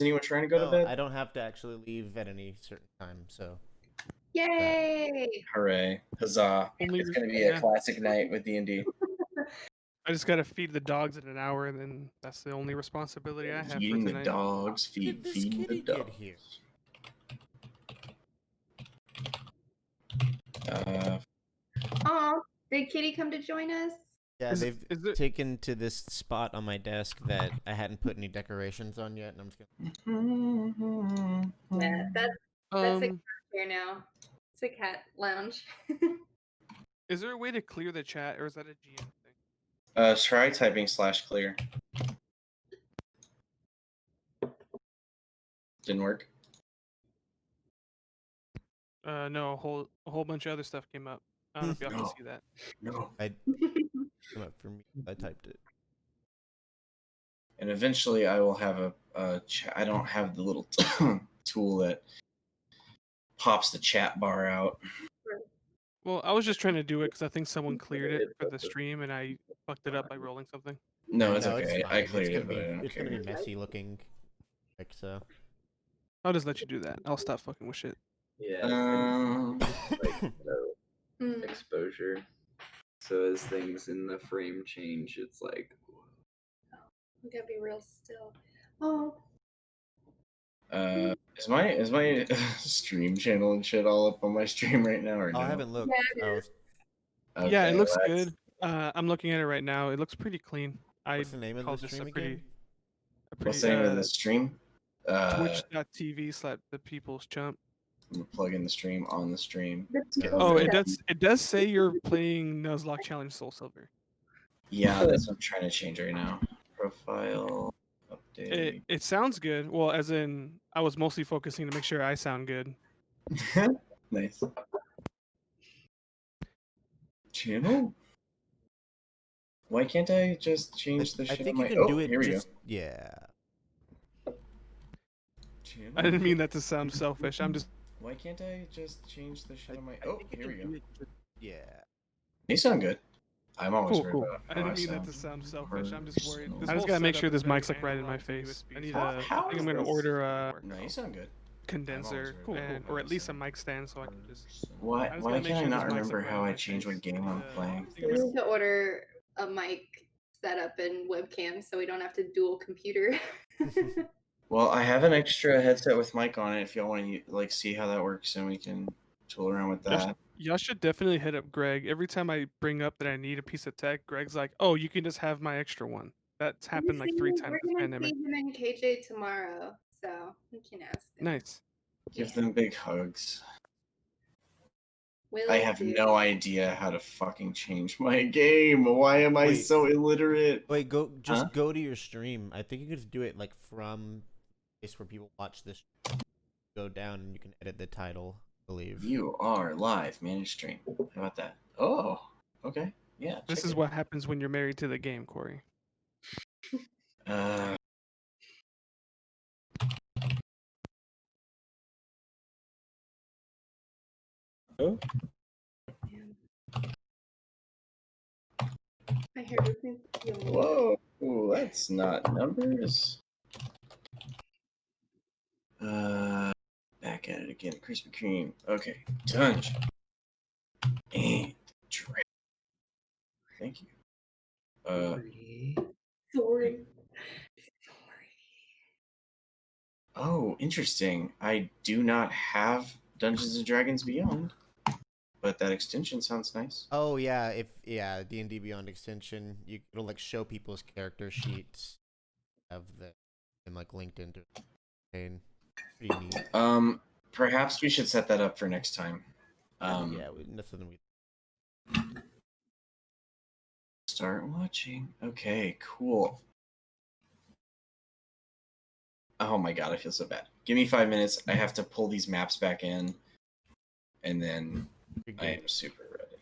anyone trying to go to No, bed? I don't have to actually leave at any certain time, so. Yay! Hooray. Huzzah. Only It's going to be a classic night with D&D. I just gotta feed the dogs in an hour, and then that's the only responsibility I have for Feeding the tonight. dogs. Did this Feeding the kitty dogs. get here? Aw, did Kitty come to join us? Yeah, Is they've taken to this spot on my desk that I hadn't put any decorations on yet, and I'm just gonna. Yeah, that's a cat here now. It's a cat lounge. Is there a way to clear the chat, or is that a GM thing? Try typing /clear. Didn't work. No, a whole bunch of other stuff came up. I don't know if y'all can see that. No. I came up for me. I typed it. And eventually I will have a chat. I don't have the little tool that pops the chat bar out. Well, I was just trying to do it because I think someone cleared it for the stream, and I fucked it up by rolling something. No, it's No, okay. it's fine. I cleared it's it, but I don't It's care. gonna be messy looking, like so. I'll just let you do that. I'll stop fucking with shit. Yeah. Like no exposure. So as things in the frame change, it's like. We gotta be real still. Oh. Is my stream channel and shit all up on my stream right now, or no? I haven't looked. Okay, Yeah, it looks good. I'm looking at it right now. It looks pretty clean. What's the name of the stream again? What's the name of the stream? Twitch.tv/the People's Chump. I'm gonna plug in the stream on the stream. Oh, it does say you're playing Nuzlocke Challenge Soul Silver. Yeah, that's what I'm trying to change right now. Profile update. It sounds good. Well, as in, I was mostly focusing to make sure I sound good. Nice. Channel? Why can't I just change the shit? I think on you my... can oh, do it. Here we just go. yeah. Channel? I didn't mean that to sound selfish. I'm just. Why can't I just change the shit on my? Oh, here we go. Yeah. They sound good. I'm always Cool. worried about I how didn't mean that sound. to sound selfish. I'm just worried. Personal. I just gotta make sure this mic's like right in my face. I need a. How I think is I'm gonna this? order a No, you sound good. condenser, or at least a mic stand, so I can just. Why just can gotta make I sure not this mic's, remember like, right how in I my change what face. game I'm playing? We need to order a mic setup and webcam so we don't have to dual computer. Well, I have an extra headset with mic on it. If y'all want to like see how that works, and we can tool around with that. Y'all should definitely hit up Greg. Every time I bring up that I need a piece of tech, Greg's like, "Oh, you can just have my extra one." That's happened like 3 times this We're gonna pandemic. see him and KJ tomorrow, so we can ask them. Nice. Give them big hugs. Will I have do. no idea how to fucking change my game. Why am I so illiterate? Wait, go to your stream. I think you can just do it like from a place where people watch this. Go down and you can edit the title. I believe You are live. Manage stream. How about that? Oh, okay. Yeah. This is what happens when you're married to the game, Corey. Oh. I hear this. Whoa, that's not numbers. Back at it again. Krispy Kreme. Okay. Dungeon. And Dragon. Thank you. Sorry. Oh, interesting. I do not have Dungeons and Dragons Beyond, but that extension sounds nice. Oh yeah, D&D Beyond extension, it'll like show people's character sheets, have them like linked into it. Pretty neat. Perhaps we should set that up for next time. Yeah, nothing we. Start watching. Okay, cool. Oh my god, I feel so bad. Give me 5 minutes. I have to pull these maps back in, and then I am super ready.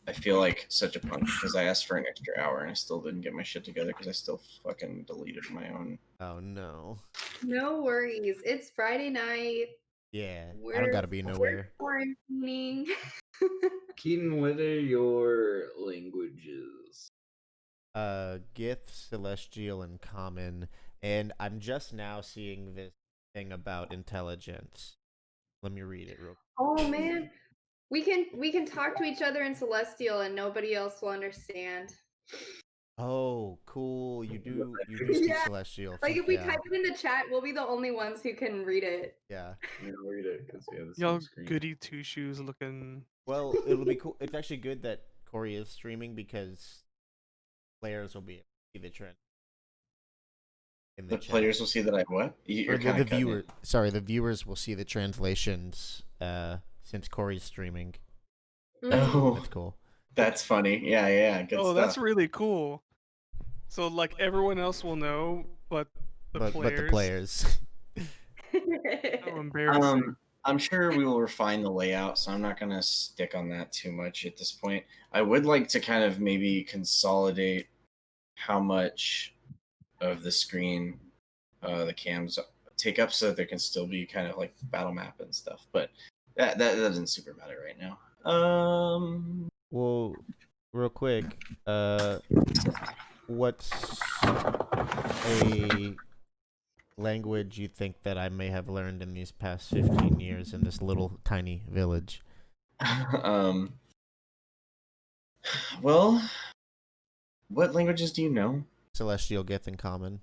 I feel like such a punk because I asked for an extra hour and I still didn't get my shit together because I still fucking deleted my own. Oh no. No worries. It's Friday night. Yeah, I don't gotta be nowhere. We're quarantining. Keaton, what are your languages? Gith, Celestial, and Common, and I'm just now seeing this thing about intelligence. Let me read it real quick. Oh man, we can talk to each other in Celestial and nobody else will understand. Oh, cool. You do speak Yeah. Celestial. Like Fuck if we yeah. type it in the chat, we'll be the only ones who can read it. Yeah. We don't read it because we have the Y'all same screen. goody two shoes looking. Well, it'll be cool. It's actually good that Corey is streaming because players will be able to see the trend in The chat. players will see that I what? You're Or kind the of cutting viewer. it. Sorry, the viewers will see the translations since Corey's streaming. Oh, That's cool. that's funny. Yeah, yeah, good Oh, stuff. that's really cool. So like everyone else will know, but the But the players. players. So embarrassing. I'm sure we will refine the layout, so I'm not going to stick on that too much at this point. I would like to kind of maybe consolidate how much of the screen the cams take up so that there can still be kind of like battle map and stuff. But that doesn't super matter right now. Well, real quick, what's a language you think that I may have learned in these past 15 years in this little tiny village? Well, what languages do you know? Celestial, Gith, and Common.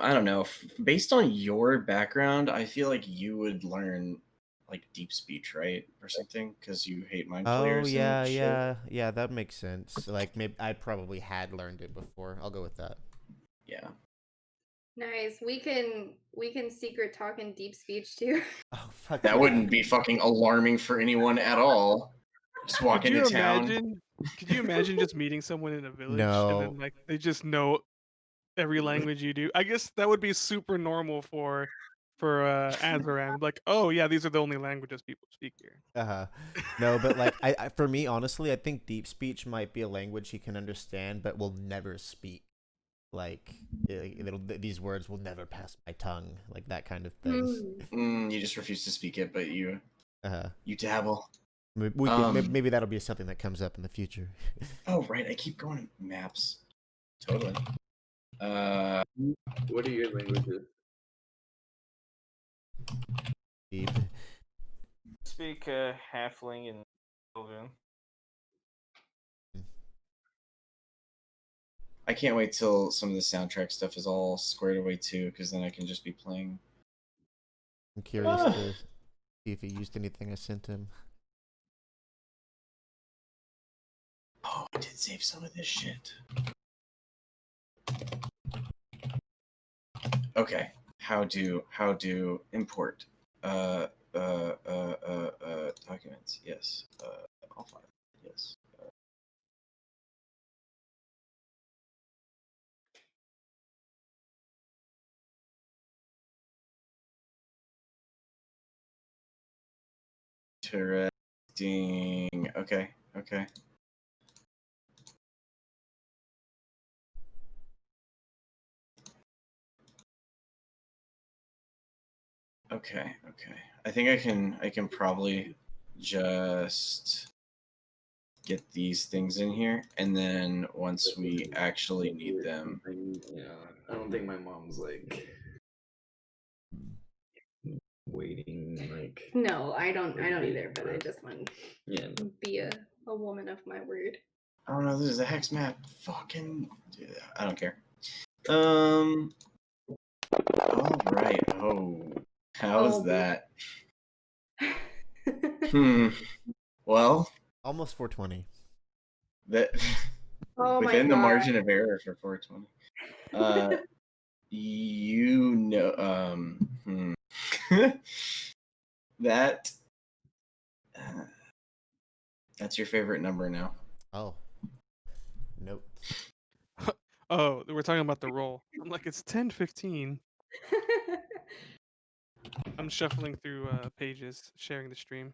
I don't know. Based on your background, I feel like you would learn like deep speech, right, or something, because you hate mind flayers. Oh yeah, and shit. yeah. That makes sense. Like maybe I probably had learned it before. I'll go with that. Yeah. Nice. We can secret talk in deep speech too. Oh fuck. That yeah. wouldn't be fucking alarming for anyone at all. Just walk Could you into town. imagine? Could you imagine just meeting someone in a village No. and then like they just know every language you do? I guess that would be super normal for Azaran. Like, oh yeah, these are the only languages people speak here. No, but like I for me honestly, I think deep speech might be a language he can understand but will never speak. Like these words will never pass my tongue, like that kind of thing. Mm. You just refuse to speak it, but you You dabble. Maybe that'll be something that comes up in the future. Oh right, I keep going to maps. Totally. What are your languages? Deep. Speak halfling and Sylvan. I can't wait till some of the soundtrack stuff is all squared away too, because then I can just be playing. I'm curious to see if he used anything I sent him. Oh, I did save some of this shit. Okay, how do import documents? Yes, all fine. Yes. Interesting. Okay. Okay. Okay. Okay. I think I can probably just get these things in here, and then once we actually need them. Yeah, I don't think my mom's like waiting like. No, I don't either, but I just want Yeah. to be a woman of my word. I don't know. This is a hex map. Fucking. I don't care. All right. Oh, how's that? Well, Almost 420. that Oh my within the God. margin of error for 420. You know, that that's your favorite number now. Oh. Nope. Oh, we're talking about the roll. I'm like, it's 10:15. I'm shuffling through pages, sharing the stream.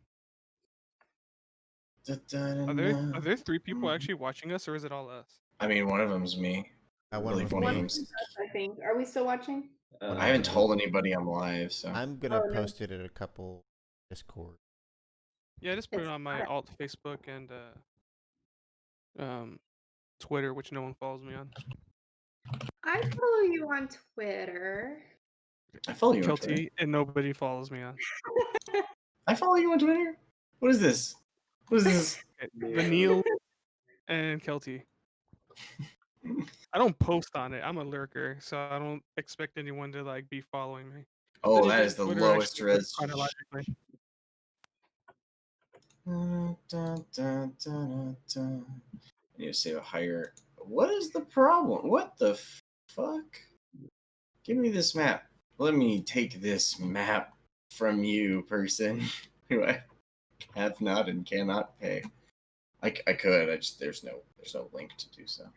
Are there 3 people actually watching us, or is it all us? I mean, one of them's me. I I one believe of one of me. them's. I think. Are we still watching? I haven't told anybody I'm live, so I'm gonna Oh, no. post it in a couple Discord. Yeah, I just put it It's on my not- alt Facebook and Twitter, which no one follows me on. I I follow you on Twitter. I follow you on Twitter. Kelty, and nobody follows me on. I follow you on Twitter. What is this? What is this? Vanille and Kelty. I don't post on it. I'm a lurker, so I don't expect anyone to like be following me. Oh, Then that again, is the Twitter lowest actually works res. chronologically. I need to save a higher. What is the problem? What the fuck? Give me this map. Let me take this map from you, person who I have not and cannot pay. I could. I just there's no link to do so.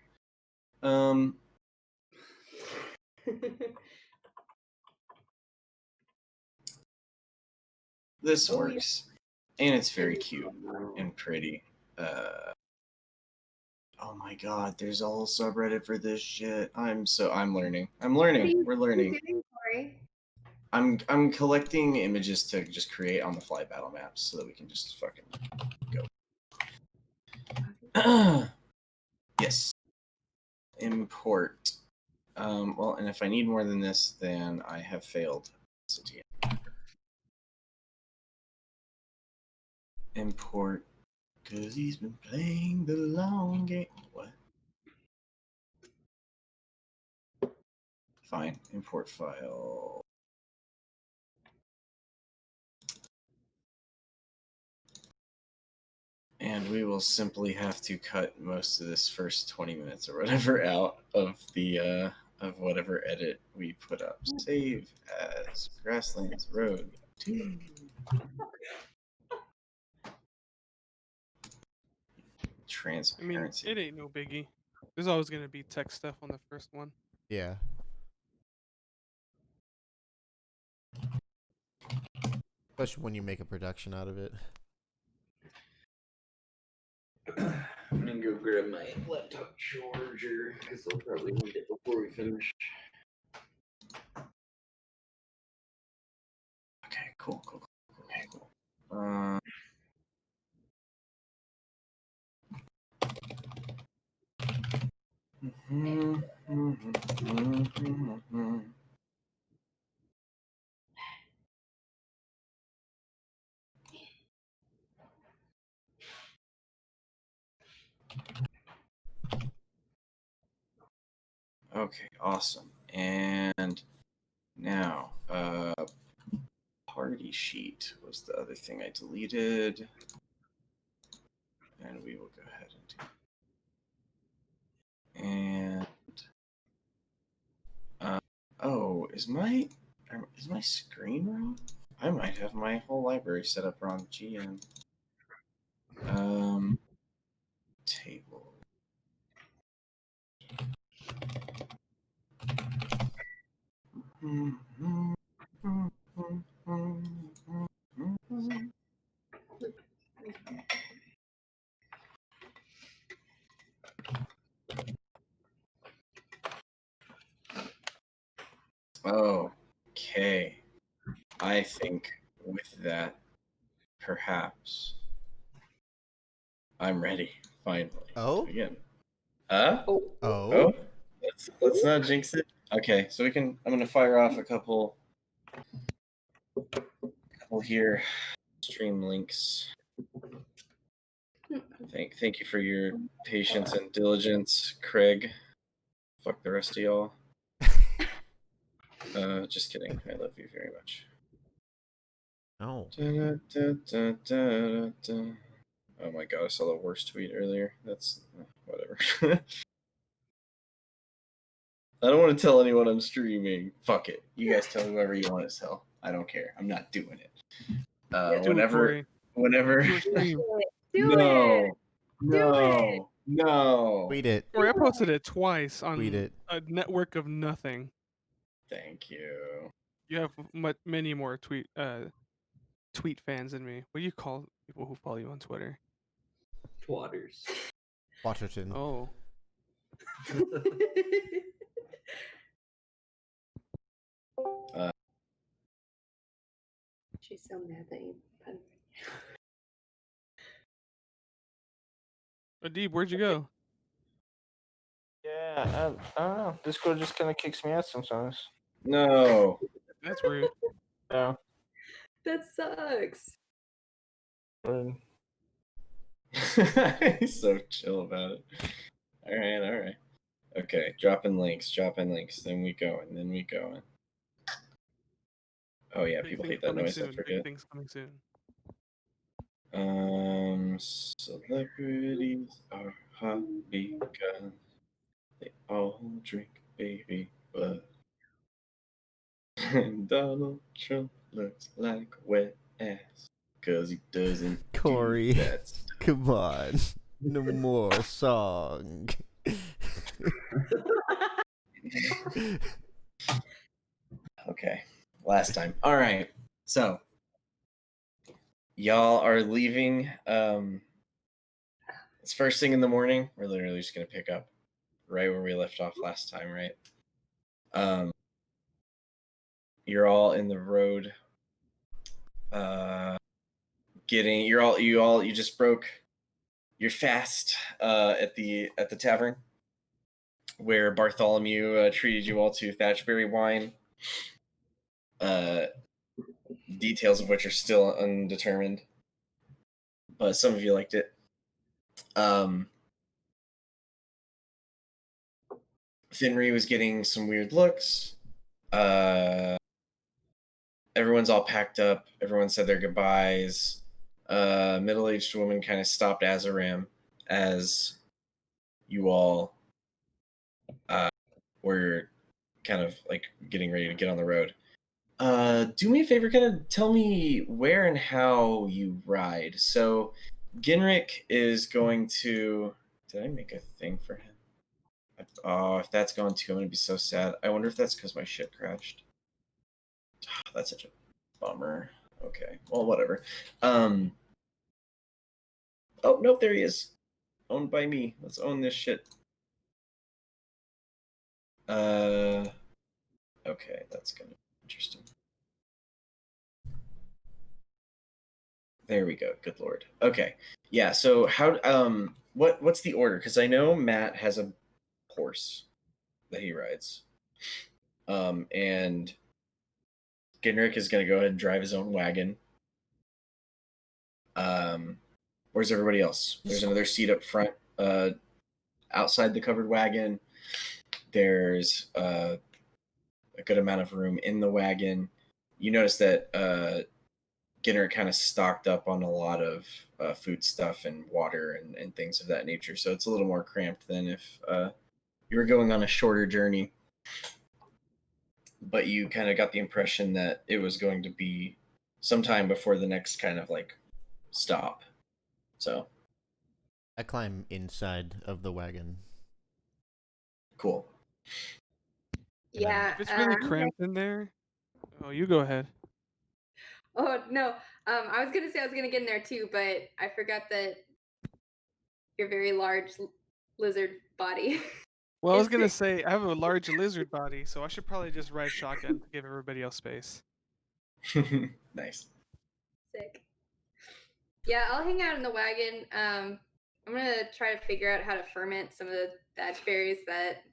This works, and it's very cute and pretty. Oh my god, there's a whole subreddit for this shit. I'm learning. We're learning. I'm collecting images to just create on the fly battle maps so that we can just fucking go. Yes. Import. Well, and if I need more than this, then I have failed. Import, because he's been playing the long game. What? Fine. Import file. And we will simply have to cut most of this first 20 minutes or whatever out of the of whatever edit we put up. Save as Grasslands Road 2. Transparency. I mean, it ain't no biggie. There's always gonna be tech stuff on the first one. Yeah. Especially when you make a production out of it. I'm gonna go grab my laptop charger because I'll probably need it before we finish. Okay, cool. Okay, awesome. And now, party sheet was the other thing I deleted. And we will go ahead and do. And oh, is my screen wrong? I might have my whole library set up wrong. GM. Table. Okay. I think with that, perhaps I'm ready. Finally. Oh? Again. Oh? Oh? Let's not jinx it. Okay, so I'm gonna fire off a couple here stream links. Thank you for your patience and diligence, Craig. Fuck the rest of y'all. Just kidding. I love you very much. Oh. Oh my god, I saw the worst tweet earlier. That's whatever. I don't want to tell anyone I'm streaming. Fuck it. You guys tell whoever you want to tell. I don't care. I'm not doing it. Whenever. No. Tweet it. Corey, I posted it twice on Tweet it. a network of nothing. Thank you. You have many more tweet fans than me. What do you call people who follow you on Twitter? Twatters. Waterton. Oh. She's so mad that you. Adib, where'd you go? Yeah, Yeah, I don't know. Discord just kind of kicks me out sometimes. No. That's rude. Yeah. That sucks. But He's so chill about it. All right. Okay, dropping links. Then we go, and then we go. Oh yeah, Big people things hate that coming noise. I soon. Big forget. things coming soon. Celebrities are hot because they all drink baby blood. Donald Trump looks like wet ass because he doesn't Corey, do that stuff. come on. No more song. Okay, last time. All right, so y'all are leaving. It's first thing in the morning. We're literally just gonna pick up right where we left off last time, right? You're all in the road. You just broke your fast at the tavern where Bartholomew treated you all to Thatchberry wine. Details of which are still undetermined, but some of you liked it. Finry was getting some weird looks. Everyone's all packed up. Everyone said their goodbyes. Middle-aged woman kind of stopped Azaram as you all were kind of like getting ready to get on the road. Do me a favor, kind of tell me where and how you ride. So, Ginrick is going to. Did I make a thing for him? Oh, if that's gone too, I'm gonna be so sad. I wonder if that's because my shit crashed. That's such a bummer. Okay, well, whatever. Oh nope, there he is. Owned by me. Let's own this shit. Okay, that's gonna be interesting. There we go. Good lord. Okay. Yeah, so what's the order? Because I know Matt has a horse that he rides. And Ginrick is gonna go ahead and drive his own wagon. Where's everybody else? There's another seat up front, outside the covered wagon. There's a good amount of room in the wagon. You notice that Ginrick kind of stocked up on a lot of food stuff and water and things of that nature. So it's a little more cramped than if you were going on a shorter journey. But you kind of got the impression that it was going to be sometime before the next kind of like stop. So I climb inside of the wagon. cool. Yeah. If it's really I'm cramped in there, oh, you go ahead. Oh no. I was gonna say I was gonna get in there too, but I forgot that your very large lizard body. Well, I was Is gonna it- say I have a large lizard body, so I should probably just ride shotgun to give everybody else space. Nice. Sick. Yeah, I'll hang out in the wagon. I'm gonna try to figure out how to ferment some of the thatch berries that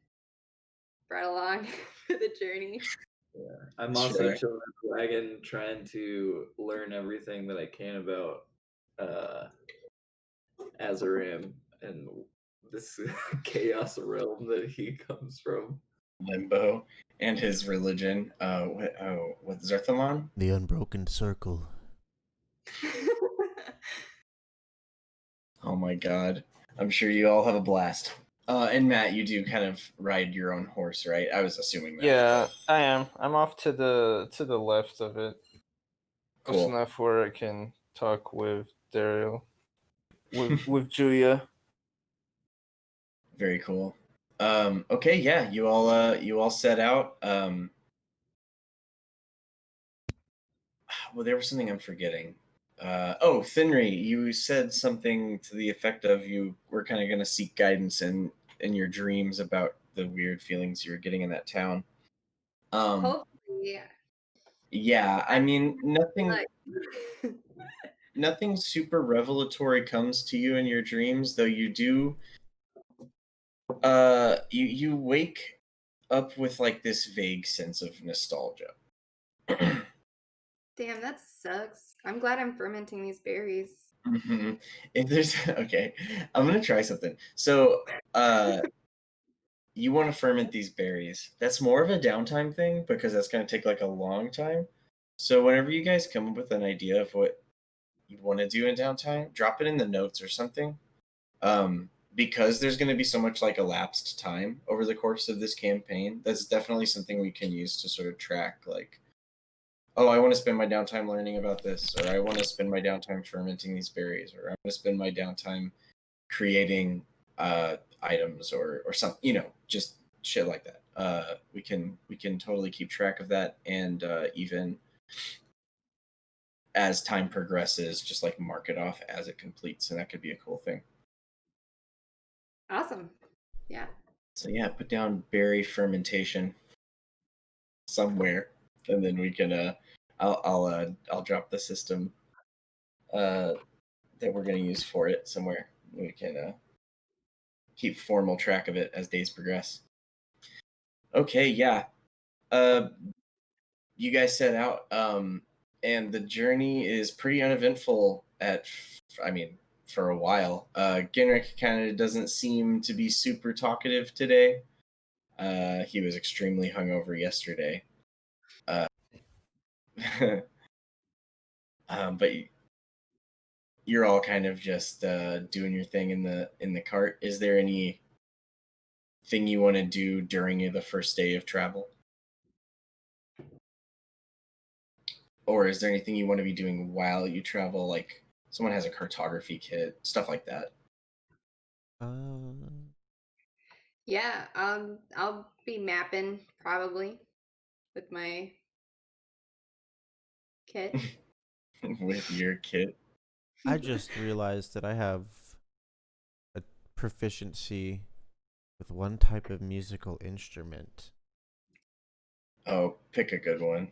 brought along for the journey. Yeah, I'm also Sure. chilling in the wagon, trying to learn everything that I can about Azaram and this chaos realm that he comes from. Limbo and his religion. What Zerthamon? The unbroken circle. Oh my god. I'm sure you all have a blast. And Matt, you do kind of ride your own horse, right? I was assuming that. yeah, I am. I'm off to the left of it. Close Cool. enough where I can talk with Daryl. With Julia. Very cool. Okay, yeah, you all set out. Well, there was something I'm forgetting. Finry, you said something to the effect of you were kind of going to seek guidance in your dreams about the weird feelings you were getting in that town. Hopefully. Yeah, I mean, Like, nothing super revelatory comes to you in your dreams, though you do You wake up with like this vague sense of nostalgia. Damn, that sucks. I'm glad I'm fermenting these berries. If there's okay, I'm gonna try something. So, you want to ferment these berries. That's more of a downtime thing because that's gonna take like a long time. So whenever you guys come up with an idea of what you want to do in downtime, drop it in the notes or something. Because there's going to be so much like elapsed time over the course of this campaign, that's definitely something we can use to sort of track like, oh, I want to spend my downtime learning about this, or I want to spend my downtime fermenting these berries, or I want to spend my downtime creating items or something, just shit like that. We can totally keep track of that, and even as time progresses, just like mark it off as it completes, and that could be a cool thing. Awesome. Yeah. So yeah, put down berry fermentation somewhere, and then we can. I'll drop the system that we're gonna use for it somewhere. We can keep formal track of it as days progress. Okay, yeah. You guys set out, and the journey is pretty uneventful. For a while. Genrick kind of doesn't seem to be super talkative today. He was extremely hungover yesterday. But you're all kind of just doing your thing in the cart. Is there any thing you want to do during the first day of travel, or is there anything you want to be doing while you travel? Like someone has a cartography kit, stuff like that. Yeah, I'll be mapping probably with my kit. With your kit. I just realized that I have a proficiency with one type of musical instrument. Oh, pick a good one.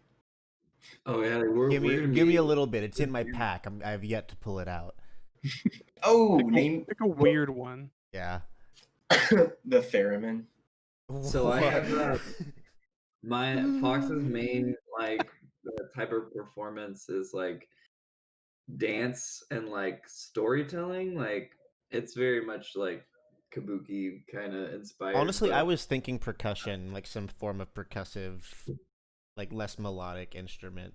Oh yeah, Give we're gonna me be a little bit. It's in my pack. I have yet to pull it out. Oh, Pick a weird one. Yeah. the theremin. So I have What? my Fox's main like type of performance is like dance and like storytelling. Like it's very much like kabuki kind of inspired. Honestly, I but was thinking percussion, like some form of percussive, like less melodic instrument.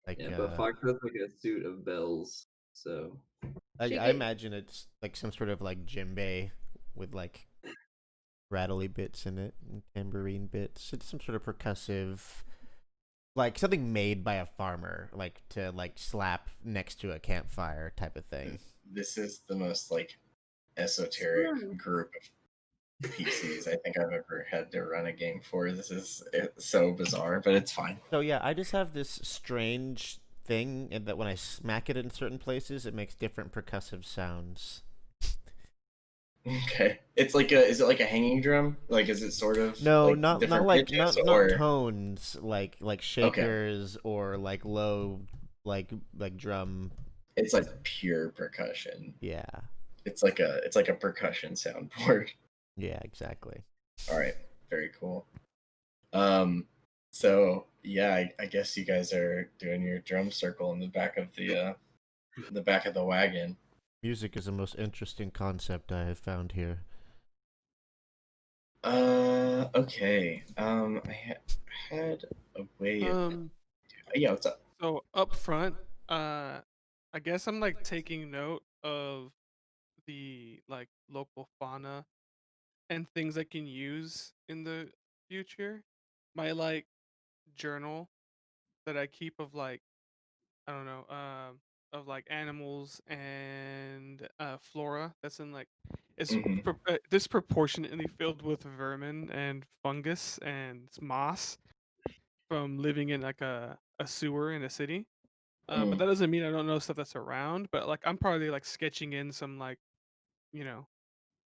Like yeah, but Fox has like a suit of bells. So I imagine it's like some sort of like djembe with like rattly bits in it and tambourine bits. It's some sort of percussive, like something made by a farmer, like to like slap next to a campfire type of thing. This is the most like esoteric group of PCs I think I've ever had to run a game for. It's so bizarre, but it's fine. So yeah, I just have this strange thing in that when I smack it in certain places, it makes different percussive sounds. Okay, is it like a hanging drum? Like, is it sort of No, like not different like pitches, not or tones like shakers or like low like drum. it's like pure percussion? Yeah. It's like a percussion soundboard. Yeah, exactly. All right, very cool. So yeah, I guess you guys are doing your drum circle in the back of the wagon. Music is the most interesting concept I have found here. Okay. I had a way of. Yeah, what's up? So up front, I guess I'm like taking note of the like local fauna and things I can use in the future. My like journal that I keep of like I don't know, of like animals and flora that's in like it's Mhm. disproportionately filled with vermin and fungus and moss from living in like a sewer in a city. But that doesn't mean I don't know stuff that's around. But like I'm probably like sketching in some like you know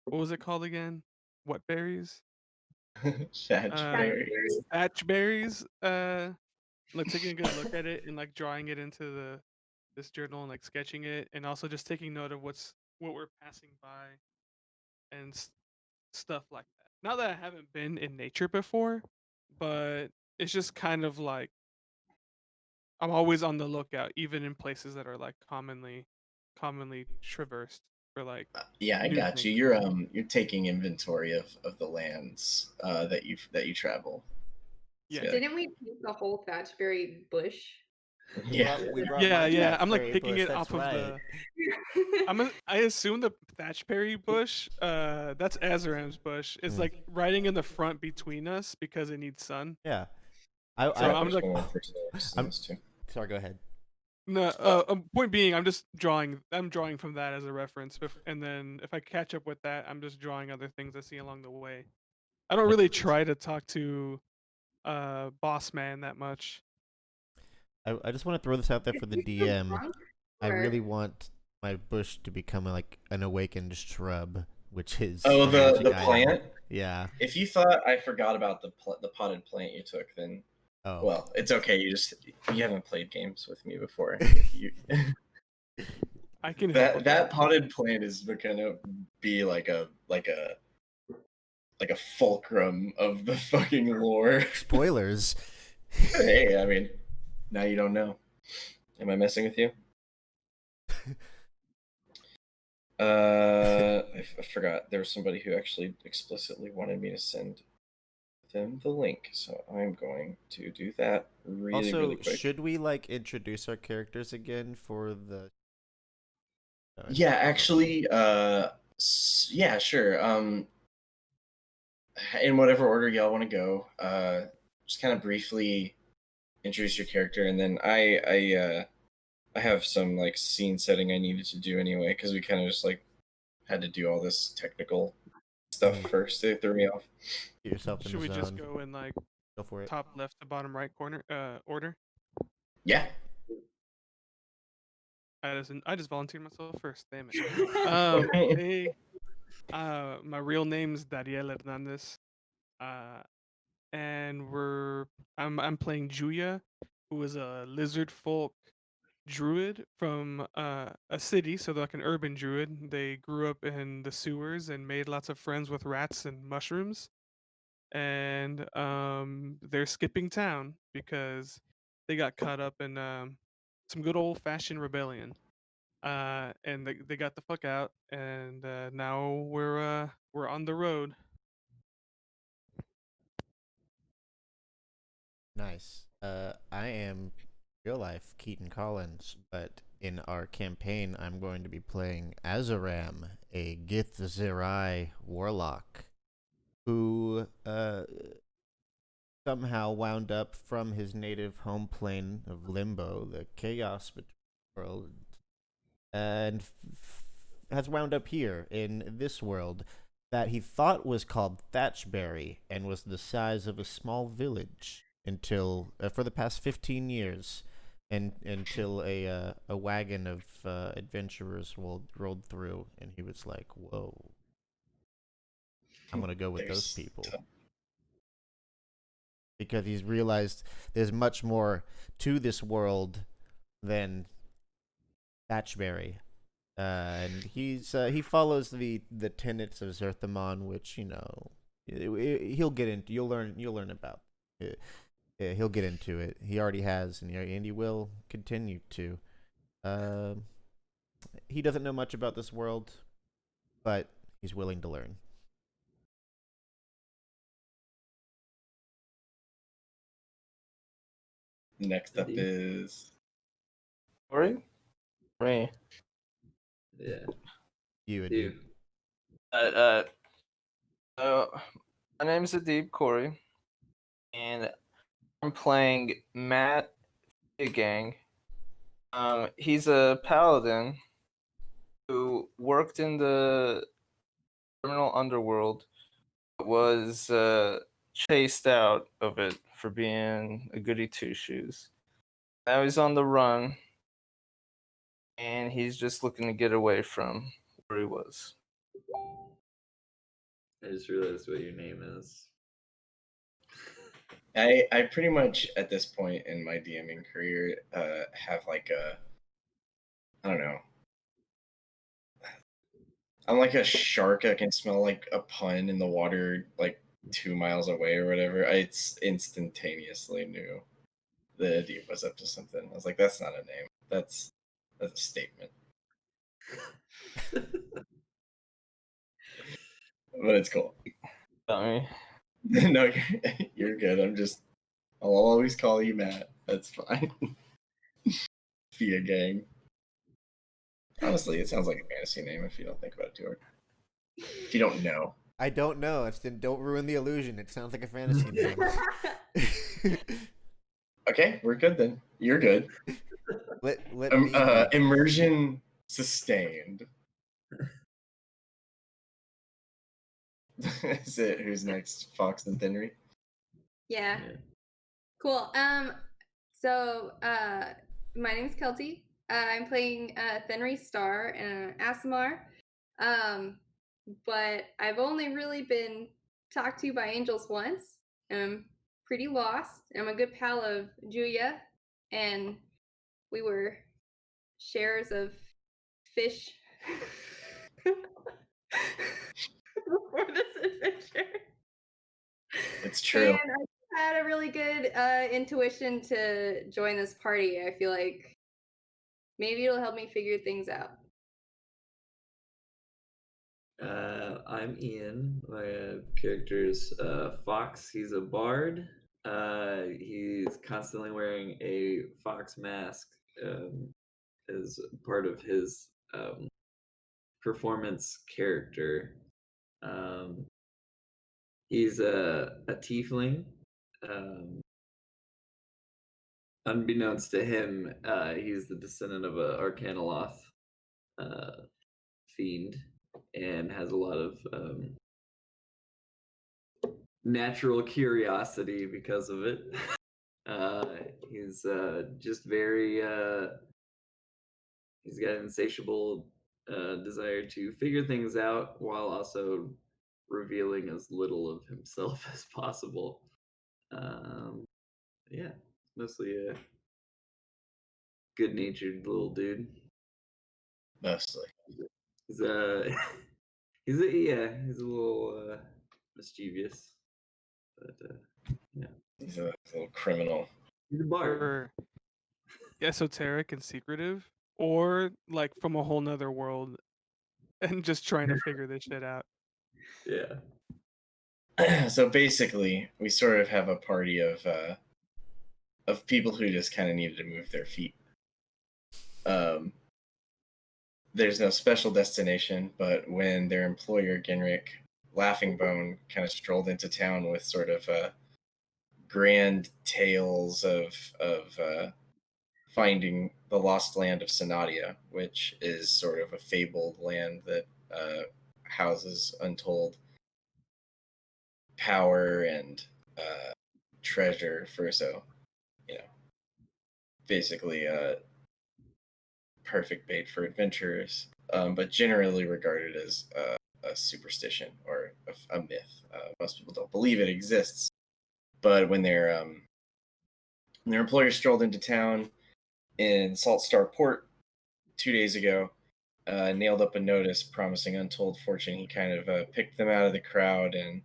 what was it called again? What berries? Sagittarius. Thatch berries. Like taking a good look at it and like drawing it into this journal and like sketching it, and also just taking note of what we're passing by, and stuff like that. Not that I haven't been in nature before, but it's just kind of like I'm always on the lookout, even in places that are like commonly traversed for like Yeah, I new got you. things. You're taking inventory of the lands that you travel. Yeah. So, Didn't we take the whole Thatchberry bush? yeah. We brought Yeah, my yeah. I'm like Thatchberry picking bush, it that's off of right. the. I assume the Thatchberry bush. That's Azaram's bush. It's like riding in the front between us because it needs sun. Yeah. So I'm Trappers like, going for snakes too. Sorry, go ahead. no. Point being, I'm just drawing. I'm drawing from that as a reference, and then if I catch up with that, I'm just drawing other things I see along the way. I don't really try to talk to boss man that much. I just want to throw this out there for the Is he still DM. drunk, I or- really want my bush to become like an awakened shrub, which is Oh, a the magic item. plant. Yeah. If you thought I forgot about the potted plant you took, then Oh. well, it's okay. You haven't played games with me before. You, I can help with that potted plant is gonna be like a fulcrum of the fucking lore. Spoilers. Hey, I mean, now you don't know. Am I messing with you? I forgot. There was somebody who actually explicitly wanted me to send them the link, so I'm going to do that really Also, quick. should we like introduce our characters again for the? Yeah, actually, yeah, sure. In whatever order y'all want to go, just kind of briefly introduce your character, and then I have some like scene setting I needed to do anyway, because we kind of just like had to do all this technical stuff first. It threw me off. Get yourself in Should the we zone. just go in like Go for it. top left to bottom right corner order? Yeah. I just volunteered myself first. Damn it. Hey, my real name's Dariel Hernandez, and I'm playing Julia, who is a lizard folk druid from a city, so they're like an urban druid. They grew up in the sewers and made lots of friends with rats and mushrooms, and they're skipping town because they got caught up in some good old fashioned rebellion. And they got the fuck out, and now we're on the road. Nice. I am real life Keaton Collins, but in our campaign, I'm going to be playing Azaram, a Githzerai warlock, who somehow wound up from his native home plane of Limbo, the chaos world, and has wound up here in this world that he thought was called Thatchberry and was the size of a small village until for the past 15 years, and until a wagon of adventurers rolled through, and he was like, "Whoa, I'm gonna go with those people." Because he's realized there's much more to this world than Thatchberry. And he follows the tenets of Zerthamon, which he'll get into. You'll learn about. He'll get into it. He already has, and he will continue to. He doesn't know much about this world, but he's willing to learn. Next up is Corey? Ray. Yeah. You, You. Uh, my name's Adib Corey, and I'm playing Matt Gang. He's a paladin who worked in the criminal underworld, but was chased out of it for being a goody two shoes. Now he's on the run, and he's just looking to get away from where he was. I just realized what your name is. I pretty much at this point in my DMing career have like a I don't know. I'm like a shark. I can smell like a pun in the water like 2 miles away or whatever. It's instantaneously knew the dude was up to something. I was like, that's not a name. That's a statement. But it's cool. Sorry. No, you're good. I'll always call you Matt. That's fine. Via gang. Honestly, it sounds like a fantasy name if you don't think about it too hard. If you don't know. I don't know. Don't ruin the illusion. It sounds like a fantasy name. Okay, we're good then. You're good. let me be. Immersion sustained. Is it who's next? Fox and Thenry? Yeah. Cool. So my name's Kelty. I'm playing Thenry Star and Asimar. But I've only really been talked to by angels once. I'm pretty lost. I'm a good pal of Julia, and we were sharers of fish before this adventure. It's true. And I had a really good intuition to join this party. I feel like maybe it'll help me figure things out. I'm Ian. My character's Fox. He's a bard. He's constantly wearing a fox mask as part of his performance character. He's a tiefling. Unbeknownst to him, he's the descendant of a Arcanoloth fiend and has a lot of natural curiosity because of it. He's just very. He's got an insatiable desire to figure things out while also revealing as little of himself as possible. Yeah, mostly a good-natured little dude. Mostly. He's he's a little mischievous, but yeah, He's a little criminal. he's a bard. Or esoteric and secretive, or like from a whole nother world and just trying to figure this shit out. Yeah. So basically, we sort of have a party of people who just kind of needed to move their feet. There's no special destination, but when their employer, Genrick Laughing-Bone, kind of strolled into town with sort of grand tales of finding the lost land of Sonottia, which is sort of a fabled land that houses untold power and treasure for basically perfect bait for adventurers, but generally regarded as a superstition or a myth. Most people don't believe it exists, but when their employer strolled into town in Salt Star Port 2 days ago, nailed up a notice promising untold fortune, he kind of picked them out of the crowd and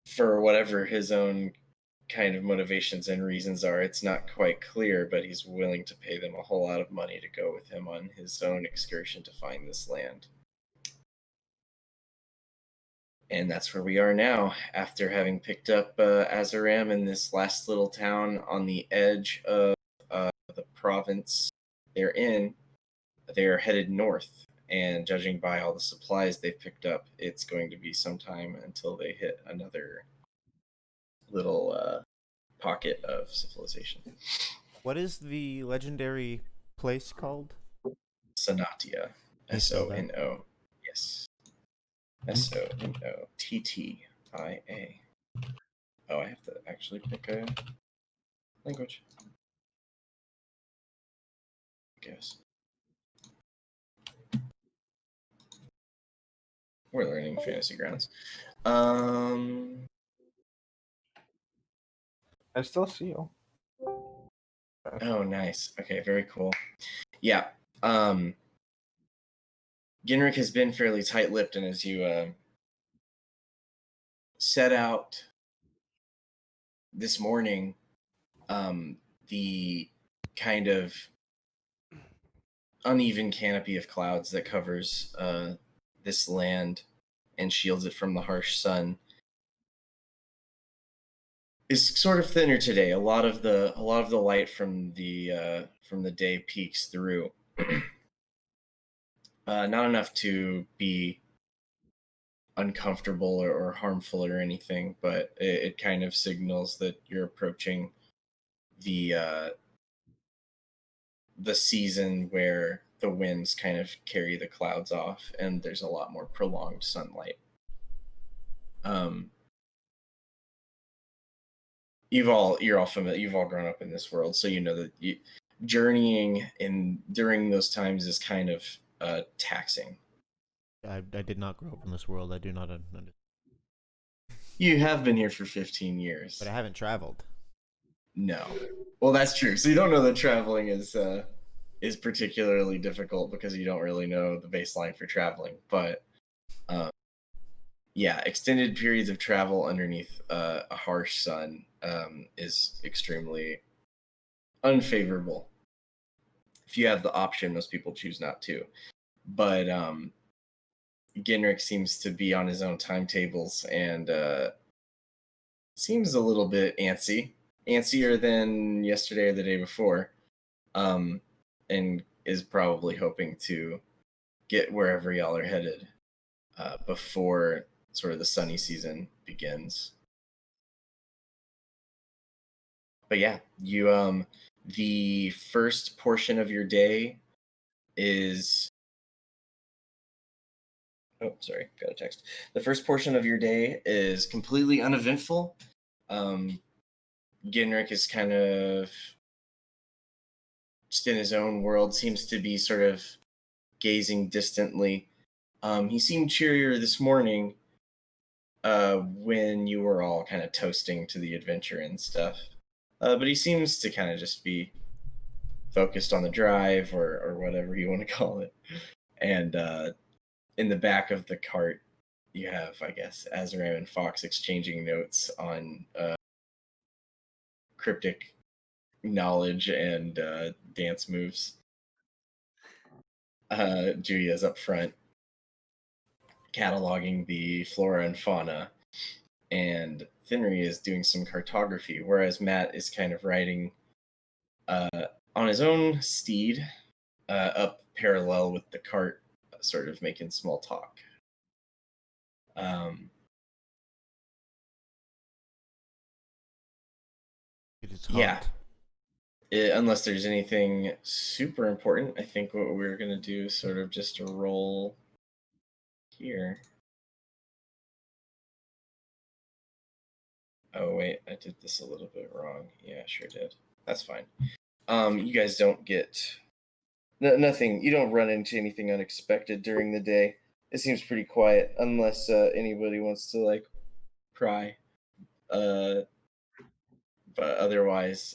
for whatever his own kind of motivations and reasons are, it's not quite clear, but he's willing to pay them a whole lot of money to go with him on his own excursion to find this land. And that's where we are now, after having picked up Azaram in this last little town on the edge of the province they're in. They're headed north, and judging by all the supplies they've picked up, it's going to be some time until they hit another little pocket of civilization. What is the legendary place called? Sonottia. Can you spell that? Sono. Yes. Sonottia. Oh, I have to actually pick a language. I guess. We're learning Fantasy Grounds. I still see you. Oh, nice. Okay, very cool. Yeah. Ginrick has been fairly tight-lipped, and as you set out this morning, the kind of uneven canopy of clouds that covers this land and shields it from the harsh sun is sort of thinner today. A lot of the light from the day peeks through. Not enough to be uncomfortable or harmful or anything, but it kind of signals that you're approaching the season where the winds kind of carry the clouds off and there's a lot more prolonged sunlight. You're all familiar. You've all grown up in this world, so you know that journeying during those times is kind of taxing. I did not grow up in this world. I do not understand. You have been here for 15 years, But I haven't traveled. No. Well, that's true. So you don't know that traveling is particularly difficult because you don't really know the baseline for traveling. But yeah, extended periods of travel underneath a harsh sun is extremely unfavorable. If you have the option, most people choose not to. But Ginrick seems to be on his own timetables and seems a little bit antsier than yesterday or the day before, and is probably hoping to get wherever y'all are headed before sort of the sunny season begins. But yeah, you the first portion of your day is got a text. The first portion of your day is completely uneventful. Ginrick is kind of just in his own world, seems to be sort of gazing distantly. He seemed cheerier this morning when you were all kind of toasting to the adventure and stuff. But he seems to kind of just be focused on the drive or whatever you want to call it. And in the back of the cart, you have, I guess, Azaram and Fox exchanging notes on cryptic knowledge and dance moves. Julia's up front cataloging the flora and fauna, and Thinry is doing some cartography, whereas Matt is kind of riding on his own steed up parallel with the cart, sort of making small talk. It is hot. Yeah. Unless there's anything super important, I think what we're going to do is sort of just a roll here. Oh, wait, I did this a little bit wrong. Yeah, sure did. That's fine. You guys don't get nothing. You don't run into anything unexpected during the day. It seems pretty quiet, unless anybody wants to like pry. But otherwise,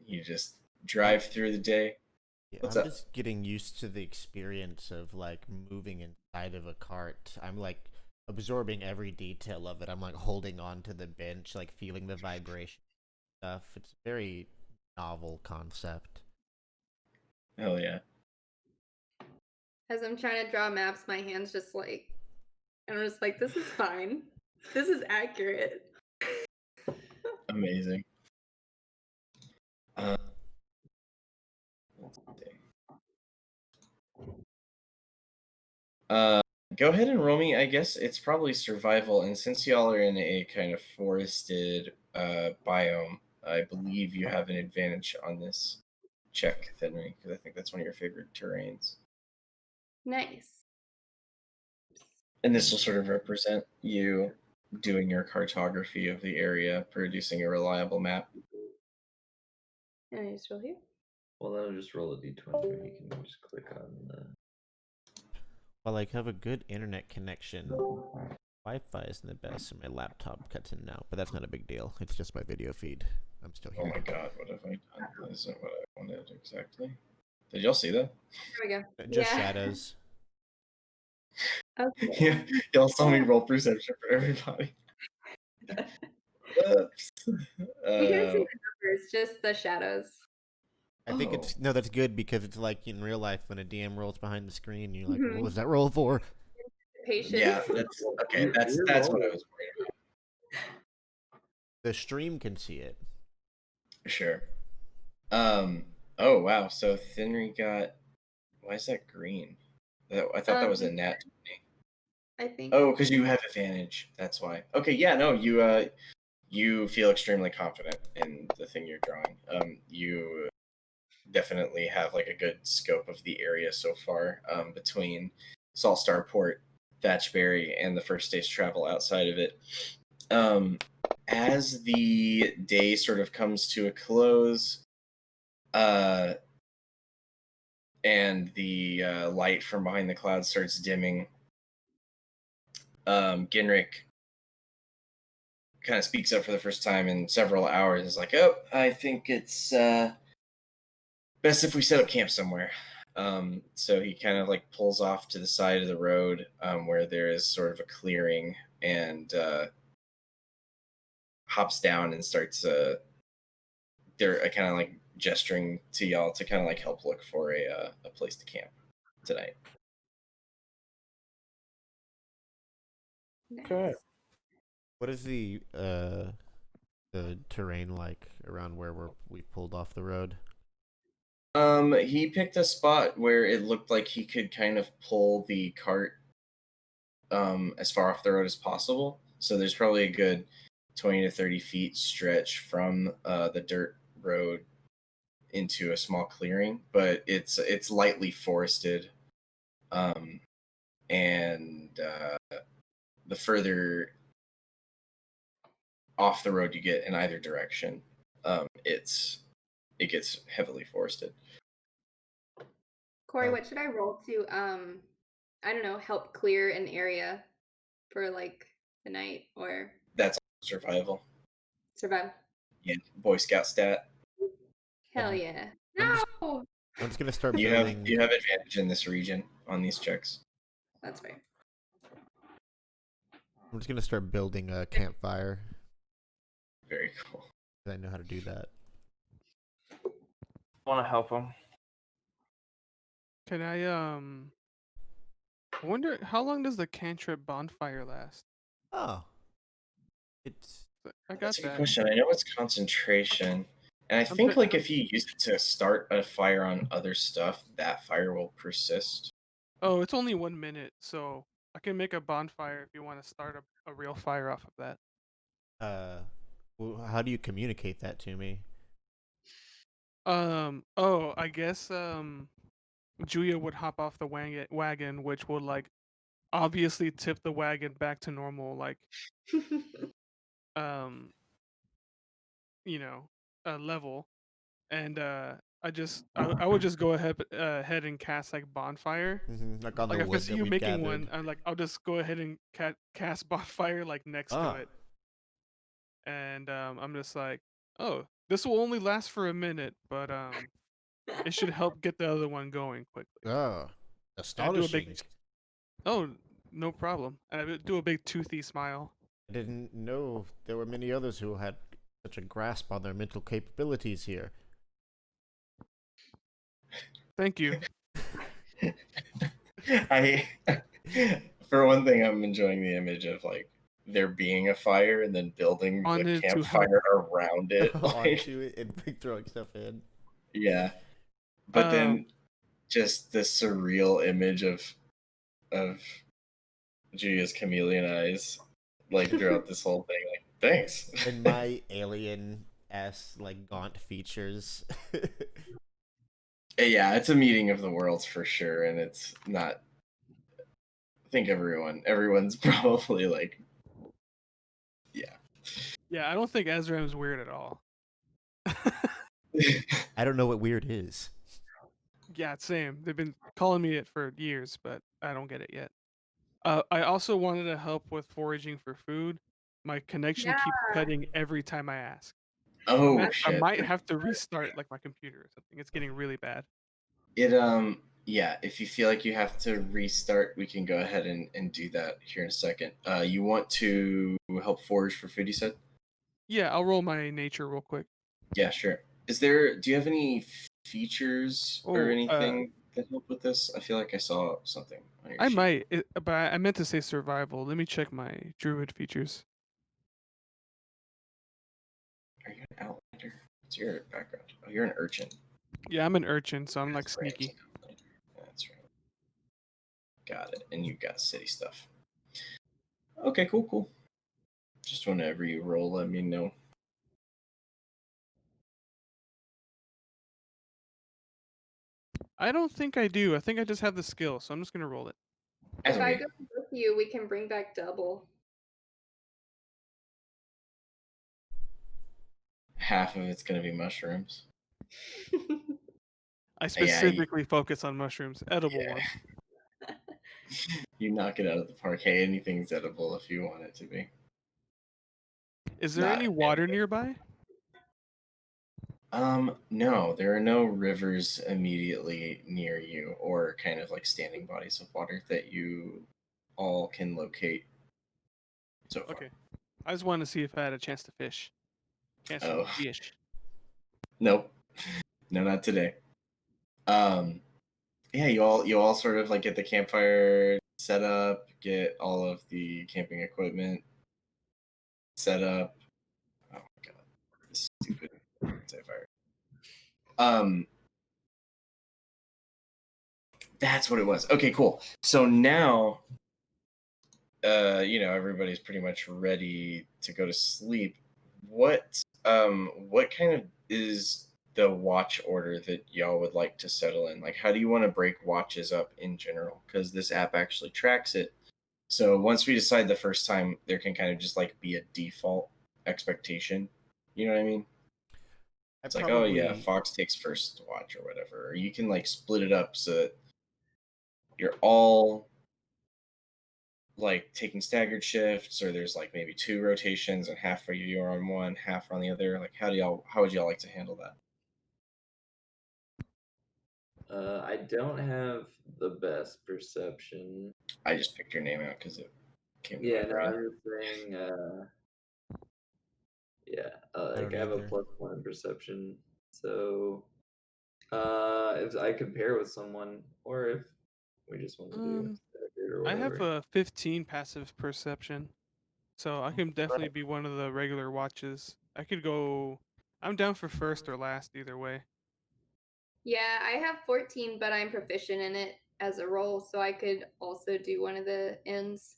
you just drive through the day. Yeah, What's I'm up? just getting used to the experience of like moving inside of a cart. I'm like absorbing every detail of it. I'm like holding on to the bench, like feeling the vibration stuff. It's a very novel concept. Hell yeah. As I'm trying to draw maps, my hand's just like, and I'm just like, this is fine. This is accurate. Amazing. Let's see. Go ahead and roll me. I guess it's probably survival, and since y'all are in a kind of forested biome, I believe you have an advantage on this check, Thinry, because I think that's one of your favorite terrains. Nice. And this will sort of represent you doing your cartography of the area, producing a reliable map. And I just roll here. Well, that'll just roll a d20, or you can just click on the. Well, I have a good internet connection. Wi-Fi isn't the best, so my laptop cuts in now, but that's not a big deal. It's just my video feed. I'm still Oh here. my god, what have I done? That isn't what I wanted exactly. Did y'all see that? There we go. Just Yeah. shadows. Okay. Yeah, y'all saw me roll perception for everybody. Whoops. You can see the numbers, just the shadows. I think it's Oh. no, that's good because it's like in real life when a DM rolls behind the screen, you're like, Mhm. what was that roll for? Patience. Yeah, that's okay. That's what I was worried about. The stream can see it. For sure. Oh wow. So Thinry got. Why is that green? I thought that was a nat 20. I think. Oh, because you have advantage. That's why. Okay. Yeah. No. You feel extremely confident in the thing you're drawing. You definitely have like a good scope of the area so far. Between Salt Star Port, Thatchberry, and the first day's travel outside of it. As the day sort of comes to a close, and the light from behind the clouds starts dimming, Ginrick kind of speaks up for the first time in several hours. Is like, "Oh, I think it's best if we set up camp somewhere." So he kind of like pulls off to the side of the road where there is sort of a clearing, and hops down and starts. They're kind of like gesturing to y'all to kind of like help look for a place to camp tonight. Okay. What is the terrain like around where we pulled off the road? He picked a spot where it looked like he could kind of pull the cart as far off the road as possible. So there's probably a good 20 to 30 feet stretch from the dirt road into a small clearing, but it's lightly forested. And the further off the road you get in either direction, it gets heavily forested. Corey, what should I roll to I don't know, help clear an area for like the night or That's survival. survive? Yeah, Boy Scout stat. Hell yeah. I'm just- No. I'm just gonna start You building. have advantage in this region on these checks. That's right. I'm just gonna start building a campfire. Very cool. 'Cause I know how to do that. Want to help him? Can I wonder how long does the cantrip bonfire last? Oh, it's I got That's a good that. question. I know it's concentration. And I I'm think pre- like if you use it to start a fire on other stuff, that fire will persist. Oh, it's only 1 minute, so I can make a bonfire if you want to start a real fire off of that. well, how do you communicate that to me? Oh, I guess Julia would hop off the wagon, which would like obviously tip the wagon back to normal, like um, level, and I would just go ahead and cast like bonfire. Like on Like the if I wood see that you we've making gathered. one, I'll just go ahead and cast bonfire like next Ah. to it, and I'm just like, oh, this will only last for a minute, but it should help get the other one going quickly. Oh, And I do a big, astonishing. oh, no problem. And I do a big toothy smile. I didn't know there were many others who had such a grasp on their mental capabilities here. Thank you. I for one thing, I'm enjoying the image of like there being a fire and then building On the it to help. campfire around it. Like, Onto it and throwing stuff in. yeah. But Um, then just the surreal image of Julia's chameleon eyes like throughout this whole thing. Like, thanks. And my alien s like gaunt features. Yeah, it's a meeting of the worlds for sure, and it's not. I think everyone's probably like, yeah. yeah, I don't think Ezram's weird at all. I don't know what weird is. Yeah, same. They've been calling me it for years, but I don't get it yet. I also wanted to help with foraging for food. My connection keeps cutting every time I ask. Oh I shit! might have to restart like my computer or something. It's getting really bad. Yeah, if you feel like you have to restart, we can go ahead and do that here in a second. You want to help forage for food, you said? Yeah, I'll roll my nature real quick. Yeah, sure. Do you have any features or Oh, anything that help with this? I feel like I saw something on your I sheet. might, but I meant to say survival. Let me check my druid features. Are you an outlander? What's your background? Oh, you're an urchin. Yeah, I'm an urchin, so I'm like That's right, sneaky. That's right. Got it. And you got city stuff. Okay, cool. Just whenever you roll, let me know. I don't think I do. I think I just have the skill, so I'm just gonna roll it. As If are I we. go with you, we can bring back double. Half of it's gonna be mushrooms. I Yeah, specifically focus on mushrooms, edible ones. You knock it out of the park. Hey, anything's edible if you want it to be. Is there Not any water nearby? No, there are no rivers immediately near you or kind of like standing bodies of water that you all can locate so far. Okay. I just wanted to see if I had a chance to fish. Chance Oh. to fish. Nope. No, not today. Yeah, you all sort of like get the campfire set up, get all of the camping equipment set up. Oh my god. This stupid campfire. That's what it was. Okay, cool. So now everybody's pretty much ready to go to sleep. What kind of is the watch order that y'all would like to settle in? Like, how do you want to break watches up in general? Because this app actually tracks it. So once we decide the first time, there can kind of just like be a default expectation. You know what I mean? It's like, oh yeah, Fox takes first watch or whatever. Or you can like split it up so that you're all like taking staggered shifts, or there's like maybe two rotations and half of you are on one, half are on the other. Like, how would y'all like to handle that? I don't have the best perception. I just picked your name out because it came to Yeah, my no, brain. I'm just saying. Yeah, I like don't I have a either. +1 in perception, so if I compare with someone, or if we just want to do staggered or I have whatever. a 15 passive perception, so I can definitely be one of the regular watches. I could go. I'm down for first or last, either way. Yeah, I have 14, but I'm proficient in it as a role, so I could also do one of the ends.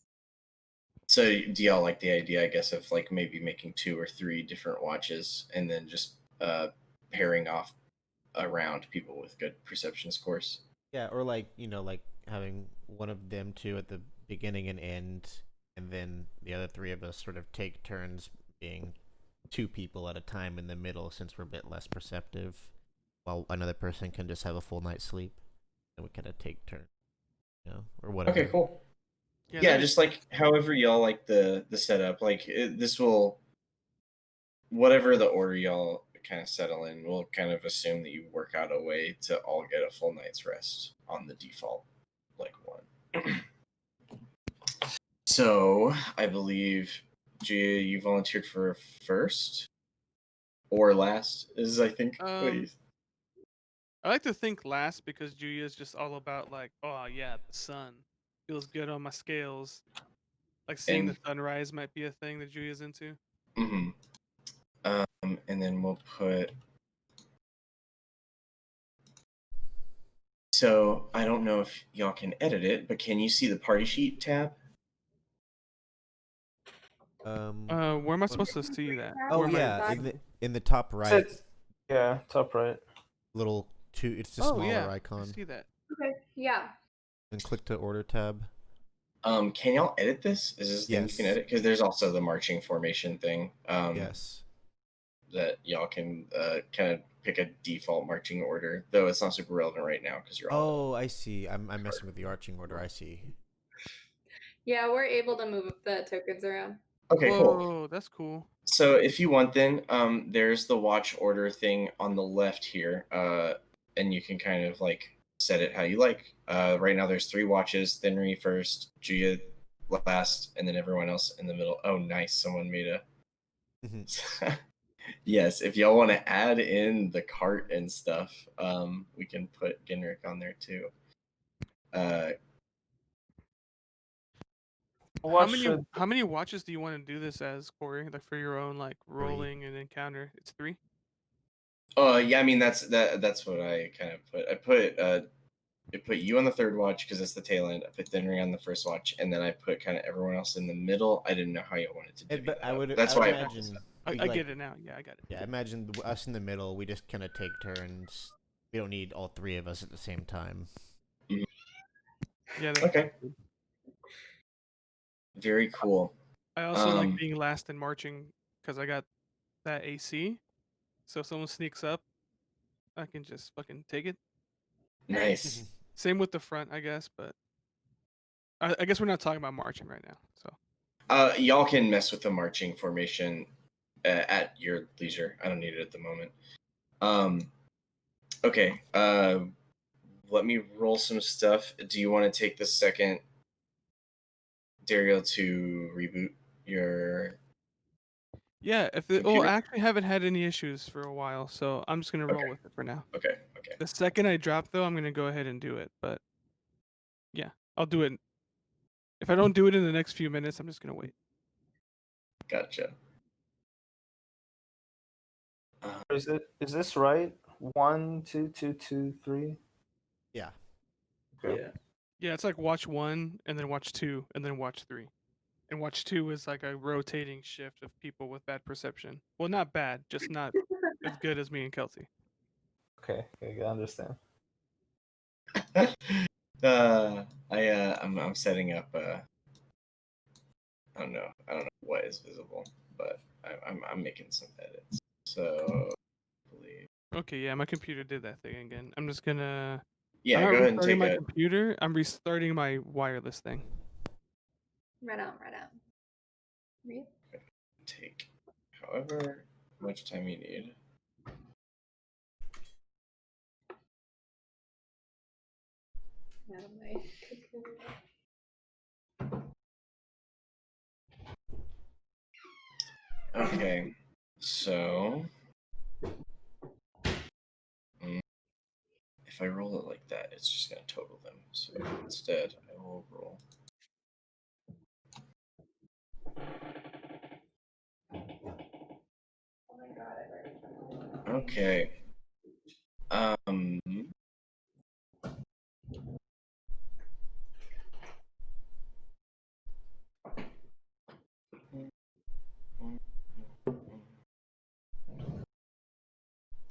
So do y'all like the idea, I guess, of like maybe making 2 or 3 different watches and then just pairing off around people with good perception scores? Yeah, or like like having one of them two at the beginning and end, and then the other three of us sort of take turns being two people at a time in the middle, since we're a bit less perceptive, while another person can just have a full night's sleep, and we kind of take turns, or whatever. Okay, cool. Yeah, Yeah, that just makes like however y'all like the setup. Like this will, whatever the order y'all kind of settle in, we'll kind of assume that you work out a way to all get a full night's rest on the default, like one. So I believe, Gia, you volunteered for first or last, is I think what you. I like to think last because Julia's just all about like, oh yeah, the sun feels good on my scales. Like seeing the And sunrise might be a thing that Julia's into. mm-hmm. And then we'll put. So I don't know if y'all can edit it, but can you see the party sheet tab? Where am I supposed to see that? Oh Where am I? yeah, in the top right, Yeah, top right. little two. It's the Oh smaller yeah, I icon. see that. Okay, yeah. And click to order tab. Can y'all edit this? Is this a thing you can Yes. edit? Because there's also the marching formation thing. Yes. That y'all can kind of pick a default marching order, though it's not super relevant right now because you're all. Oh, I see. I'm messing with the arching order. I see. Yeah, we're able to move the tokens around. Okay, Whoa, cool. that's cool. So if you want, then there's the watch order thing on the left here, and you can kind of like set it how you like. Right now there's 3 watches: Thinry first, Julia last, and then everyone else in the middle. Oh, nice! Someone made a. Yes, if y'all want to add in the cart and stuff, we can put Genrick on there too. What How should many watches do you want to do this as, Corey? Like for your own like rolling and encounter? It's 3. Yeah, I mean that's what I kind of put. I put you on the 3rd watch because it's the tail end. I put Thinry on the 1st watch, and then I put kind of everyone else in the middle. I didn't know how you wanted to do But that. That's why imagine. I get it now. Yeah, I got it. Yeah, imagine us in the middle. We just kind of take turns. We don't need all 3 of us at the same time. Yeah, Okay. Very cool. I also like being last and marching because I got that AC. So if someone sneaks up, I can just fucking take it. Nice. Same with the front, I guess, but I guess we're not talking about marching right now. So y'all can mess with the marching formation at your leisure. I don't need it at the moment. Okay. Let me roll some stuff. Do you want to take the second, Dario, to reboot your? yeah, I actually haven't had any issues for a while, so I'm just gonna roll with it for now. Okay. The second I drop, though, I'm gonna go ahead and do it. But yeah, I'll do it. If I don't do it in the next few minutes, I'm just gonna wait. Gotcha. is this right? 1, 2, 2, 2, 3. Yeah. Okay. Yeah. Yeah, it's like watch 1 and then watch 2 and then watch 3. And watch 2 is like a rotating shift of people with bad perception. Well, not bad, just not as good as me and Kelsey. Okay, I understand. I'm setting up. I don't know what is visible, but I'm making some edits. So. Okay, yeah, my computer did that thing again. I'm just gonna. Yeah, I'm not go ahead and restarting take my a. computer. I'm restarting my wireless thing. Right on. Read. Take however much time you need. Out of my cocoon. Okay, so if I roll it like that, it's just gonna total them. So instead, I will roll. Oh my god, I've already done it. Okay.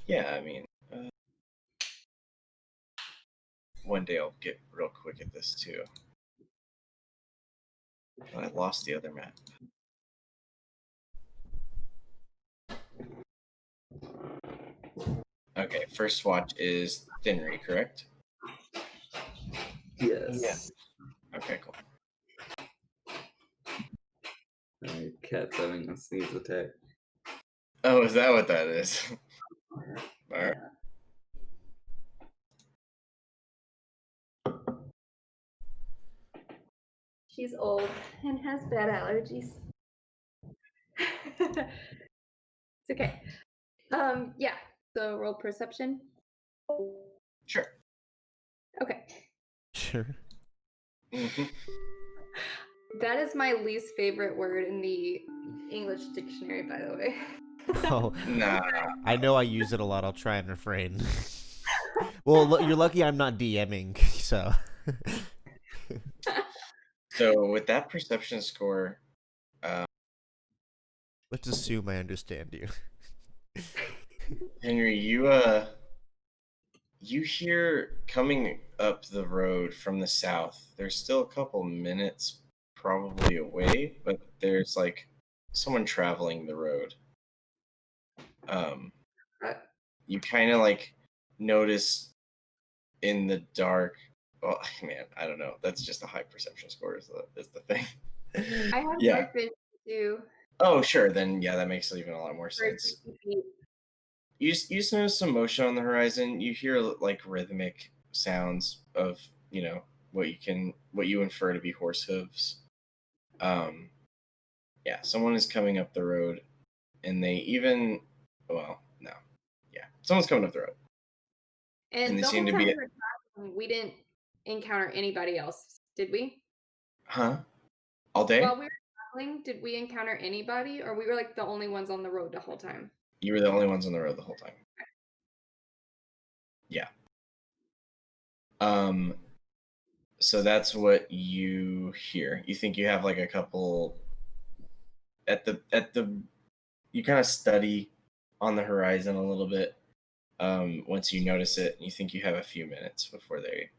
Yeah, I mean, one day I'll get real quick at this too. But I lost the other map. Okay, first watch is Thinry, correct? Yes. Okay, cool. My cat's having a sneeze attack. Oh, is that what that is? All right. She's old and has bad allergies. It's okay. Yeah. So roll perception. Sure. Okay. Sure. That is my least favorite word in the English dictionary, by the way. Oh, Nah. I know I use it a lot. I'll try and refrain. Well, you're lucky I'm not DMing, so. So with that perception score, Let's assume I understand you. Henry, you hear coming up the road from the south. There's still a couple minutes probably away, but there's like someone traveling the road. You kind of like notice in the dark. Well, man, I don't know. That's just a high perception score is the thing. I have Yeah. dark vision too. Oh, sure. Then yeah, that makes even a lot more For sense. 60 feet. You just notice some motion on the horizon. You hear like rhythmic sounds of what you infer to be horse hooves. Yeah, someone is coming up the road, and someone's coming up the road. And they the seem whole to time be we were traveling, we didn't encounter anybody else, did we? All day? While we were traveling, did we encounter anybody, or we were like the only ones on the road the whole time? You were the only ones on the road the whole time. Yeah. So that's what you hear. You think you have like a couple you kind of study on the horizon a little bit. Once you notice it, you think you have a few minutes before they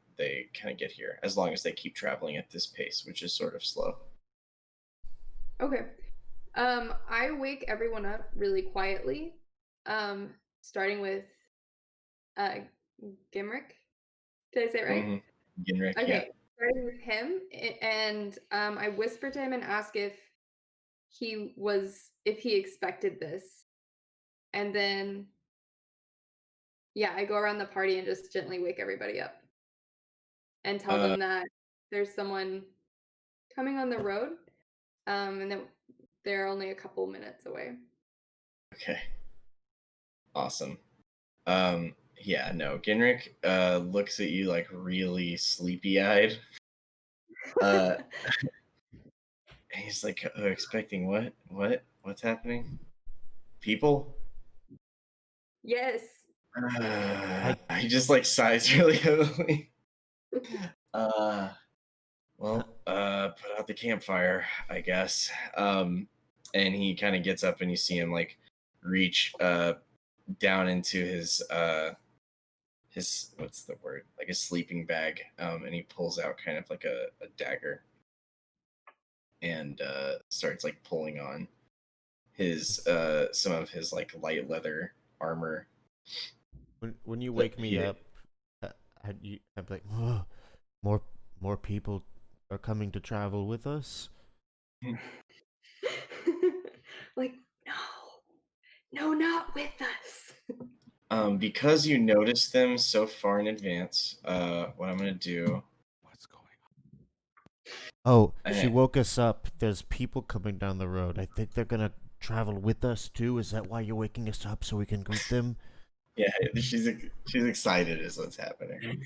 kind of get here, as long as they keep traveling at this pace, which is sort of slow. Okay. I wake everyone up really quietly. Starting with Gimrick. Did I say it right? Mm-hmm. Ginrick, Okay. yeah. Starting with him, and I whisper to him and ask if he expected this, and then I go around the party and just gently wake everybody up and tell them that there's someone coming on the road, and that they're only a couple minutes away. Okay. Awesome. Yeah, no, Ginrick looks at you like really sleepy-eyed. He's like, expecting what? What's happening? People? Yes. He just like sighs really heavily. Well, put out the campfire, I guess. And he kind of gets up, and you see him like reach down into his what's the word? Like a sleeping bag. And he pulls out kind of like a dagger, and starts like pulling on his some of his like light leather armor. When you wake me up, I'm like, oh, more people are coming to travel with us. Like, no, not with us. Because you noticed them so far in advance, what I'm gonna do. What's going on? Oh, she woke us up. There's people coming down the road. I think they're gonna travel with us too. Is that why you're waking us up, so we can greet them? Yeah, she's excited is what's happening.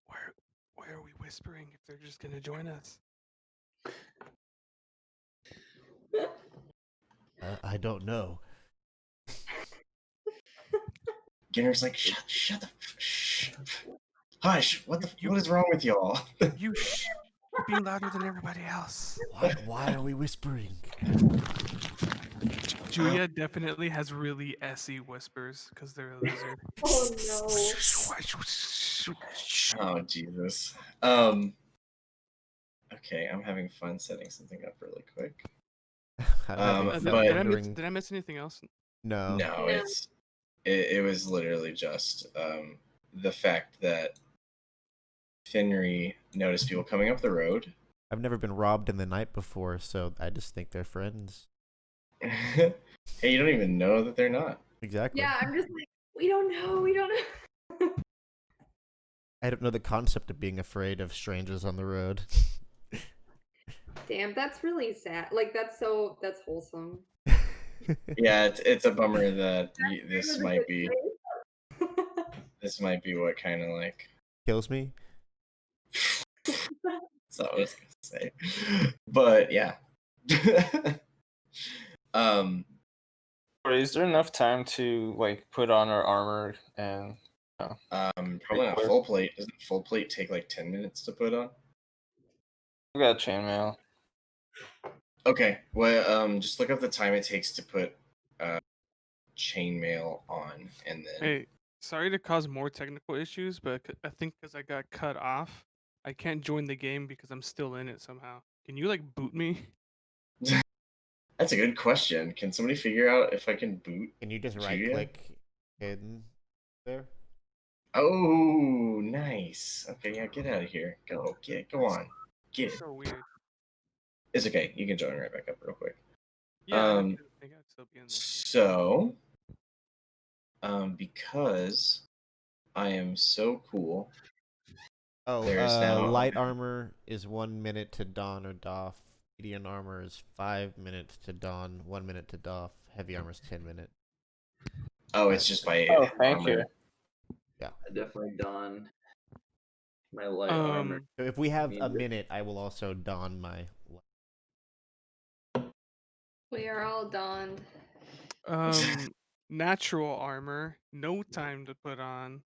Why are we whispering if they're just gonna join us? I don't know. Ginner's like, shut the hush. What is wrong with y'all? You shh. You're being louder than everybody else. Why are we whispering? Julia definitely has really essy whispers because they're a lizard. Oh no. Oh Jesus. Okay, I'm having fun setting something up really quick. Did I miss anything else? No, it was literally just the fact that Finry noticed people coming up the road. I've never been robbed in the night before, so I just think they're friends. Hey, you don't even know that they're not. Exactly. Yeah, I'm just like, we don't know. I don't know the concept of being afraid of strangers on the road. Damn, that's really sad. Like, that's wholesome. Yeah, it's a bummer that this might be what kind of like kills me. That's what I was gonna say. But yeah. Is there enough time to like put on our armor and probably not full plate. Doesn't full plate take like 10 minutes to put on? We got chainmail. Okay. Well, just look up the time it takes to put chainmail on, and then. Hey, sorry to cause more technical issues, but I think because I got cut off, I can't join the game because I'm still in it somehow. Can you like boot me? That's a good question. Can somebody figure out if I can boot? Can you just right click in there? Oh, nice. Okay, yeah, get out of here. Go on. Get it. So weird. It's okay. You can join right back up real quick. Yeah, I think I'd still be in there. So, because I am so cool. Oh, There's now light armor is 1 minute to don or doff. Medium armor is 5 minutes to don, 1 minute to doff. Heavy armor is 10 minutes. Oh, it's just by Oh, thank you. armor. I definitely don my light armor. So if we have a Immediate. minute, I will also don my. We are all donned. Natural armor, no time to put on.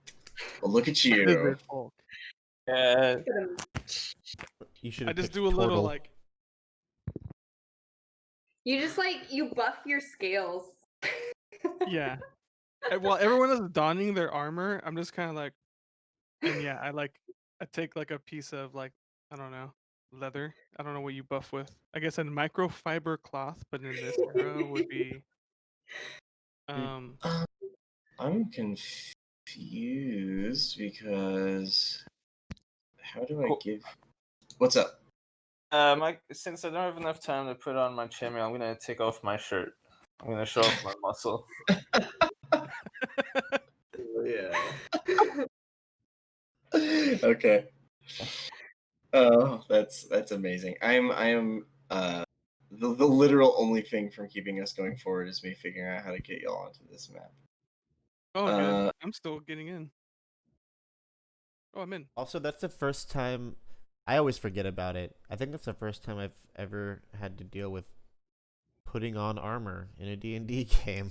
Well, look at you. Lizard folk. Yeah, Look at 'em. You should I have just picked do a little turtle. like You just you buff your scales. yeah. While everyone is donning their armor, I'm just kind of like, and yeah, I take like a piece of like I don't know leather. I don't know what you buff with. I guess a microfiber cloth, but in this era would be I'm confused because how do I Cool. give? What's up? Since I don't have enough time to put on my chamois, I'm gonna take off my shirt. I'm gonna show off my muscle. Yeah. Okay. Oh, that's amazing. I am the literal only thing from keeping us going forward is me figuring out how to get y'all onto this map. oh good. I'm still getting in. Oh, I'm in. Also, that's the first time. I always forget about it. I think that's the first time I've ever had to deal with putting on armor in a D&D game.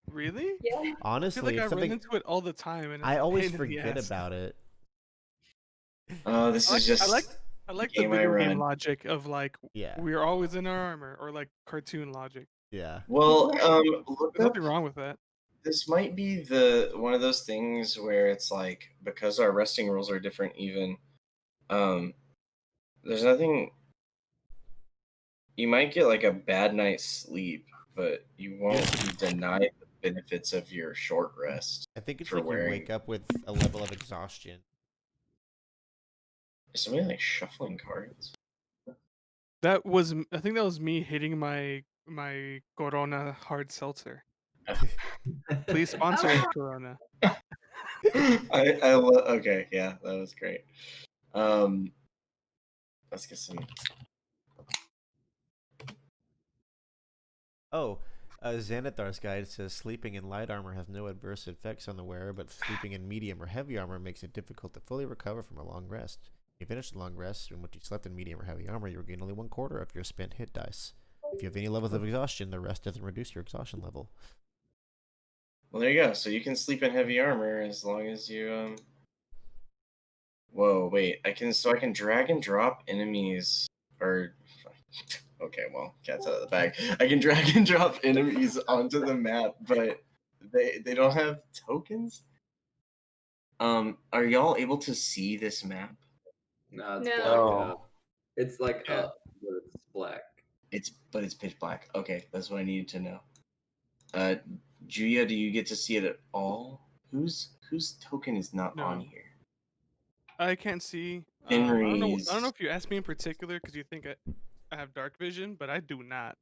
Really? Yeah. I feel Honestly, like I it's run something into it all the time, and it's I a always pain in the forget ass. about it. This I is like just I like the game I video game run. logic of like Yeah, we're always in our armor, or like cartoon logic. yeah. Well, look There's up. nothing wrong with that. This might be the one of those things where it's like because our resting rules are different. Even there's nothing. You might get like a bad night's sleep, but you won't be denied the benefits of your short rest. I think it's For like you wearing- wake up with a level of exhaustion. Is somebody like shuffling cards? I think that was me hitting my Corona hard seltzer. Please sponsor me, Corona. I okay, yeah, that was great. Let's get some. Oh, Xanathar's guide says sleeping in light armor has no adverse effects on the wearer, but sleeping in medium or heavy armor makes it difficult to fully recover from a long rest. If you finish a long rest in which you slept in medium or heavy armor, you regain only 1/4 of your spent hit dice. If you have any levels of exhaustion, the rest doesn't reduce your exhaustion level. Well, there you go. So you can sleep in heavy armor as long as you Whoa, wait. I can drag and drop enemies or okay, well, cat's out of the bag. I can drag and drop enemies onto the map, but they don't have tokens. Are y'all able to see this map? No, it's No. black. Oh. It's like Yeah. up, but it's black. But it's pitch black. Okay, that's what I needed to know. Julia, do you get to see it at all? Whose token is not on No. here? I can't see. I Henry's. don't know if you asked me in particular because you think I have dark vision, but I do not.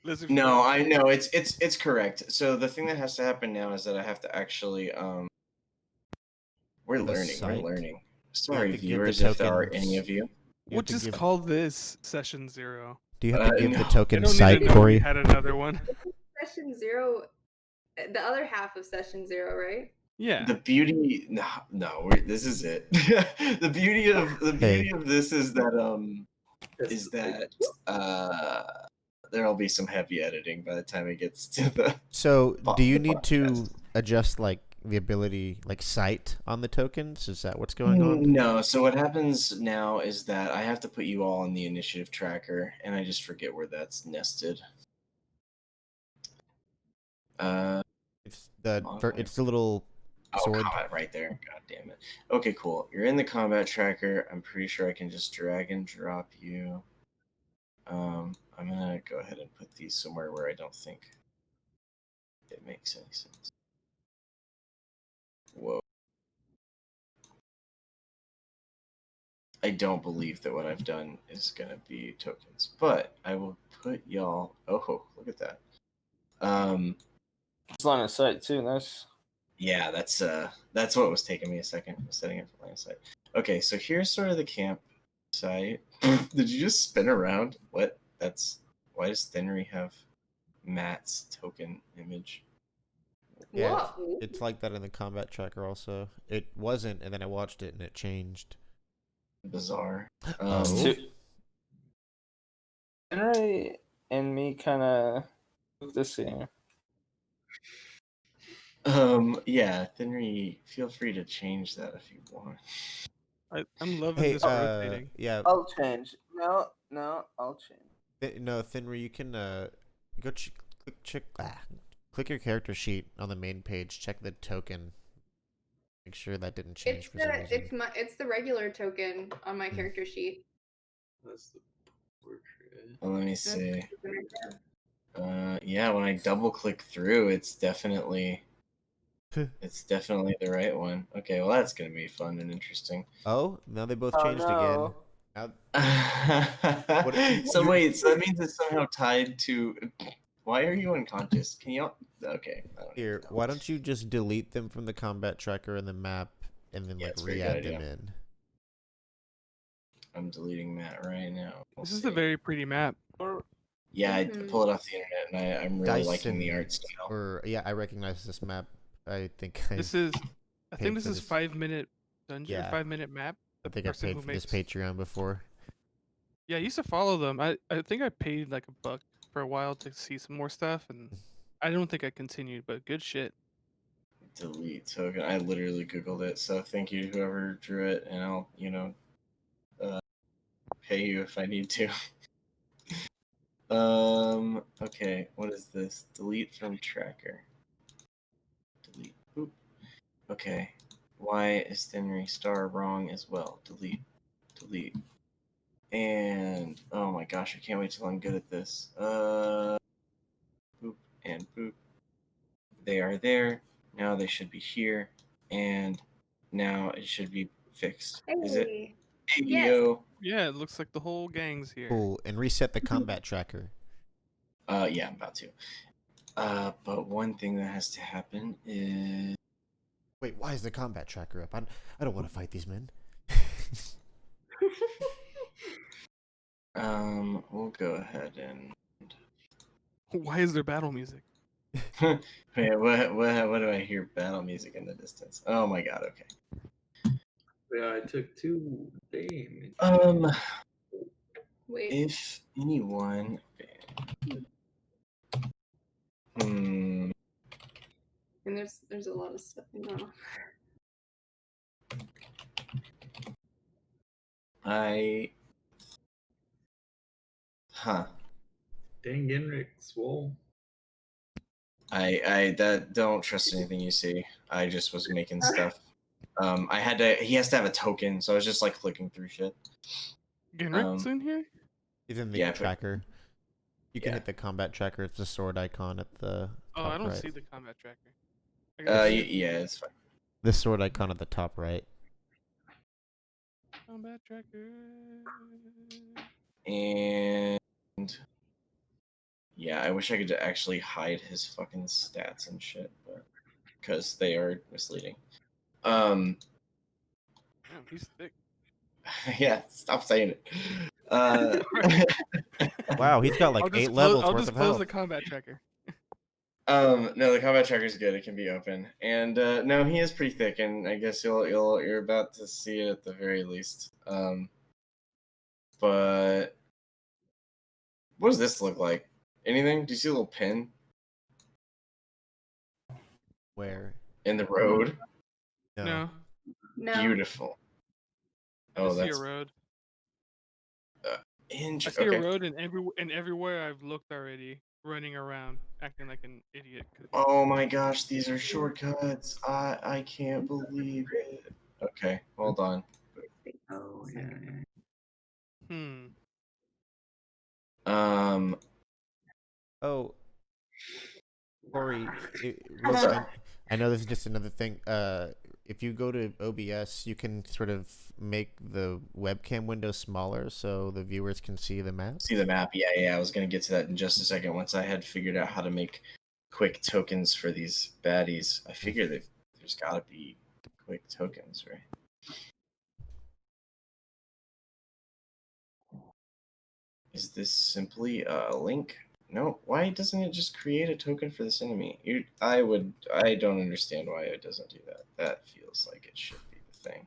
Lizard No, folk. I know it's correct. So the thing that has to happen now is that I have to actually we're Have a learning. sight. We're learning. You Sorry, have to give the viewers, if there are tokens- any of you. You We'll have to just give- call this session 0. Do you have to give no. the I I token don't need sight, to know we Corey? had another one. Session 0, the other half of session 0, right? Yeah. The beauty, no, this is it. the beauty of this is that there'll be some heavy editing by the time it gets to the. So, do you the need to podcast. adjust like the ability, like sight on the tokens? Is that what's going on? No. So what happens now is that I have to put you all in the initiative tracker, and I just forget where that's nested. It's the little Oh, sword. combat right there. God damn it. Okay, cool. You're in the combat tracker. I'm pretty sure I can just drag and drop you. I'm gonna go ahead and put these somewhere where I don't think it makes any sense. Whoa. I don't believe that what I've done is gonna be tokens, but I will put y'all. Oh, look at that. It's line of sight too. Nice. Yeah, that's what was taking me a second. I was setting up the line of sight. Okay, so here's sort of the campsite. Did you just spin around? What? Why does Thinry have Matt's token image? Yeah, Whoa. it's like that in the combat tracker also. It wasn't, and then I watched it and it changed. Bizarre. Oh. Stu- Henry and me kind of took this here. Yeah, Thinry, feel free to change that if you want. I'm loving Hey, this rotating. yeah, I'll change. No, I'll change. no, Thinry, you can go click your character sheet on the main page. Check the token. Make sure that didn't change for some reason. It's the regular token on my character sheet. That's the portrait. Well, let me That's the see. token right there. Yeah, when I double click through, it's definitely the right one. Okay, well that's gonna be fun and interesting. Oh, now they both Oh, changed no. again. Now, So wait, so that means it's somehow tied to. Why are you unconscious? Can you? Okay. I don't here, know. why don't you just delete them from the combat tracker and the map, and then Yeah, like it's a very re-add good them idea. in? I'm deleting Matt right now. We'll This is see. a very pretty map. Yeah, I Mhm. pulled it off the internet, and I'm really liking the Dyson, art style. or yeah, I recognize this map. I think This I've is, I paid think this for is this. 5-minute dungeon, Yeah. 5-minute map. I The think I person paid who for this makes, Patreon before. yeah, I used to follow them. I think I paid like $1 for a while to see some more stuff, and I don't think I continued, but good shit. Delete token. I literally googled it, so thank you to whoever drew it, and I'll pay you if I need to. Okay, what is this? Delete from tracker. Delete. Boop. Okay. Why is Thinry Star wrong as well? Delete. Delete. And oh my gosh, I can't wait till I'm good at this. Boop and boop. They are there. Now they should be here. And now it should be fixed. Is it? Hey. Hey, Yes. yo. Yeah, it looks like the whole gang's here. Cool, and reset the combat tracker. Yeah, I'm about to. But one thing that has to happen is Wait, why is the combat tracker up? I don't want to fight these men. we'll go ahead and Why is there battle music? wait, what do I hear? Battle music in the distance. Oh my god, okay. Yeah, I took 2 damage. Wait. If anyone hmm And there's a lot of stuff going on. huh. Dang, Henrik, swole. I that don't trust anything you see. I just was making stuff. He has to have a token, so I was just like clicking through shit. Genrik's in here? He's in the Yeah, tracker. You can yeah. hit the combat tracker. It's the sword icon at the Oh, top I don't right. see the combat tracker. I gotta see it. Yeah, it's fine. The sword icon at the top right. Combat tracker. And yeah, I wish I could actually hide his fucking stats and shit, but because they are misleading. Damn, he's thick. Yeah, stop saying it. Wow, he's got like 8 levels I'll worth just of close health. the combat tracker. No, the combat tracker is good. It can be open, and no, he is pretty thick, and I guess you're about to see it at the very least. But what does this look like? Anything? Do you see a little pin Where? in the road? No. No. Beautiful. I Oh, see a that's road. I interesting. see Okay. a road, and everywhere I've looked already, running around, acting like an idiot. Oh my gosh, these are shortcuts. I can't believe it. Okay, hold on. Oh, yeah, yeah. Oh, Corey, What's up? I know this is just another thing. If you go to OBS, you can sort of make the webcam window smaller so the viewers can see the map. See the map? Yeah. I was gonna get to that in just a second. Once I had figured out how to make quick tokens for these baddies, I figure they've there's got to be quick tokens, right? Is this simply a link? No. Why doesn't it just create a token for this enemy? I don't understand why it doesn't do that. That feels like it should be the thing.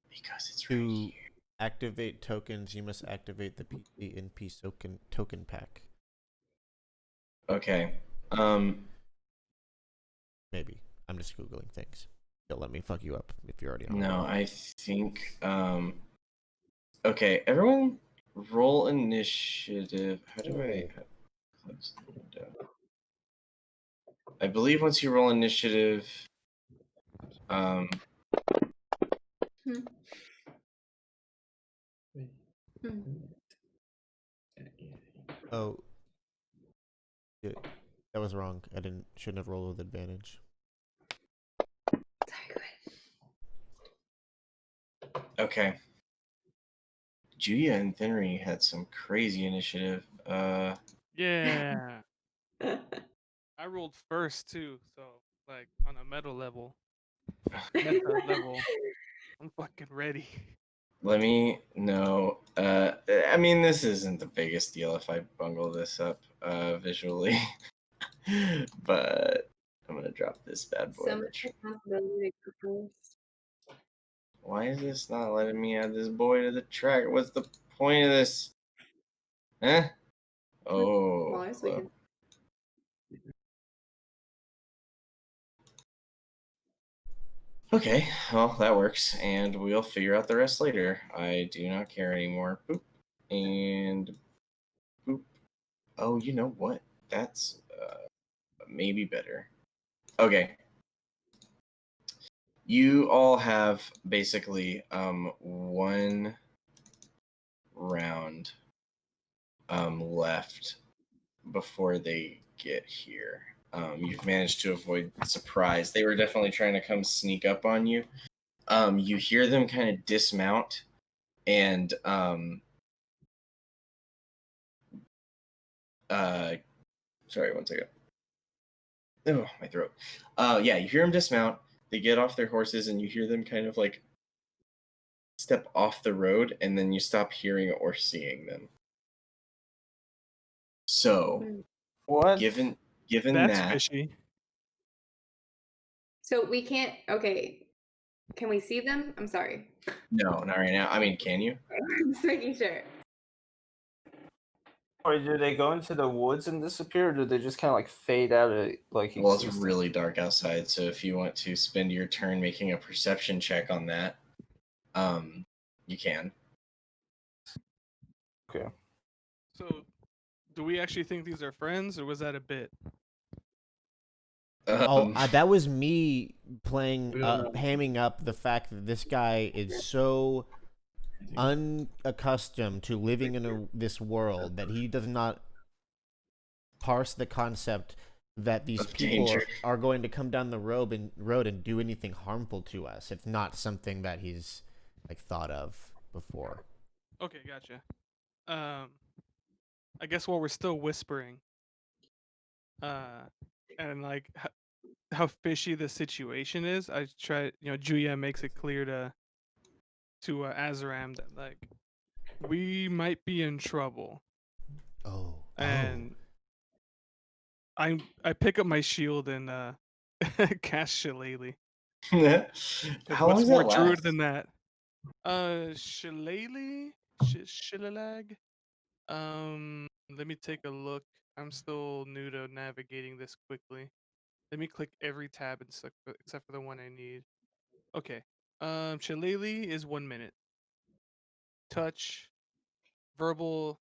Because it's right To here. activate tokens, you must activate the PCNP token pack. Okay. Maybe. I'm just Googling things. Don't let me fuck you up if you're already on. No, I think okay, everyone roll initiative. How do I close the window? I believe once you roll initiative, Hmm. Oh, shit. That was wrong. Shouldn't have rolled with advantage. Sorry, go ahead. okay. Julia and Thenry had some crazy initiative. Yeah. I rolled first too, so like on a meta level. I'm fucking ready. Let me know. I mean, this isn't the biggest deal if I bungle this up visually, but I'm gonna drop this bad boy. Some responsibility to go first. Why is this not letting me add this boy to the track? What's the point of this? Eh? Oh. Well, we can. Okay, well, that works, and we'll figure out the rest later. I do not care anymore. Boop. And boop. Oh, you know what? That's maybe better. Okay. You all have basically one round left before they get here. You've managed to avoid surprise. They were definitely trying to come sneak up on you. You hear them kind of dismount and sorry, one second. Oh, my throat. Yeah, you hear them dismount. They get off their horses, and you hear them kind of like step off the road, and then you stop hearing or seeing them. So, What? given That's that, fishy. So we can't. Okay. Can we see them? I'm sorry. no, not right now. I mean, can you? I'm just making sure. Or do they go into the woods and disappear, or do they just kind of like fade out of like Well, it's existence? really dark outside, so if you want to spend your turn making a perception check on that, you can. Okay. So, do we actually think these are friends, or was that a bit? That was me playing, We don't know. hamming up the fact that this guy is so unaccustomed to living in this world that he does not parse the concept that these Of people danger. are going to come down the road and do anything harmful to us. It's not something that he's like thought of before. Okay, gotcha. I guess while we're still whispering, and like how fishy the situation is, I try. Julia makes it clear to Azaram that like we might be in trouble, Oh, and I pick up my shield and cast Shillelagh. Because How long what's does more that druid last? than that? Shillelagh, Shillelagh. Let me take a look. I'm still new to navigating this quickly. Let me click every tab except for the one I need. Okay. Shillelagh is 1 minute. Touch, verbal,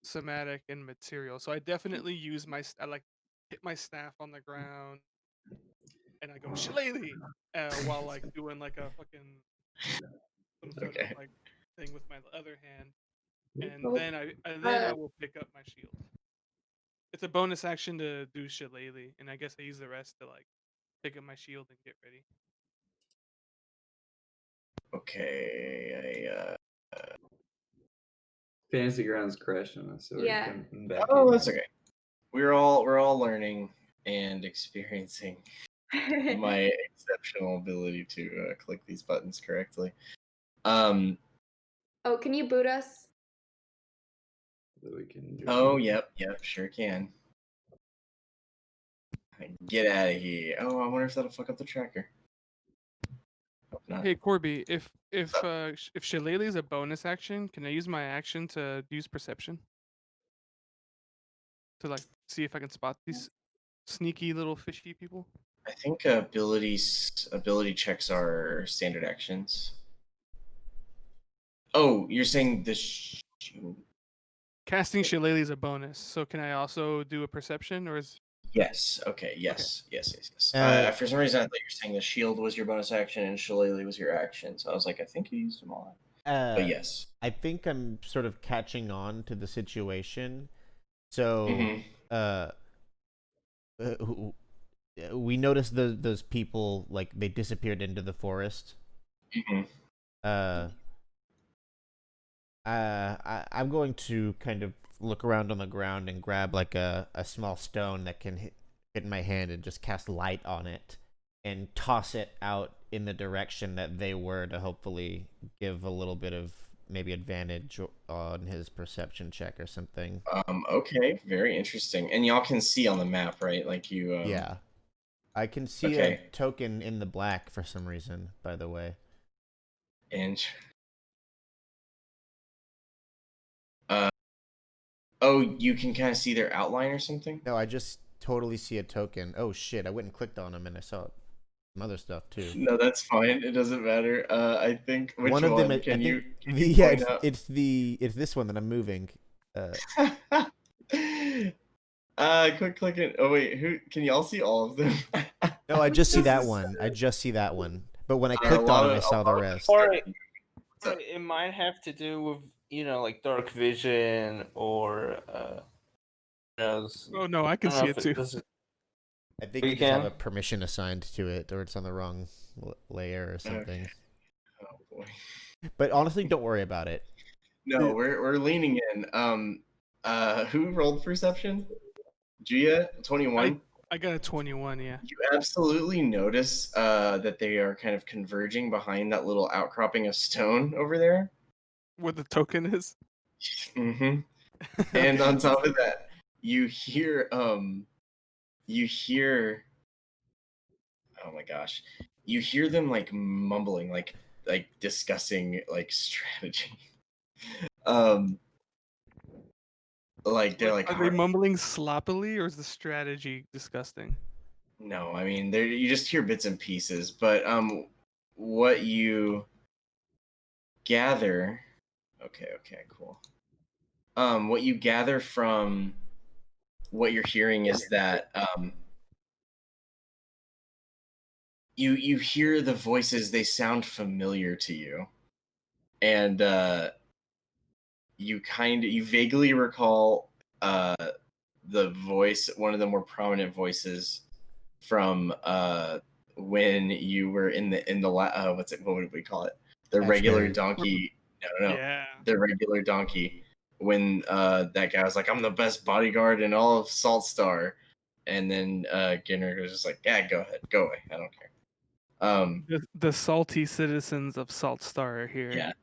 somatic, and material. So I definitely use I like hit my staff on the ground and I go Shillelagh while like doing like a fucking some sort of Okay. like thing with my other hand, and Oh, then I will pick up my shield. It's a bonus action to do Shillelagh, and I guess I use the rest to like pick up my shield and get ready. Okay. Fantasy Grounds crashing us, so Yeah. we're back Oh, in. that's okay. We're all learning and experiencing. my exceptional ability to click these buttons correctly. Oh, can you boot us? So we can do Oh, yep, sure can. Get out of here. Oh, I wonder if that'll fuck up the tracker. Hope not. Hey Corby, if Shillelagh is a bonus action, can I use my action to use perception to like see if I can spot these sneaky little fishy people? I think ability checks are standard actions. Oh, you're saying the Casting Shillelagh is a bonus, so can I also do a perception, or is Yes. Okay. Yes. Yes. For some reason, I thought you were saying the shield was your bonus action and Shillelagh was your action. So I was like, I think you used them all. But yes. I think I'm sort of catching on to the situation. So, we noticed those people, like, they disappeared into the forest. I'm going to kind of look around on the ground and grab like a small stone that can hit in my hand and just cast light on it and toss it out in the direction that they were to hopefully give a little bit of maybe advantage on his perception check or something. Okay, very interesting. And y'all can see on the map, right? Like you. Yeah, I can see a token in the black for some reason. By the way. And. Oh, you can kind of see their outline or something? No, I just totally see a token. Oh shit! I went and clicked on them and I saw some other stuff too. No, that's fine. It doesn't matter. I think which one of them. Can you it's this one that I'm moving. Quick clicking. Oh wait, who can y'all see all of them? No, I just see that one. I just see that one. But when I clicked on it, I saw the rest. Or it might have to do with like dark vision or Oh no, I can see it too. I think you just have a permission assigned to it, or it's on the wrong layer or something. Okay. Oh boy. But honestly, don't worry about it. No, we're leaning in. Who rolled perception? Gia, 21. I got a 21. Yeah. You absolutely notice that they are kind of converging behind that little outcropping of stone over there. Where the token is. Mm-hmm. And on top of that, you hear oh my gosh, you hear them like mumbling, like discussing like strategy. Like they're like, are they mumbling sloppily, or is the strategy disgusting? No, I mean you just hear bits and pieces, but what you gather. Okay, cool. What you gather from what you're hearing is that you hear the voices, they sound familiar to you. And you vaguely recall the voice, one of the more prominent voices from when you were in the what would we call it? The regular donkey. No. Yeah. The regular donkey. When that guy was like, I'm the best bodyguard in all of Salt Star. And then Ginner was just like, yeah, go ahead. Go away. I don't care. The salty citizens of Salt Star are here.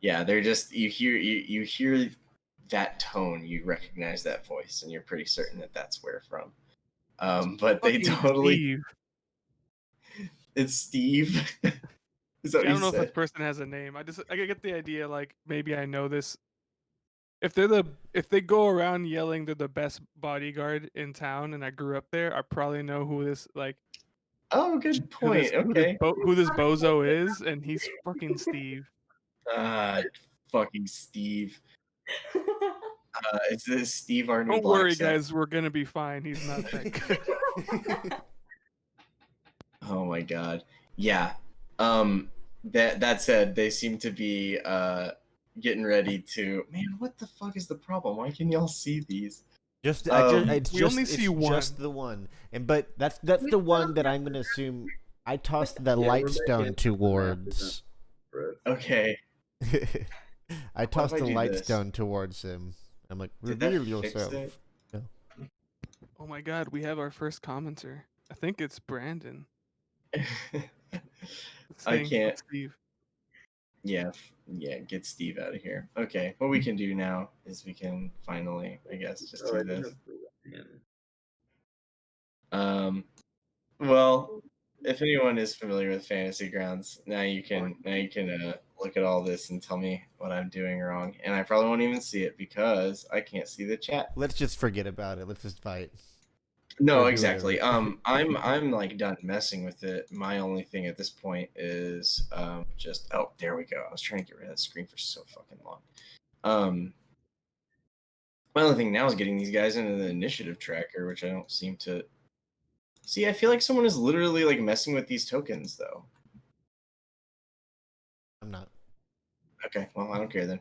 Yeah, they're just you hear that tone, you recognize that voice, and you're pretty certain that that's where from. But they totally Steve. It's Steve. Is that I don't know said? if this person has a name. I get the idea, like maybe I know this. If they go around yelling they're the best bodyguard in town, and I grew up there, I probably know who this like. Oh, good point. Who this bozo is, and he's fucking Steve. Fucking Steve. Is this Steve our new Don't black worry, set? guys. We're gonna be fine. He's not that good. Oh my god. Yeah. That said, they seem to be getting ready to. Man, what the fuck is the problem? Why can y'all see these? We only see one. Just the one, but that's the one that I'm gonna assume. I tossed the light stone towards. Okay. I tossed the light stone towards him. I'm like, reveal yourself. Oh my god, we have our first commenter. I think it's Brandon I saying can't. Steve. Yeah, yeah. Get Steve out of here. Okay, what we can do now is we can finally, I guess, just Oh, I do do this. have the hand. Well, if anyone is familiar with Fantasy Grounds, now you can look at all this and tell me what I'm doing wrong, and I probably won't even see it because I can't see the chat. Let's just forget about it. Let's just fight. No, Or do exactly. whatever. I'm like done messing with it. My only thing at this point is just there we go. I was trying to get rid of that screen for so fucking long. My only thing now is getting these guys into the initiative tracker, which I don't seem to see. I feel like someone is literally like messing with these tokens though. I'm not. Okay, well I don't care then.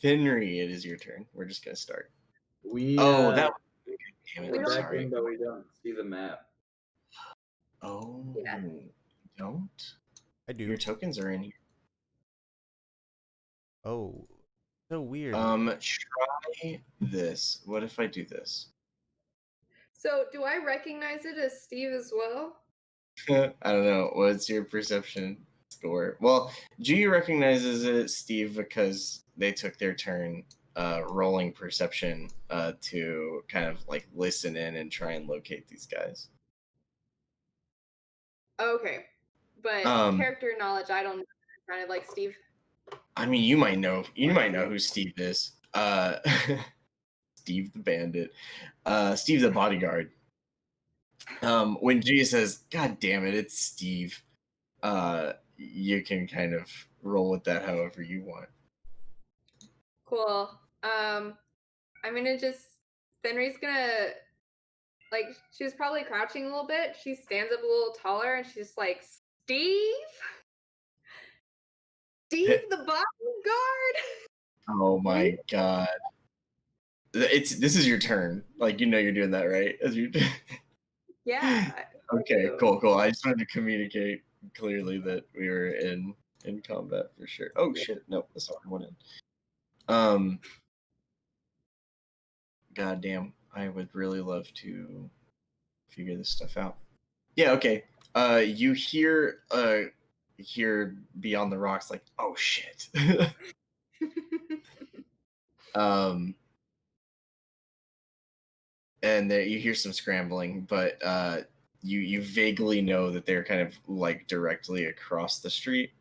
Finry, it is your turn. We're just gonna start. We Damn it, we're I'm back sorry. in, but we don't see the map. Oh, Yeah. don't? I do. Your tokens are in here. Oh, so weird. Try this. What if I do this? So, do I recognize it as Steve as well? I don't know. What's your perception score? Well, G recognizes it, Steve, because they took their turn rolling perception to kind of like listen in and try and locate these guys. Okay, but character knowledge, I don't know. Kind of like Steve. I mean, you might know who Steve is. Steve the bandit. Steve the bodyguard. When G says, "God damn it, it's Steve," you can kind of roll with that however you want. Cool. I'm gonna just. Fenry's gonna like. She was probably crouching a little bit. She stands up a little taller and she's like, Steve, Steve the bodyguard. Oh my god. This is your turn. Like you're doing that, right? As you Yeah. Okay, do. cool. I just wanted to communicate clearly that we were in combat for sure. Oh shit, no, that's not what I wanted. Goddamn, I would really love to figure this stuff out. Yeah, okay. You hear beyond the rocks like, oh shit. And there you hear some scrambling, but you vaguely know that they're kind of like directly across the street.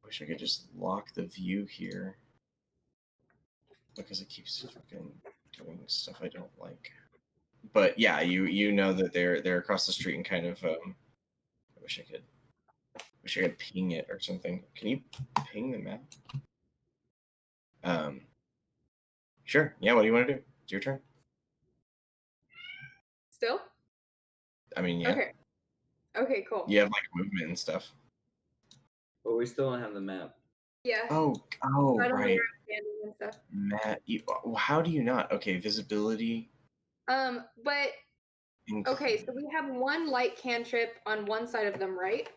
Wish I could just lock the view here because it keeps fucking doing stuff I don't like. But yeah, you know that they're across the street and kind of I wish I could ping it or something. Can you ping the map? Sure. Yeah, what do you want to do? It's your turn. Still? I mean, yeah. Okay, cool. You have like movement and stuff. But we still don't have the map. Yeah. Oh, I don't know right. where I'm standing and stuff. Matt, how do you not? Okay, visibility. But okay, so we have one light cantrip on one side of them, right?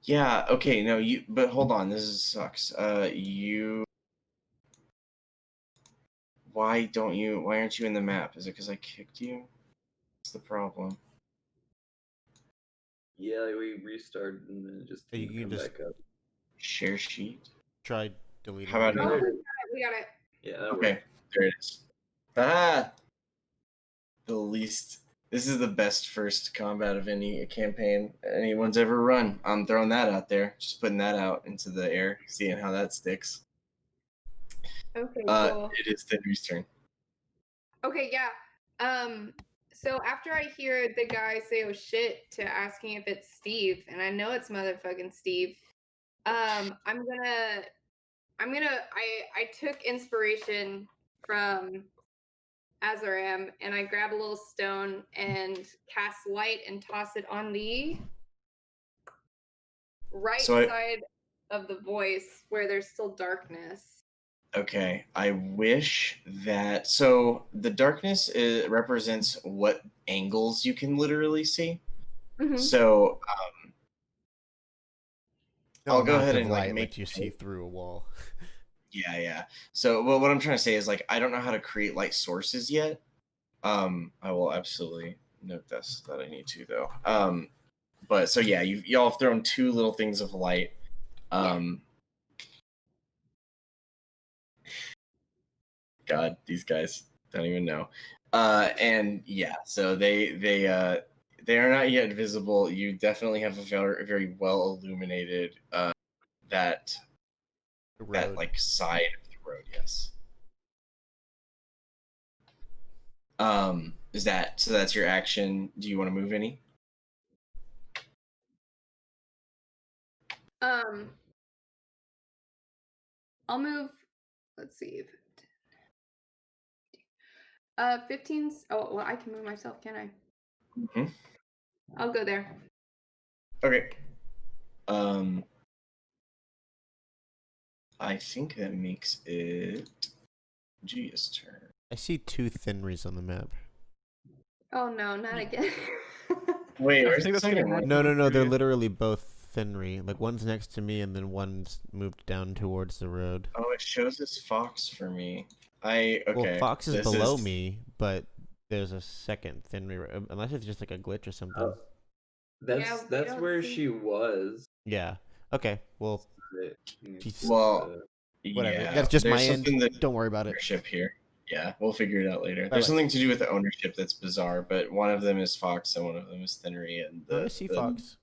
Yeah, okay, no, but hold on, sucks. Why aren't you in the map? Is it because I kicked you? What's the problem? Yeah, we restarted and then it just You didn't can come just- back up. Share sheet? Try deleting. How about it. Oh, another? we got it. Yeah, that Okay, worked. there it is. Ah! This is the best first combat of any campaign anyone's ever run. I'm throwing that out there. Just putting that out into the air, seeing how that sticks. Okay, cool. It is Thinry's turn. Okay, yeah. So after I hear the guy say "oh shit" to asking if it's Steve, and I know it's motherfucking Steve, I took inspiration from Azaram and I grab a little stone and cast light and toss it on the right side of the voice where there's still darkness. Okay, I wish that. So the darkness represents what angles you can literally see. Mhm. So No I'll go amount ahead of and like light make lets you see through a wall. Yeah. So, well, what I'm trying to say is like I don't know how to create light sources yet. I will absolutely note this that I need to though. But so yeah, y'all have thrown 2 little things of light. God, these guys don't even know. And yeah, so they are not yet visible. You definitely have a very well illuminated that Road. like side of the road. Yes. Is that so? That's your action. Do you want to move any? I'll move. Let's see. 15. Oh, well, I can move myself, can I? Mm-hmm. I'll go there. Okay. I think that makes it Gia's turn. I see 2 Thinries on the map. Oh no, not again. Wait, I where's think the that's gonna second one? happen. No, they're Yeah. literally both Thinry. Like one's next to me, and then one's moved down towards the road. Oh, it shows as Fox for me. Okay. Well, Fox is this below me, but there's a second Thinry, unless it's just like a glitch or something. That's we don't where see- she was. Yeah. Okay. Well, But, She's- Well, whatever. yeah. That's just there's my end. something that Don't worry about it. ownership here. Yeah, we'll figure it out later. Bye-bye. There's something to do with the ownership that's bizarre, but one of them is Fox and one of them is Thinnery, and I see Fox.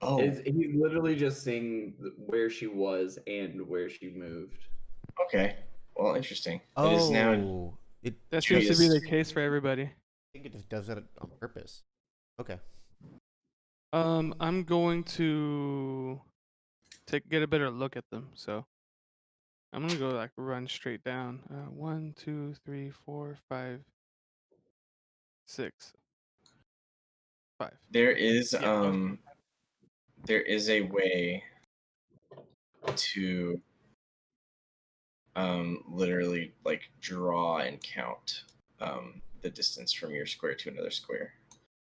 Oh, he's literally just saying where she was and where she moved. okay. Well, interesting. Oh, It is now. That seems to be the Julius. case for everybody. I think it just does that on purpose. Okay. I'm going to get a better look at them. So I'm gonna go like run straight down. 1, 2, 3, 4, 5, 6, 5. There is Yeah, there is a way to literally like draw and count the distance from your square to another square.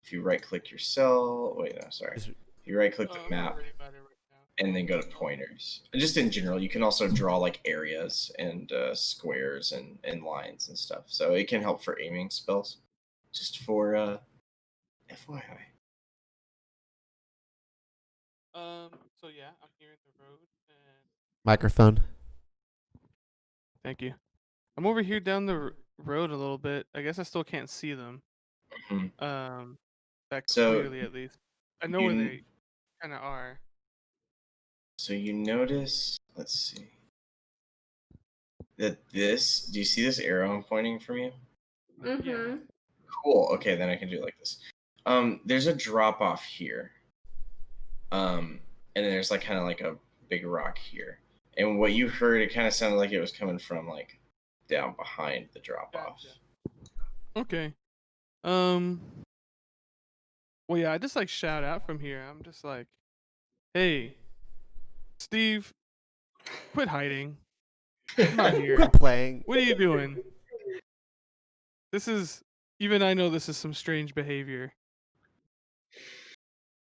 If you right click your cell, wait, no, sorry. If you right click the map and then go to pointers, just in general, you can also draw like areas and squares and lines and stuff. So it can help for aiming spells. Just for FYI. So yeah, I'm here in the road, and Microphone. thank you. I'm over here down the road a little bit. I guess I still can't see them. Mhm. That So clearly at least. I know where they kind of are. So you notice, let's see, that this, do you see this arrow I'm pointing from you? Mm-hmm. Cool. Okay, then I can do it like this. There's a drop off here. And there's like kind of like a big rock here. And what you heard, it kind of sounded like it was coming from like down behind the drop off. Okay. Well, yeah, I just like shout out from here. I'm just like, hey, Steve, quit hiding. Come out here. Quit playing. What are you doing? This is, even I know this is some strange behavior.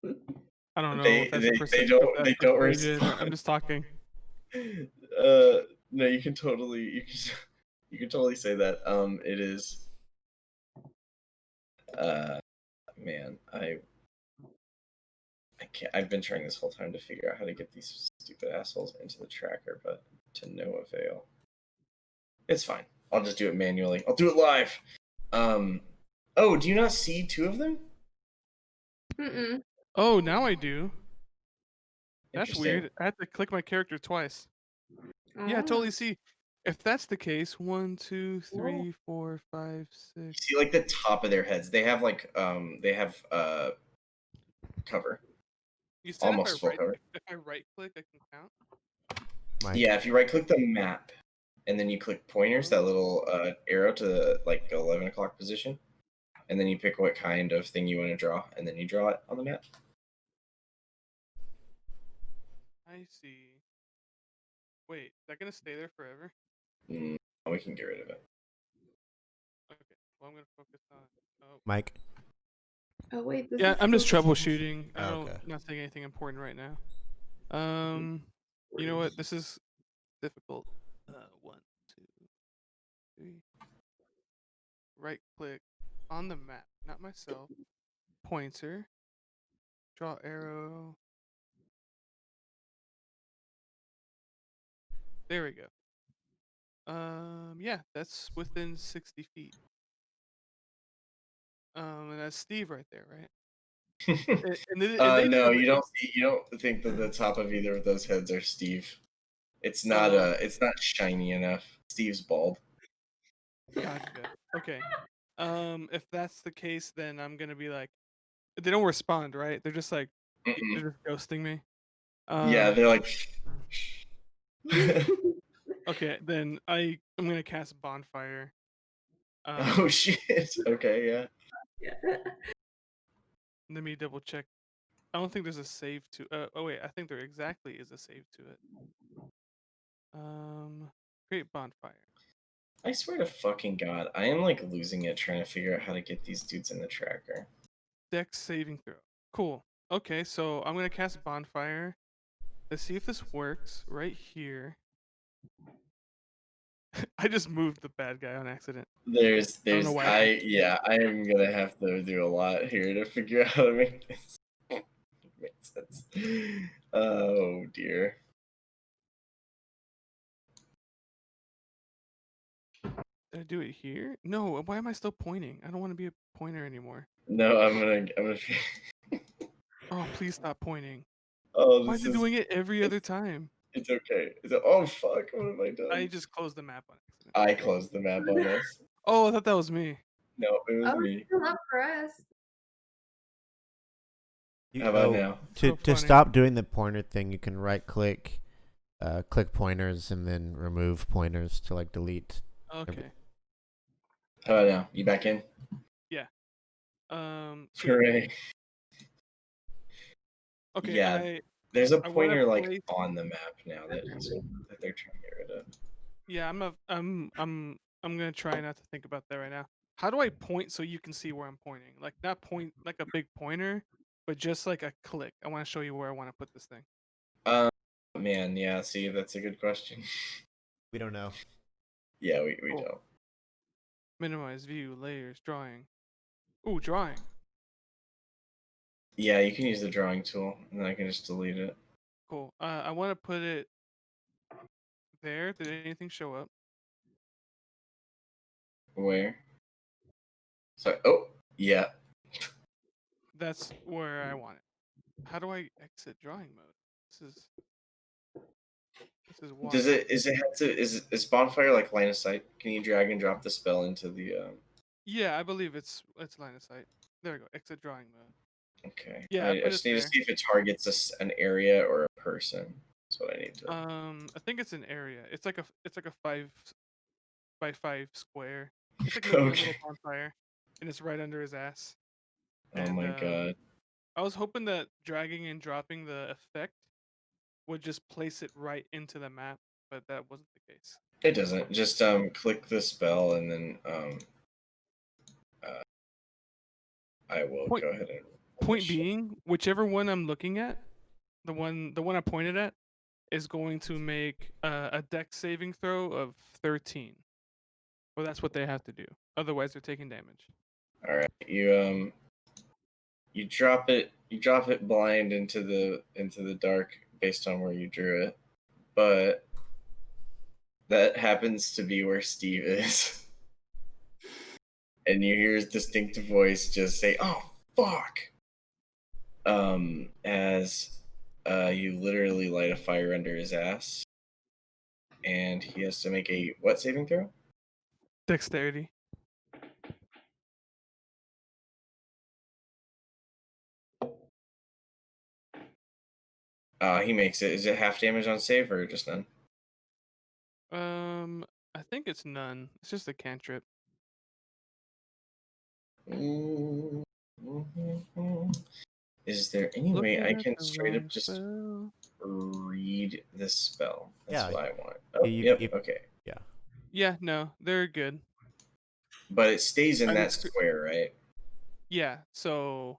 I don't know if that's a perception. They don't I'm just talking. No, you can totally you can totally say that. It is man, I can't. I've been trying this whole time to figure out how to get these stupid assholes into the tracker, but to no avail. It's fine. I'll just do it manually. I'll do it live. Oh, do you not see 2 of them? Mm-mm. Oh, now I do. That's Interesting. weird. I had to click my character twice. Yeah, I Oh. totally see. If that's the case, 1, 2, 3, 4, 5, 6. You see like the top of their heads. They have like cover. You said Almost full cover. if I right click, I can count. Mike. Yeah, if you right click the map and then you click pointers, that little arrow to the like 11 o'clock position, and then you pick what kind of thing you want to draw, and then you draw it on the map. I see. Wait, is that gonna stay there forever? We can get rid of it. Okay. Well, I'm gonna focus on. Oh. Mike. Oh wait. This Yeah, is I'm just still- troubleshooting. Oh, okay. I'm not saying anything important right now. You know what? This is difficult. 1, 2, 3. Right click on the map, not myself. Pointer. Draw arrow. There we go. Yeah, that's within 60 feet. And that's Steve right there, right? No, you don't think that the top of either of those heads are Steve. It's not it's not shiny enough. Steve's bald. Gotcha. Okay. If that's the case, then I'm gonna be like, they don't respond, right? They're just like, Mm-mm. they're just ghosting me. Yeah, they're like. Okay, then I'm gonna cast bonfire. Oh shit! Okay, yeah. Yeah. Let me double check. I don't think there's a save to. Oh wait, I think there exactly is a save to it. Create bonfire. I swear to fucking God, I am like losing it trying to figure out how to get these dudes in the tracker. Dex saving throw. Cool. Okay, so I'm gonna cast bonfire. Let's see if this works right here. I just moved the bad guy on accident. There's know why. I am gonna have to do a lot here to figure out how to make this make sense. Oh dear. Did I do it here? No. Why am I still pointing? I don't want to be a pointer anymore. No, I'm gonna. Oh, please stop pointing. Oh, Why this is it is. doing it every other time? It's okay. Oh fuck! What have I done? I just closed the map on accident. I closed the map on us. Oh, I thought that was me. No, it was Oh, me. it's still up for us. How about now? To So funny. stop doing the pointer thing, you can right click, click pointers, and then remove pointers to like delete. Okay. How about now? You back in? Sweet. Hooray! Okay. Yeah. There's a I wanna pointer like place- on the map now that they're trying to get rid of. Yeah, I'm gonna try not to think about that right now. How do I point so you can see where I'm pointing? Like not point like a big pointer, but just like a click. I want to show you where I want to put this thing. Man, yeah. See, that's a good question. We don't know. Yeah, we Cool. don't. Minimize view, layers, drawing. Ooh, drawing. Yeah, you can use the drawing tool, and then I can just delete it. Cool. I want to put it there. Did anything show up? Where? So, oh, yeah. That's where I want it. How do I exit drawing mode? This is wild. Does it? Is it have to? Is bonfire like line of sight? Can you drag and drop the spell into the? Yeah, I believe it's line of sight. There we go. Exit drawing mode. Okay. Yeah, I put just it need to there. see if it targets an area or a person. That's what I need to. I think it's an area. It's like a 5x5 square. It's like a Okay. little bonfire, and it's right under his ass. Oh my god. I was hoping that dragging and dropping the effect would just place it right into the map, but that wasn't the case. It doesn't. Just click the spell and then I will Point- go ahead and. Point being, whichever one I'm looking at, the one I pointed at, is going to make a dex saving throw of 13. Well, that's what they have to do. Otherwise, they're taking damage. All right, you drop it blind into the dark based on where you drew it, but that happens to be where Steve is, and you hear his distinctive voice just say, "Oh fuck," as you literally light a fire under his ass, and he has to make a what saving throw? Dexterity. He makes it. Is it half damage on save or just none? I think it's none. It's just a cantrip. Is there any way I Looking at can the straight up wrong just spell. read this spell? That's Yeah, what I want. Oh, yep, okay. Yeah, no, they're good. But it stays in I that just- square, right? Yeah, so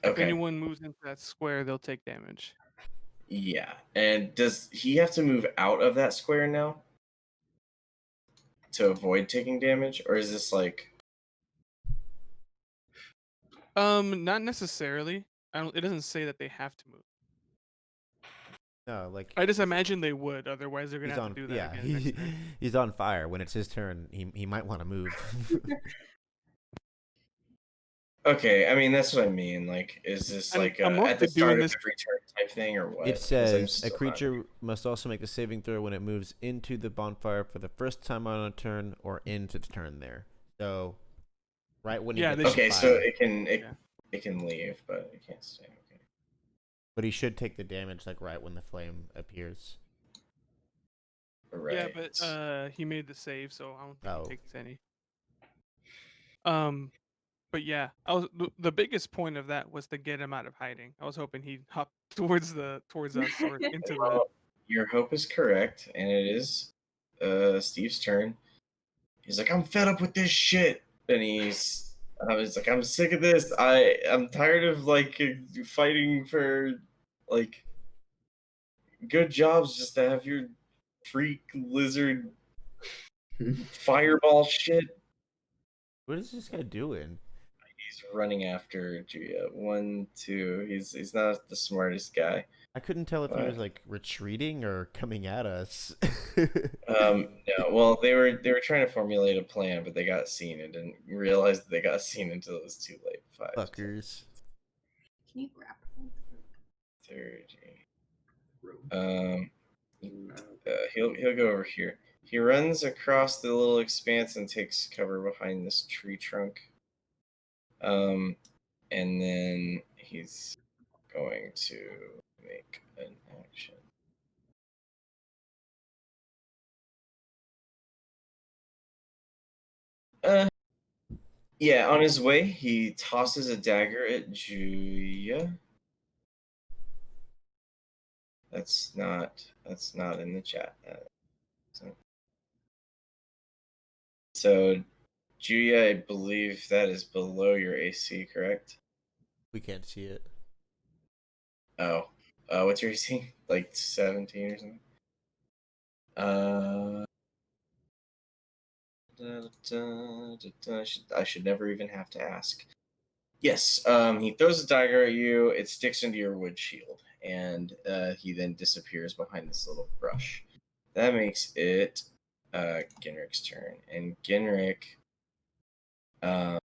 if Okay. anyone moves into that square, they'll take damage. Yeah. And does he have to move out of that square now to avoid taking damage, or is this like? Not necessarily. I don't. It doesn't say that they have to move. No, like I just imagine they would. Otherwise, they're gonna he's have on. to do that Yeah, again next turn. he's on fire. When it's his turn, he might want to move. Okay, I mean that's what I mean. Like, is this I'm like I'm at the mostly doing start of this. every turn type thing, or what? It 'Cause I'm says a still not creature must also make a saving throw when it moves into the bonfire for the first time on a turn or ends its turn there. So, right when he Yeah, gets they on should- Okay, so fire. it can leave, but it can't stay. Okay. But he should take the damage like right when the flame appears. Right. Yeah, but he made the save, so I don't think Oh. he takes any. But yeah, the biggest point of that was to get him out of hiding. I was hoping he'd hop towards us or into the. Well, your hope is correct, and it is Steve's turn. He's like, I'm fed up with this shit, and I was like, I'm sick of this. I'm tired of like fighting for like good jobs just to have your freak lizard fireball shit. What is this guy doing? He's running after Julia. 1, 2. He's not the smartest guy. I couldn't tell if he What? was like retreating or coming at us. No. Well, they were trying to formulate a plan, but they got seen and didn't realize that they got seen until it was too late. 5, Fuckers. Can you grab 30. No. He'll go over here. He runs across the little expanse and takes cover behind this tree trunk. And then he's going to make an action. Yeah, on his way, he tosses a dagger at Julia. That's not in the chat. So, Julia, I believe that is below your AC, correct? We can't see it. Oh, what's your AC? Like 17 or something? I should never even have to ask. Yes, he throws a dagger at you. It sticks into your wood shield, and he then disappears behind this little brush. That makes it Ginrick's turn, and Ginrick, kind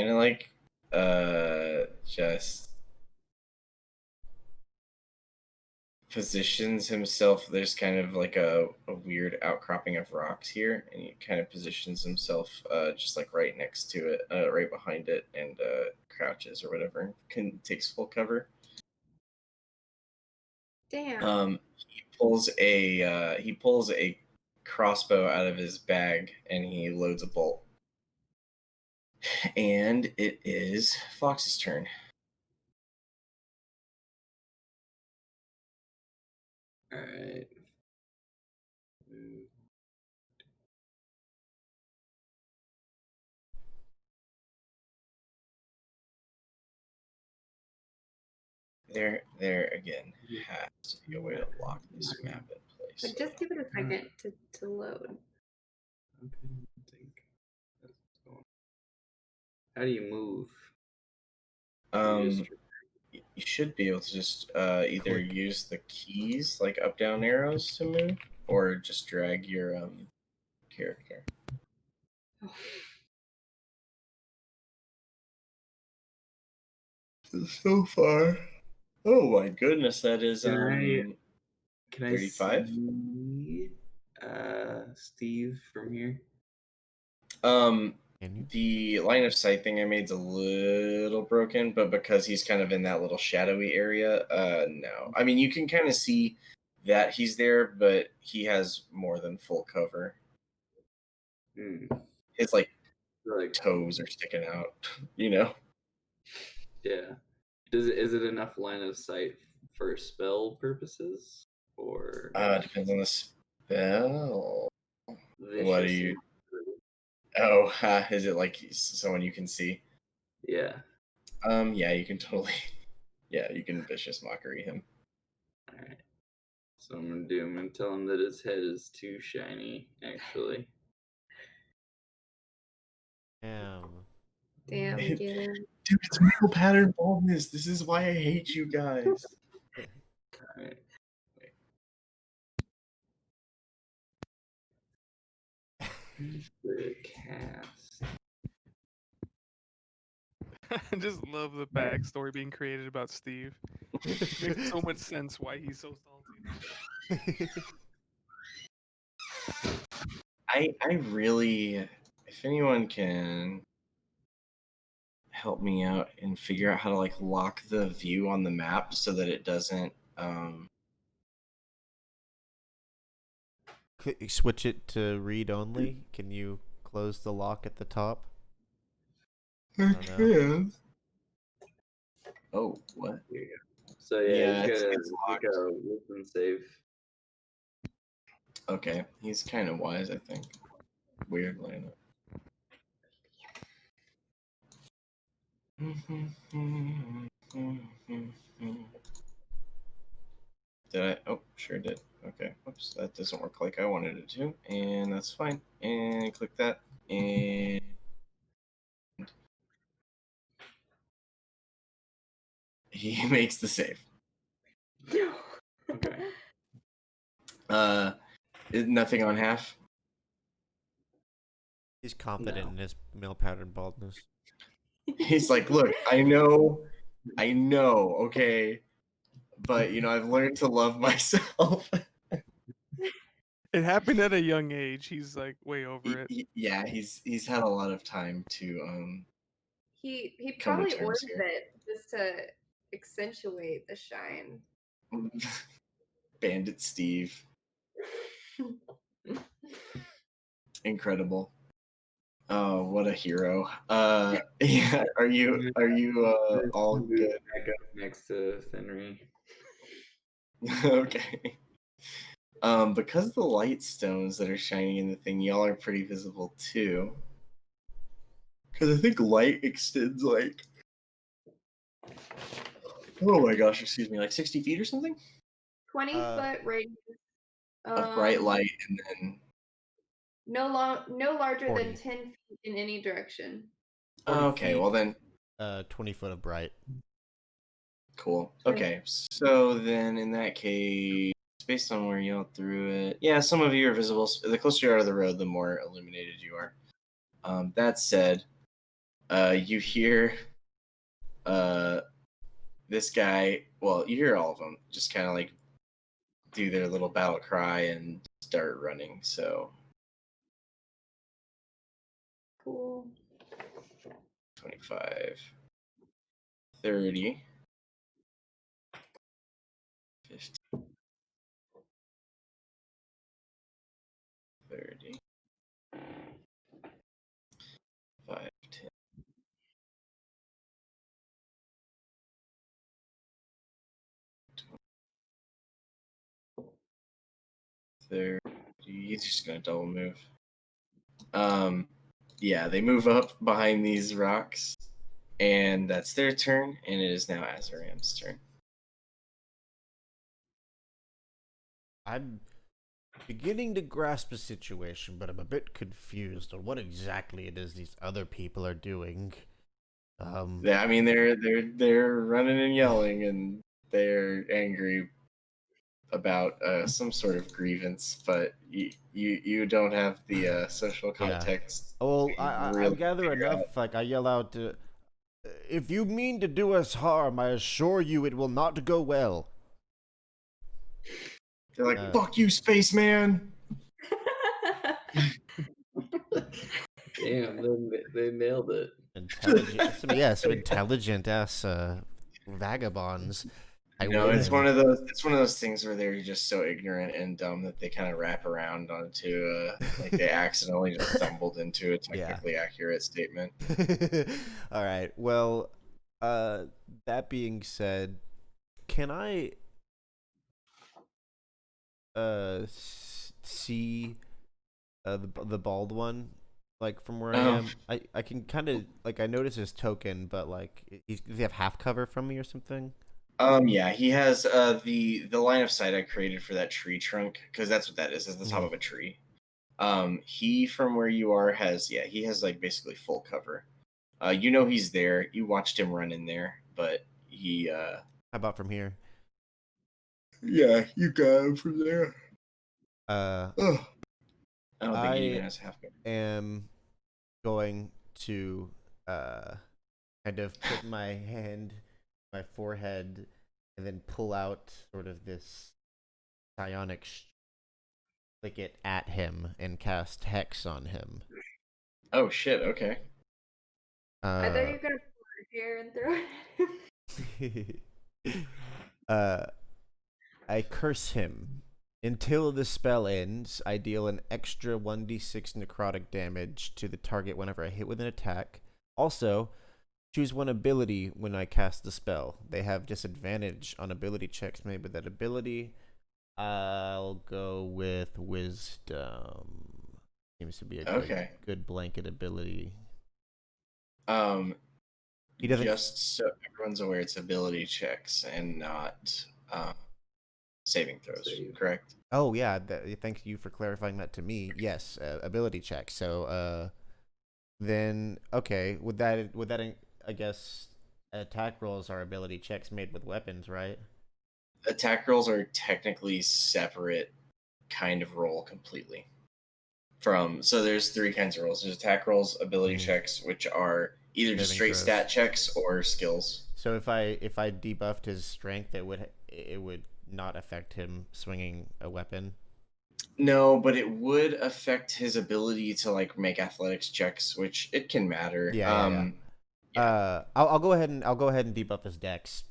of like just positions himself. There's kind of like a weird outcropping of rocks here, and he kind of positions himself just like right next to it, right behind it, and crouches or whatever. Takes full cover. Damn. He pulls a crossbow out of his bag and he loads a bolt. And it is Fox's turn. All right. There again has to be a way to lock this map in place. But just give it a second to load. How do you move? You should be able to just either use the keys like up down arrows to move, or just drag your character. So far, oh my goodness, that is Can I 35. see Steve from here? The line of sight thing I made is a little broken, but because he's kind of in that little shadowy area, no. I mean, you can kind of see that he's there, but he has more than full cover. His like toes are sticking out, you know. Yeah. Is it enough line of sight for spell purposes, or Depends on the spell. vicious? What are you? Oh, is it like someone you can see? Yeah. Yeah, you can totally Yeah, you can vicious mockery him. Alright. So I'm gonna tell him that his head is too shiny, actually. Damn. Damn, Dude, get him. it's male pattern baldness. This is why I hate you guys. Alright. The cast. I just love the backstory being created about Steve. Makes so much sense why he's so salty now. I really, if anyone can help me out and figure out how to like lock the view on the map so that it doesn't Switch it to read only. Can you close the lock at the top? don't know. Oh, what? There you go. So yeah, Yeah, he's it's gotta locked. make a wisdom save. Okay, he's kind of wise, I think. Weirdly enough. Did I? Oh, sure did. Okay. Whoops, that doesn't work like I wanted it to, and that's fine. And click that, and he makes the save. Okay. Nothing on half. He's confident No. in his male pattern baldness. He's like, look, I know, okay, but I've learned to love myself. It happened at a young age. He's like way over it. Yeah, he's had a lot of time to He come to probably terms ordered here. it just to accentuate the shine. Bandit Steve, incredible. Oh, what a hero. Yeah, are you all Move good? back up next to Fenry. Okay. Because of the light stones that are shining in the thing, y'all are pretty visible too. Because I think light extends like, oh my gosh, excuse me, like 60 feet or something 20-foot radius. of bright light, and then No larger 40. than 10 feet in any direction. 40 okay, feet, well then 20 foot of bright. cool. Okay, so then in that case, based on where y'all threw it, yeah, some of you are visible. The closer you are to the road, the more illuminated you are. That said, you hear this guy. Well, you hear all of them just kind of like do their little battle cry and start running. So Cool. 25, 30, 50, 30, 5, 10. 30. He's just gonna double move. Yeah, they move up behind these rocks, and that's their turn, and it is now Azaram's turn. I'm beginning to grasp the situation, but I'm a bit confused on what exactly it is these other people are doing. Yeah, I mean they're running and yelling, and they're angry about some sort of grievance, but you don't have the social context. Well, to I really gather figure enough. out. Like I yell out, "If you mean to do us harm, I assure you it will not go well." They're like, "Fuck you, spaceman!" Damn, they nailed it. Intelligent, some intelligent ass vagabonds. I It's win. one of those things where they're just so ignorant and dumb that they kind of wrap around onto like they accidentally just stumbled into a technically accurate statement. All right. Well, that being said, can I see the bald one like from where I am? I can kind of like I notice his token, but like does he have half cover from me or something? Yeah, he has the line of sight I created for that tree trunk, because that's what that is at the top of a tree. He, from where you are, he has like basically full cover. You know he's there. You watched him run in there, but he How about from here? yeah, you got him from there. Uh, Ugh. I don't think he I even has half cover. am going to kind of put my hand, my forehead, and then pull out sort of this psionic, flick it at him, and cast Hex on him. Oh shit, okay. I thought you were gonna pull her hair and throw it at him. I curse him. Until the spell ends, I deal an extra 1d6 necrotic damage to the target whenever I hit with an attack. Also, choose one ability when I cast the spell. They have disadvantage on ability checks made with that ability. I'll go with Wisdom. Seems to be a good blanket ability. He doesn't. Just so everyone's aware, it's ability checks and not saving throws, correct? Oh yeah, thank you for clarifying that to me. Yes, ability check. So then okay, would that I guess attack rolls are ability checks made with weapons, right? Attack rolls are technically separate kind of roll completely. So there's three kinds of rolls. There's attack rolls, ability checks, which are either just straight stat checks or skills. So if I debuffed his strength, it would not affect him swinging a weapon. No, but it would affect his ability to like make athletics checks, which it can matter. Yeah. I'll go ahead and debuff his dex.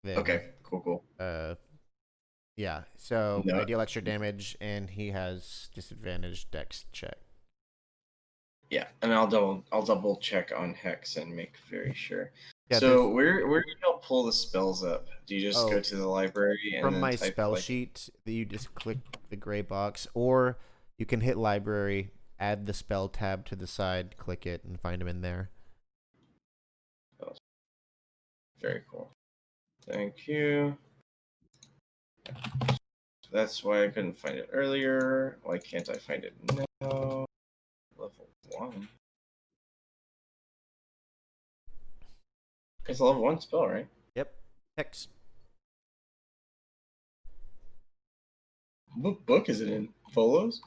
Then. Okay, cool. Yeah. So I deal extra damage, and he has disadvantage dex check. Yeah, and I'll double check on Hex and make very sure. Yeah, so where do y'all pull the spells up? Do you just go to the library and from then my type, spell sheet? You just click the gray box, or you can hit library, add the spell tab to the side, click it, and find them in there. Very cool. Thank you. That's why I couldn't find it earlier. Why can't I find it now? Level 1. It's a level 1 spell, right? Yep. Hex. What book is it in? Folos?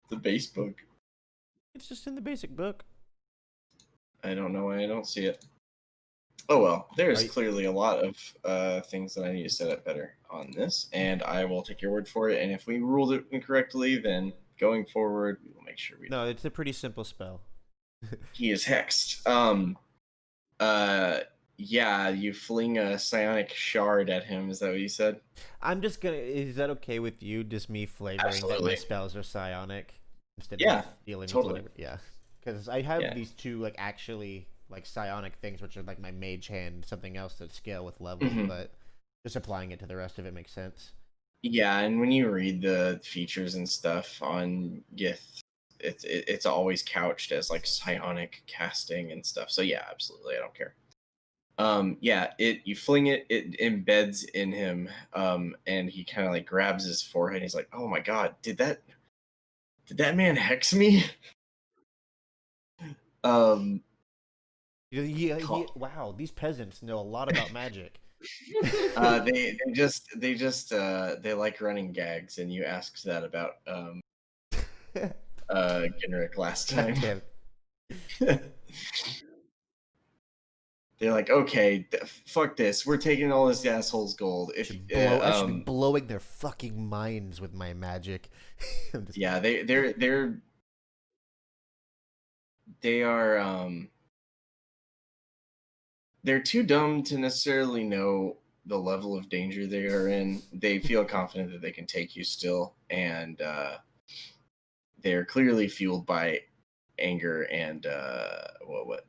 The base book. It's just in the basic book. I don't know why I don't see it. Oh well, there's clearly a lot of things that I need to set up better on this, and I will take your word for it. And if we ruled it incorrectly, then going forward, we will make sure we. No, it's a pretty simple spell. He is hexed. Yeah, you fling a psionic shard at him. Is that what you said? I'm just gonna. Is that okay with you? Just me flavoring that my spells are psionic instead of dealing with whatever. Yeah, because I have these two like actually like psionic things, which are like my mage hand, something else that scale with level, but just applying it to the rest of it makes sense. Yeah, and when you read the features and stuff on Gith, it's always couched as like psionic casting and stuff. So yeah, absolutely, I don't care. Yeah, you fling it, it embeds in him, and he kind of like grabs his forehead. He's like, "Oh my god, did that man hex me?" Wow, these peasants know a lot about magic. They like running gags, and you asked that about Genrick last time. They're like, okay, fuck this. We're taking all this asshole's gold. I should be blowing their fucking minds with my magic. Yeah, they are they're too dumb to necessarily know the level of danger they are in. They feel confident that they can take you still, and they're clearly fueled by anger and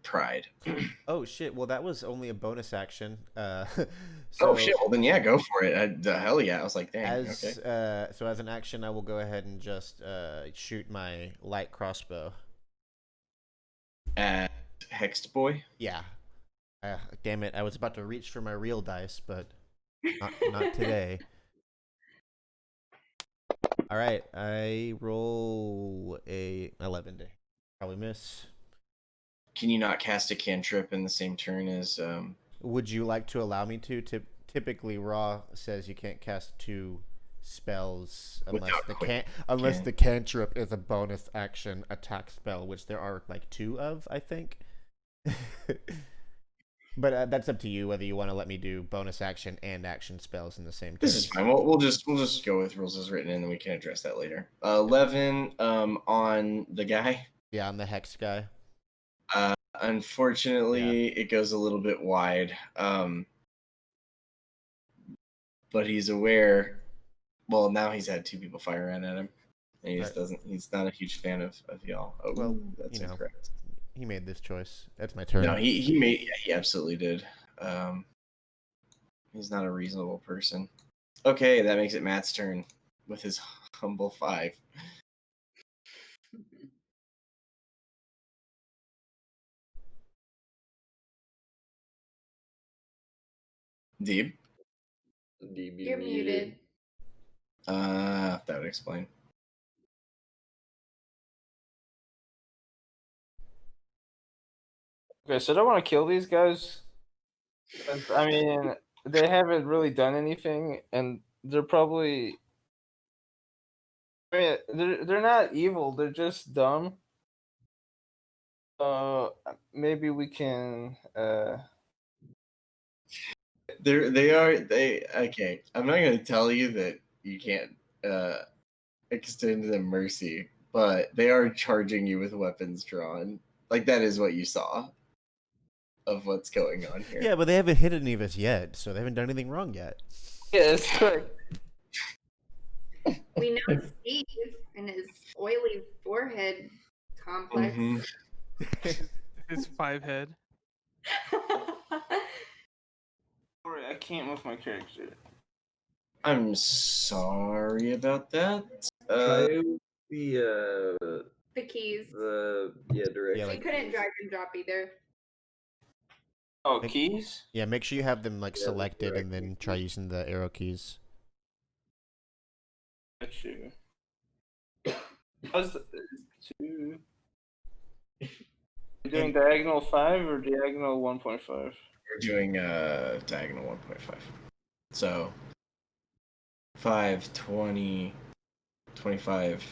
pride. Oh shit! Well, that was only a bonus action. Oh shit! Well then, yeah, go for it. The hell yeah! I was like, dang. Okay. So as an action, I will go ahead and just shoot my light crossbow at Hexed Boy. Yeah, Damn it! I was about to reach for my real dice, but not today. All right, I roll a 11 to probably miss. Can you not cast a cantrip in the same turn as? Would you like to allow me to? Typically, Raw says you can't cast 2 spells unless Without unless the cantrip is a bonus action attack spell, which there are like 2 of, I think. But that's up to you whether you want to let me do bonus action and action spells in the same turn. This is fine. We'll just go with rules as written, and then we can address that later. 11 on the guy. Yeah, on the hex guy. Unfortunately, it goes a little bit wide. But he's aware. Well, now he's had 2 people fire around at him, and he just doesn't. He's not a huge fan of y'all. Oh, well, that's incorrect. He made this choice. That's my turn. No, he made. Yeah, he absolutely did. He's not a reasonable person. Okay, that makes it Matt's turn with his humble 5. Deeb? You're muted. That would explain. Okay, so I don't want to kill these guys. I mean, they haven't really done anything, and they're probably. I mean, they're not evil. They're just dumb. Maybe we can. Okay. I'm not gonna tell you that you can't extend them mercy, but they are charging you with weapons drawn. Like, that is what you saw of what's going on here. Yeah, but they haven't hit any of us yet, so they haven't done anything wrong yet. Yeah, it's correct. We know Steve and his oily forehead complex. His 5 head. Sorry, I can't move my character. I'm sorry about that. Try the keys. direction. Yeah, we couldn't drag and drop either. Oh, keys? Yeah, make sure you have them selected and then try using the arrow keys. Got you. How's the 2? You're doing diagonal 5 or diagonal 1.5? We're doing diagonal 1.5. So 5, 20, 25,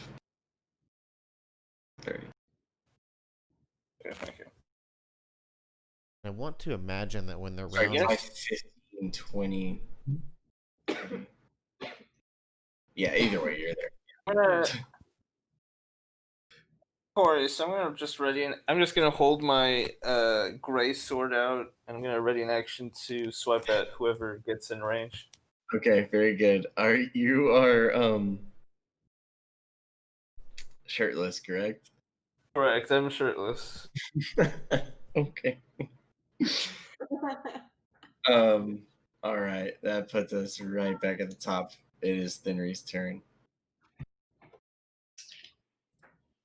30. Okay, thank you. I want to imagine that when the Sorry, round 5, 15, 20, 30. Yeah, either way, you're there. Corey, so I'm just gonna hold my gray sword out. I'm gonna ready an action to swipe at whoever gets in range. Okay, very good. You are shirtless, correct? Correct, I'm shirtless. Okay. All right, that puts us right back at the top. It is Thinry's turn.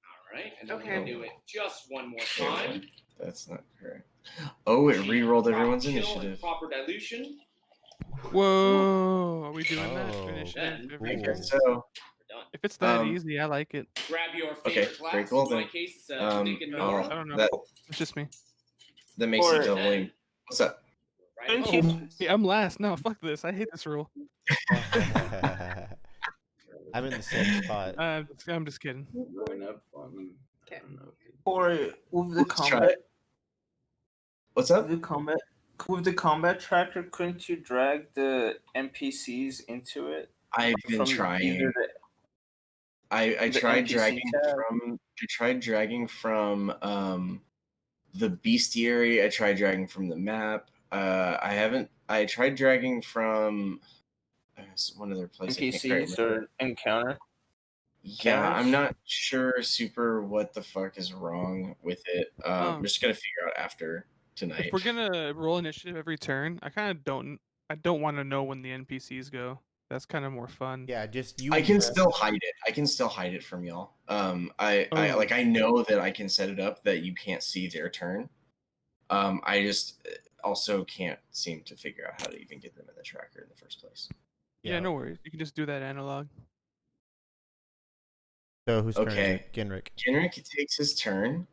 All right, and then we're gonna do it just one more time. That's not correct. Oh, it re-rolled everyone's initiative. Proper dilution. Whoa, are we doing that? Oh. Initiative every Okay, turn? so We're done. If it's that Um, easy, I like it. Grab your Okay, favorite class. very cool, In my then. case, it's I don't know. That It's just me. makes Or- it doubling. What's up? right. Oh. Yeah, I'm last. No, fuck this. I hate this rule. I'm in the same spot. I'm just kidding. Growing up, I Okay. don't know. Corey, with the Let's try combat, it. What's up? with the combat tracker, couldn't you drag the NPCs into it? I've been From trying. either I the tried NPC dragging tab. from the bestiary. I tried dragging from the map. I tried dragging from one other place. I can't quite NPCs remember. or encounter. Yeah, I'm counters? not sure super what the fuck is wrong with it. I'm just gonna figure out after tonight. If we're gonna roll initiative every turn, I kind of don't want to know when the NPCs go. That's kind of more fun. Yeah, just you. I can still hide it. I can still hide it from y'all. I know that I can set it up that you can't see their turn. I just also can't seem to figure out how to even get them in the tracker in the first place. Yeah, no worries. You can just do that analog. So whose turn is Okay. it? Genrick. Genrick takes his turn,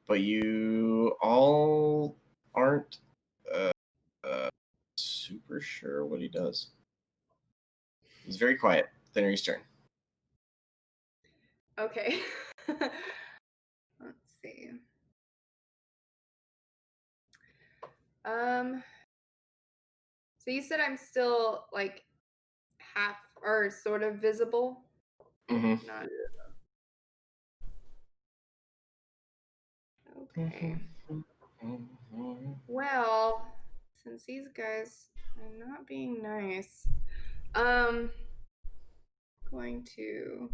but you all aren't super sure what he does. He's very quiet. Thenry's turn. Okay. Let's see. So you said I'm still like half or sort of visible? Mm-hmm. Not. Okay. Well, since these guys are not being nice, going to.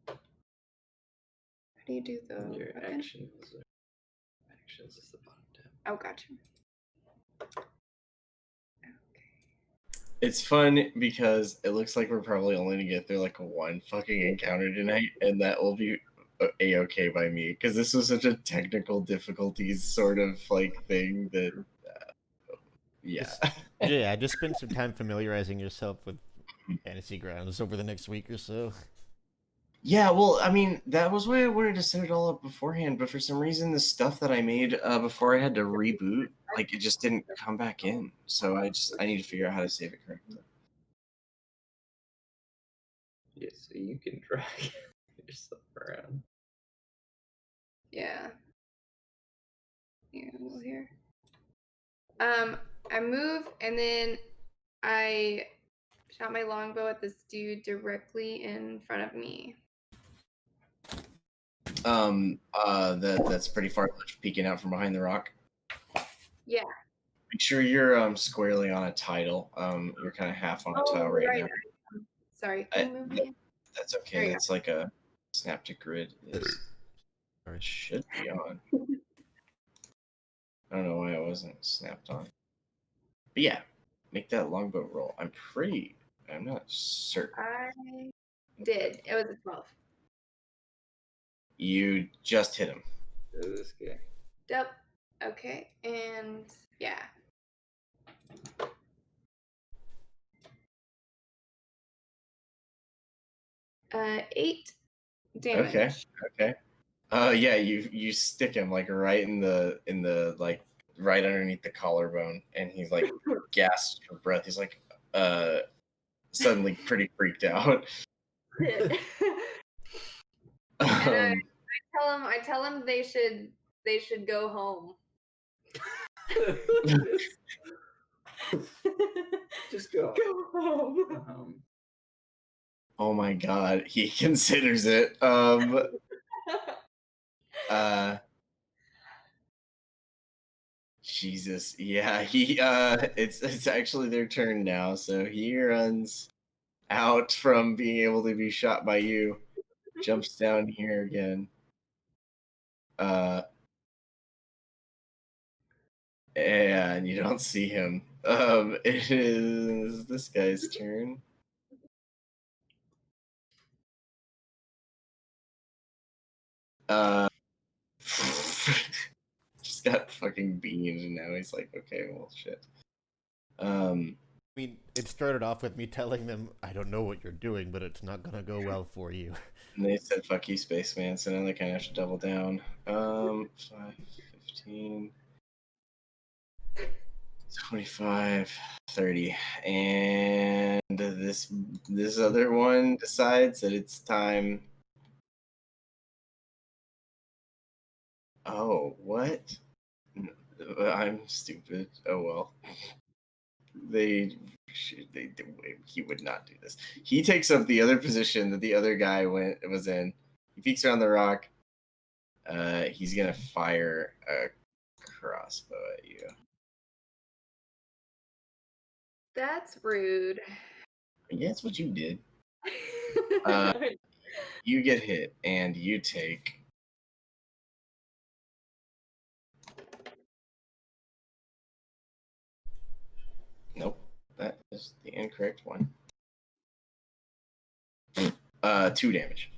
How do you do the Your weapon? actions is the bottom tab. Oh, gotcha. It's fun because it looks like we're probably only gonna get through like one fucking encounter tonight, and that will be a-okay by me because this was such a technical difficulties sort of like thing that yeah. Yeah, just spend some time familiarizing yourself with Fantasy Grounds over the next week or so. Yeah, well, I mean, that was why I wanted to set it all up beforehand, but for some reason, the stuff that I made before I had to reboot, like, it just didn't come back in. So I need to figure out how to save it correctly. Yeah, so you can drag yourself around. Yeah. Yeah, we'll here. I move and then I shot my longbow at this dude directly in front of me. That's pretty far left, peeking out from behind the rock. Yeah. Make sure you're squarely on a tidal. You're kind of half on a tile right now. Sorry, can you move me? That's okay. That's like a snap to grid is should be on. I don't know why it wasn't snapped on. But yeah, make that longbow roll. I'm not certain. I did. It was a 12. You just hit him. This guy. Yep. Okay, and yeah. Uh, 8 damage. Okay. Yeah, you stick him like right in the like right underneath the collarbone, and he's like gasps for breath. He's like suddenly pretty freaked out. And I tell him they should go home. Just go. Go home. Oh my god, he considers it. Jesus. Yeah, it's actually their turn now, so he runs out from being able to be shot by you. Jumps down here again. And you don't see him. It is this guy's turn. Just got fucking beamed, and now he's like, okay, well, shit. I mean, it started off with me telling them, I don't know what you're doing, but it's not gonna go well for you. And they said, fuck you, spaceman, so now they kind of have to double down. 5, 15, 25, 30. And this other one decides that it's time. Oh, what? I'm stupid. Oh well. He would not do this. He takes up the other position that the other guy was in. He peeks around the rock. He's gonna fire a crossbow at you. That's rude. Yeah, that's what you did. You get hit, and you take. Nope, that is the incorrect one. 2 damage.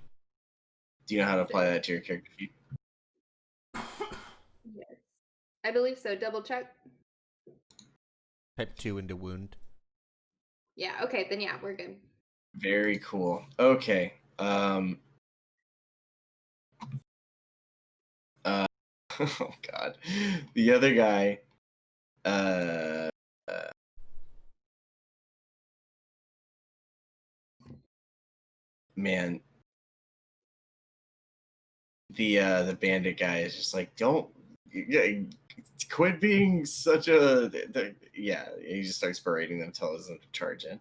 Do you know how to apply that to your character sheet? Yes. I believe so. Double check. Type 2 into wound. Yeah. Okay. Then yeah, we're good. Very cool. Okay. Oh god. The other guy. Man. The bandit guy is just like, don't quit being such a. Yeah, he just starts berating them, tells them to charge in.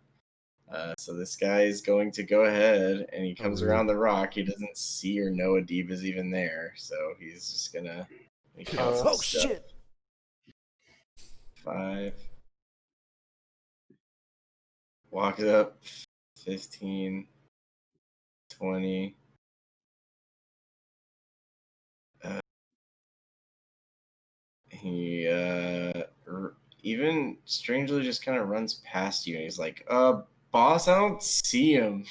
So this guy is going to go ahead, and he comes around the rock. He doesn't see or know Adib is even there, so he's just gonna. Oh shit! 5. Walks up. 15. 20. He even strangely just kind of runs past you, and he's like, boss, I don't see him."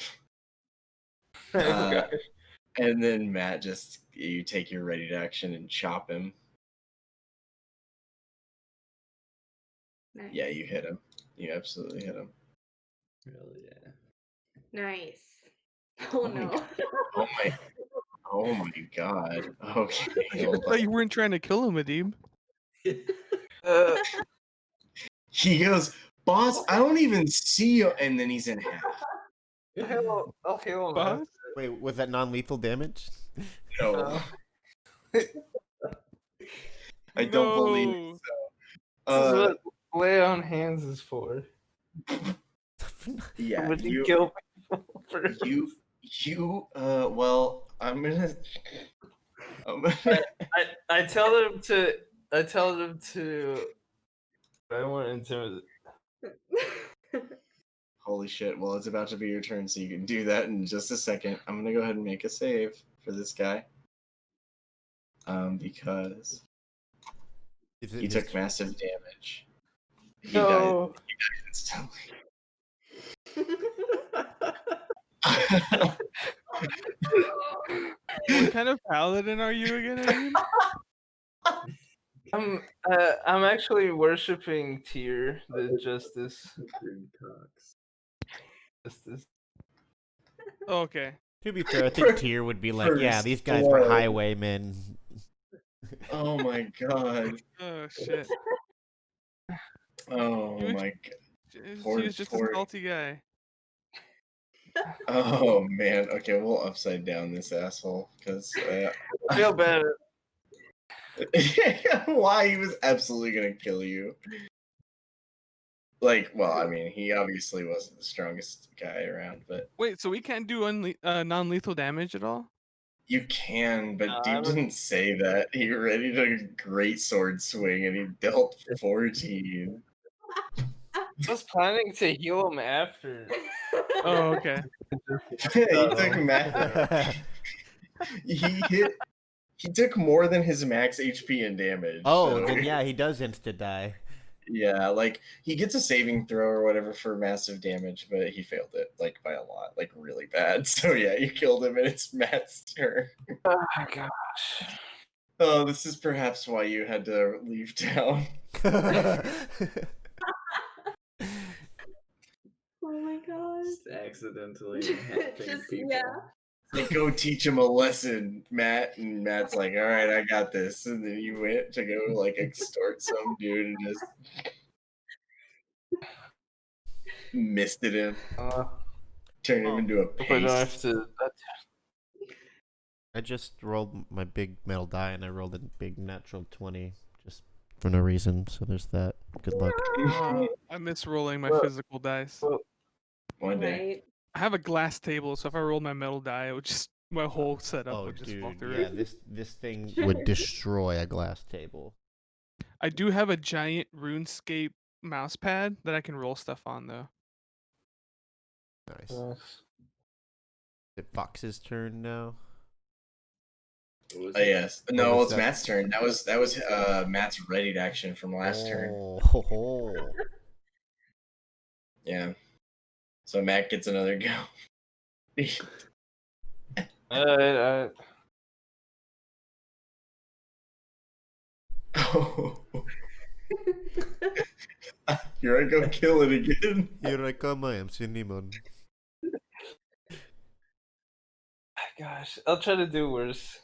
And then Matt, you take your ready to action and chop him. Nice. Yeah, you hit him. You absolutely hit him. Hell yeah. Nice. Oh no. Oh my god. Okay. I hold thought on. you weren't trying to kill him, Adib. He goes, boss, I don't even see you, and then he's in half. I'll heal him. Boss? Wait, was that non-lethal damage? No. I don't believe so. This is what lay on hands is for. Yeah, Somebody kill people first. well, I'm gonna I tell them to. I want to intimidate. Holy shit, well, it's about to be your turn, so you can do that in just a second. I'm gonna go ahead and make a save for this guy. Because he took massive damage. He died instantly. What kind of paladin are you again, Adib? I'm actually worshiping Tyr, the justice. Oh, okay. To be fair, I think Tyr would be like, yeah, these guys were Blood. highwaymen. Oh my god. Oh shit. Oh He was- my god. He was just a salty guy. Oh man. Okay, we'll upside down this asshole because I feel bad. why he was absolutely gonna kill you. Like, well, I mean, he obviously wasn't the strongest guy around, but Wait, so we can't do non-lethal damage at all? you can. But Deep didn't say that. He ready to great sword swing, and he dealt 14. I was planning to heal him after. Oh, okay. He took He took more than his max HP and damage. Oh, so- then yeah, he does insta die. Yeah, like he gets a saving throw or whatever for massive damage, but he failed it like by a lot, like really bad. So yeah, you killed him, and it's Matt's turn. Oh my gosh. Oh, this is perhaps why you had to leave town. Oh my god. Just accidentally helping Just people. yeah. Like, go teach him a lesson, Matt. And Matt's like, all right, I got this. And then you went to go like extort some dude and just misted him, turned him into a Hope I don't have paste. to. I just rolled my big metal die, and I rolled a big natural 20 just for no reason. So there's that. Good luck. I miss rolling my physical dice. One day. Right. I have a glass table, so if I rolled my metal die, it would just my whole setup Oh, would just fall dude, through. yeah, this thing would destroy a glass table. I do have a giant RuneScape mouse pad that I can roll stuff on, though. Nice. Is it Fox's turn now? Yes. No, was it's that? Matt's turn. That was Matt's ready to action from last turn. Oh. Yeah. So Matt gets another go. Oh. Here I go kill it again. Here I come, I am Cinnamon. Gosh, I'll try to do worse.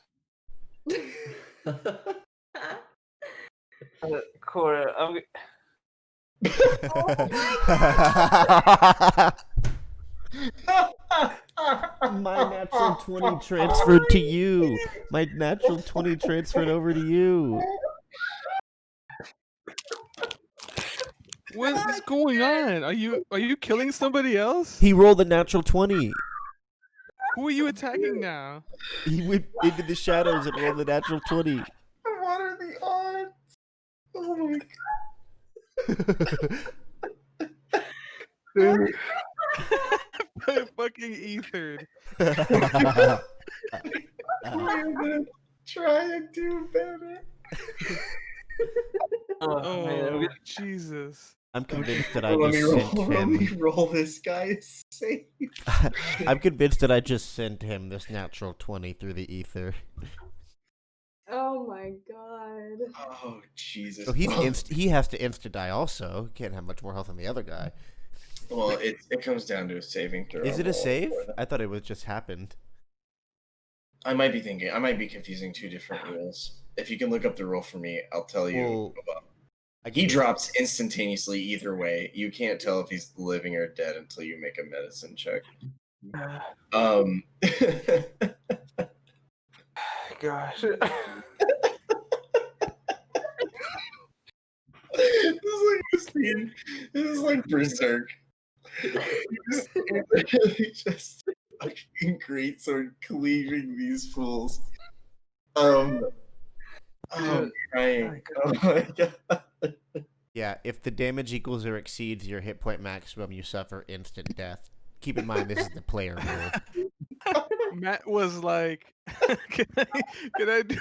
Cora, My natural 20 transferred to you. My natural 20 transferred over to you. What is going on? Are you killing somebody else? He rolled a natural 20. Who are you attacking now? He went into the shadows and rolled a natural 20. What are the odds? Oh my god. I fucking ethered. I'm gonna try and do better. oh, man, Oh, Jesus. I'm convinced that I Let just me sent roll, let me him. roll this guy safe. I'm convinced that I just sent him this natural 20 through the ether. Oh my god. Oh Jesus. So he has to insta die also. He can't have much more health than the other guy. Well, it comes down to a saving throw. Is it a roll save? for that. I thought it was just happened. I might be confusing two different rules. If you can look up the rule for me, I'll tell you. Well, He drops instantaneously either way. You can't tell if he's living or dead until you make a medicine check. Gosh. This is like Berserk. Just fucking great sword cleaving these fools. I'm crying. Oh my god. Yeah, if the damage equals or exceeds your hit point maximum, you suffer instant death. Keep in mind, this is the player rule. Matt was like, can I do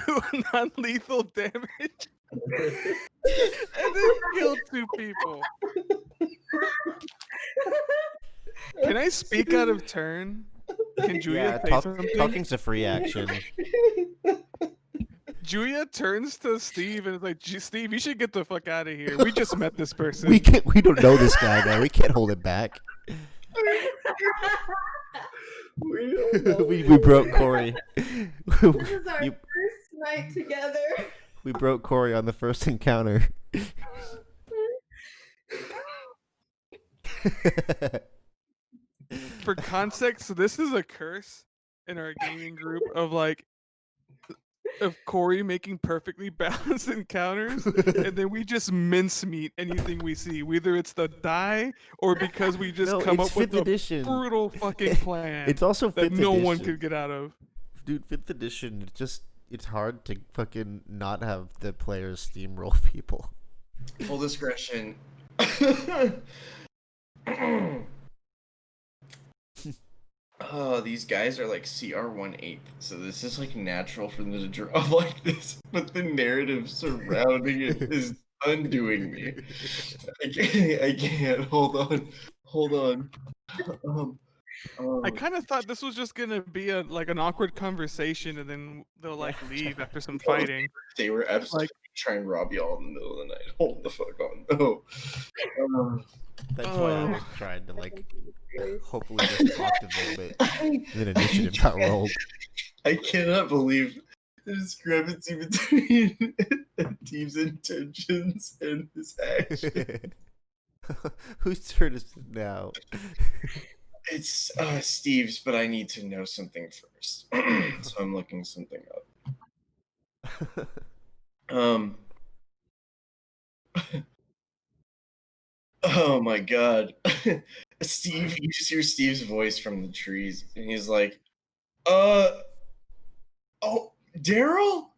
non-lethal damage? And then kill two people. Can I speak out of turn? Can Julia say something? Talking's a free action. Julia turns to Steve and is like, Steve, you should get the fuck out of here. We just met this person. We don't know this guy, man. We can't hold it back. we broke Corey. This is our You- first night together. We broke Corey on the first encounter. For context, this is a curse in our gaming group of Corey making perfectly balanced encounters, and then we just mincemeat anything we see, whether it's the die or because we just come it's up with 5th a edition. brutal fucking plan It's also 5th that no edition. one could get out of. Dude, 5th edition, it's hard to fucking not have the players steamroll people. Full discretion. Oh, these guys are like CR1/8, so this is like natural for them to draw like this, but the narrative surrounding it is undoing me. I can't. Hold on. I kind of thought this was just gonna be an awkward conversation, and then they'll leave after some fighting. They were absolutely trying to rob you all in the middle of the night. Hold the fuck on. No. That's why I was trying to hopefully just talk to them, but then initiative got rolled. I cannot believe the discrepancy between Steve's intentions and his actions. Whose turn is it now? It's Steve's, but I need to know something first, so I'm looking something up. Oh my god. Steve, you just hear Steve's voice from the trees, and he's like, oh, Daryl?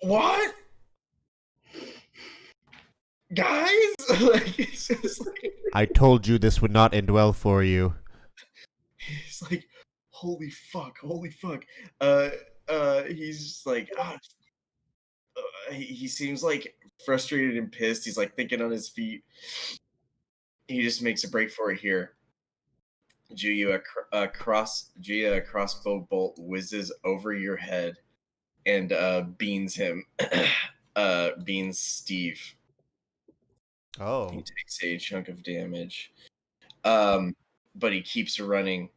What? Guys? It's just I told you this would not end well for you. He's like, holy fuck. He's just like, he seems like frustrated and pissed. He's like thinking on his feet. He just makes a break for it here. Julia, a crossbow bolt whizzes over your head and beans him. Beans Steve. Oh. He takes a chunk of damage. But he keeps running,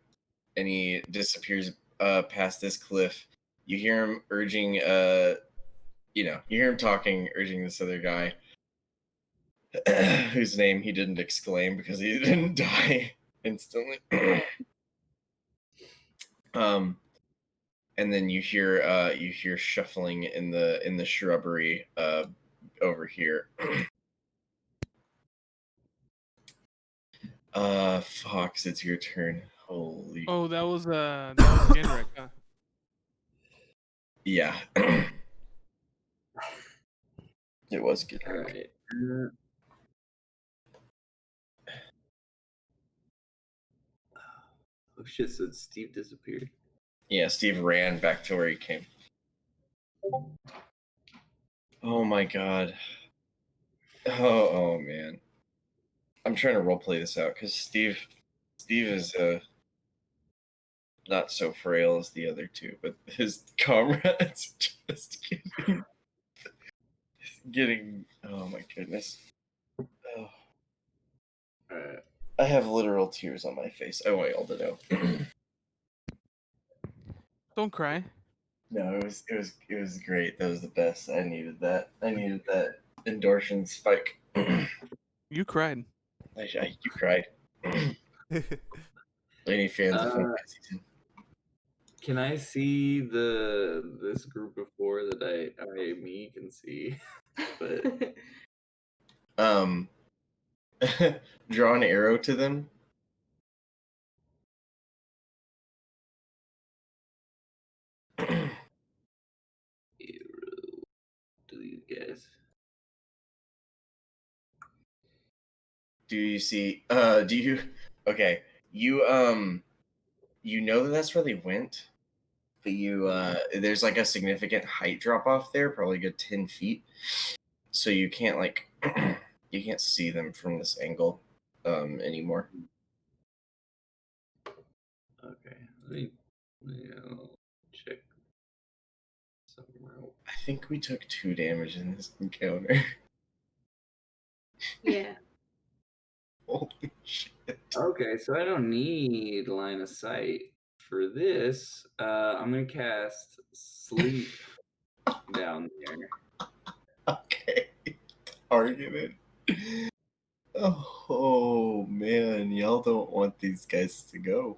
and he disappears past this cliff. You hear him urging, you hear him talking, urging this other guy, whose name he didn't exclaim because he didn't die instantly. And then you hear shuffling in the shrubbery over here. Fox, it's your turn. Holy. Oh, that was Genrek, huh? Yeah. It was good. All right. Oh shit! So Steve disappeared. Yeah, Steve ran back to where he came. Oh my god. Oh man. I'm trying to roleplay this out because Steve is not so frail as the other two, but his comrades just getting oh my goodness. Oh. All right. I have literal tears on my face. I want y'all to know. Don't cry. No, it was great. That was the best. I needed that. I needed that endorphin spike. You cried. You cried. Any fans of Final Fantasy X? Can I see this group of four that me can see? But Draw an arrow to them. to these guys. Do you see? Okay. You know that's where they went, but there's like a significant height drop off there, probably a good 10 feet. So you can't you can't see them from this angle anymore. Okay, let me check somewhere else. I think we took 2 damage in this encounter. Yeah. Holy shit. Okay, so I don't need line of sight for this. I'm gonna cast sleep down there. Okay. Argument. Oh man, y'all don't want these guys to go.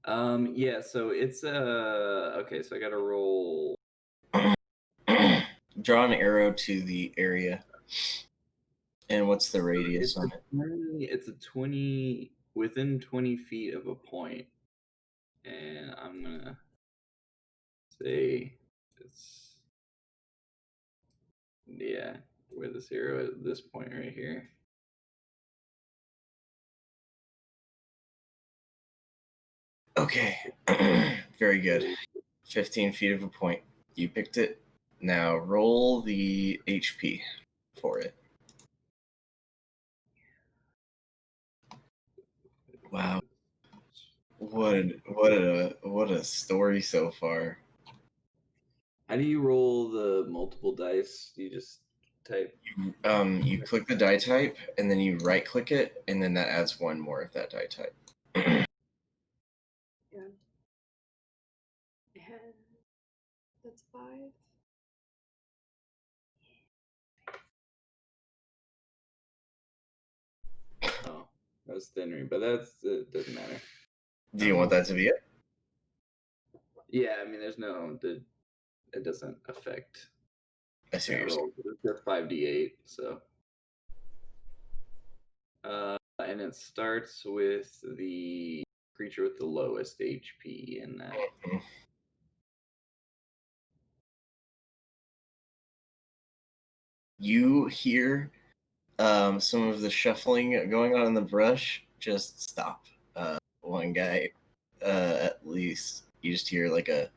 Yeah, so it's okay, so I gotta roll. Draw an arrow to the area. And what's the radius on it? It's a 20 within 20 feet of a point. And I'm gonna say it's where this arrow is, this point right here. Okay. Very good. 15 feet of a point. You picked it. Now roll the HP for it. Wow. What a story so far. How do you roll the multiple dice? You just type. You click the die type and then you right click it and then that adds 1 more of that die type. Yeah. That's 5. Oh, that's thinner, but it doesn't matter. Do you want that to be it? Yeah, I mean, it doesn't affect. I see what you're saying. It's just 5d8, so. And it starts with the creature with the lowest HP in that. Mhm. You hear some of the shuffling going on in the brush. Just stop. One guy, at least, you just hear like a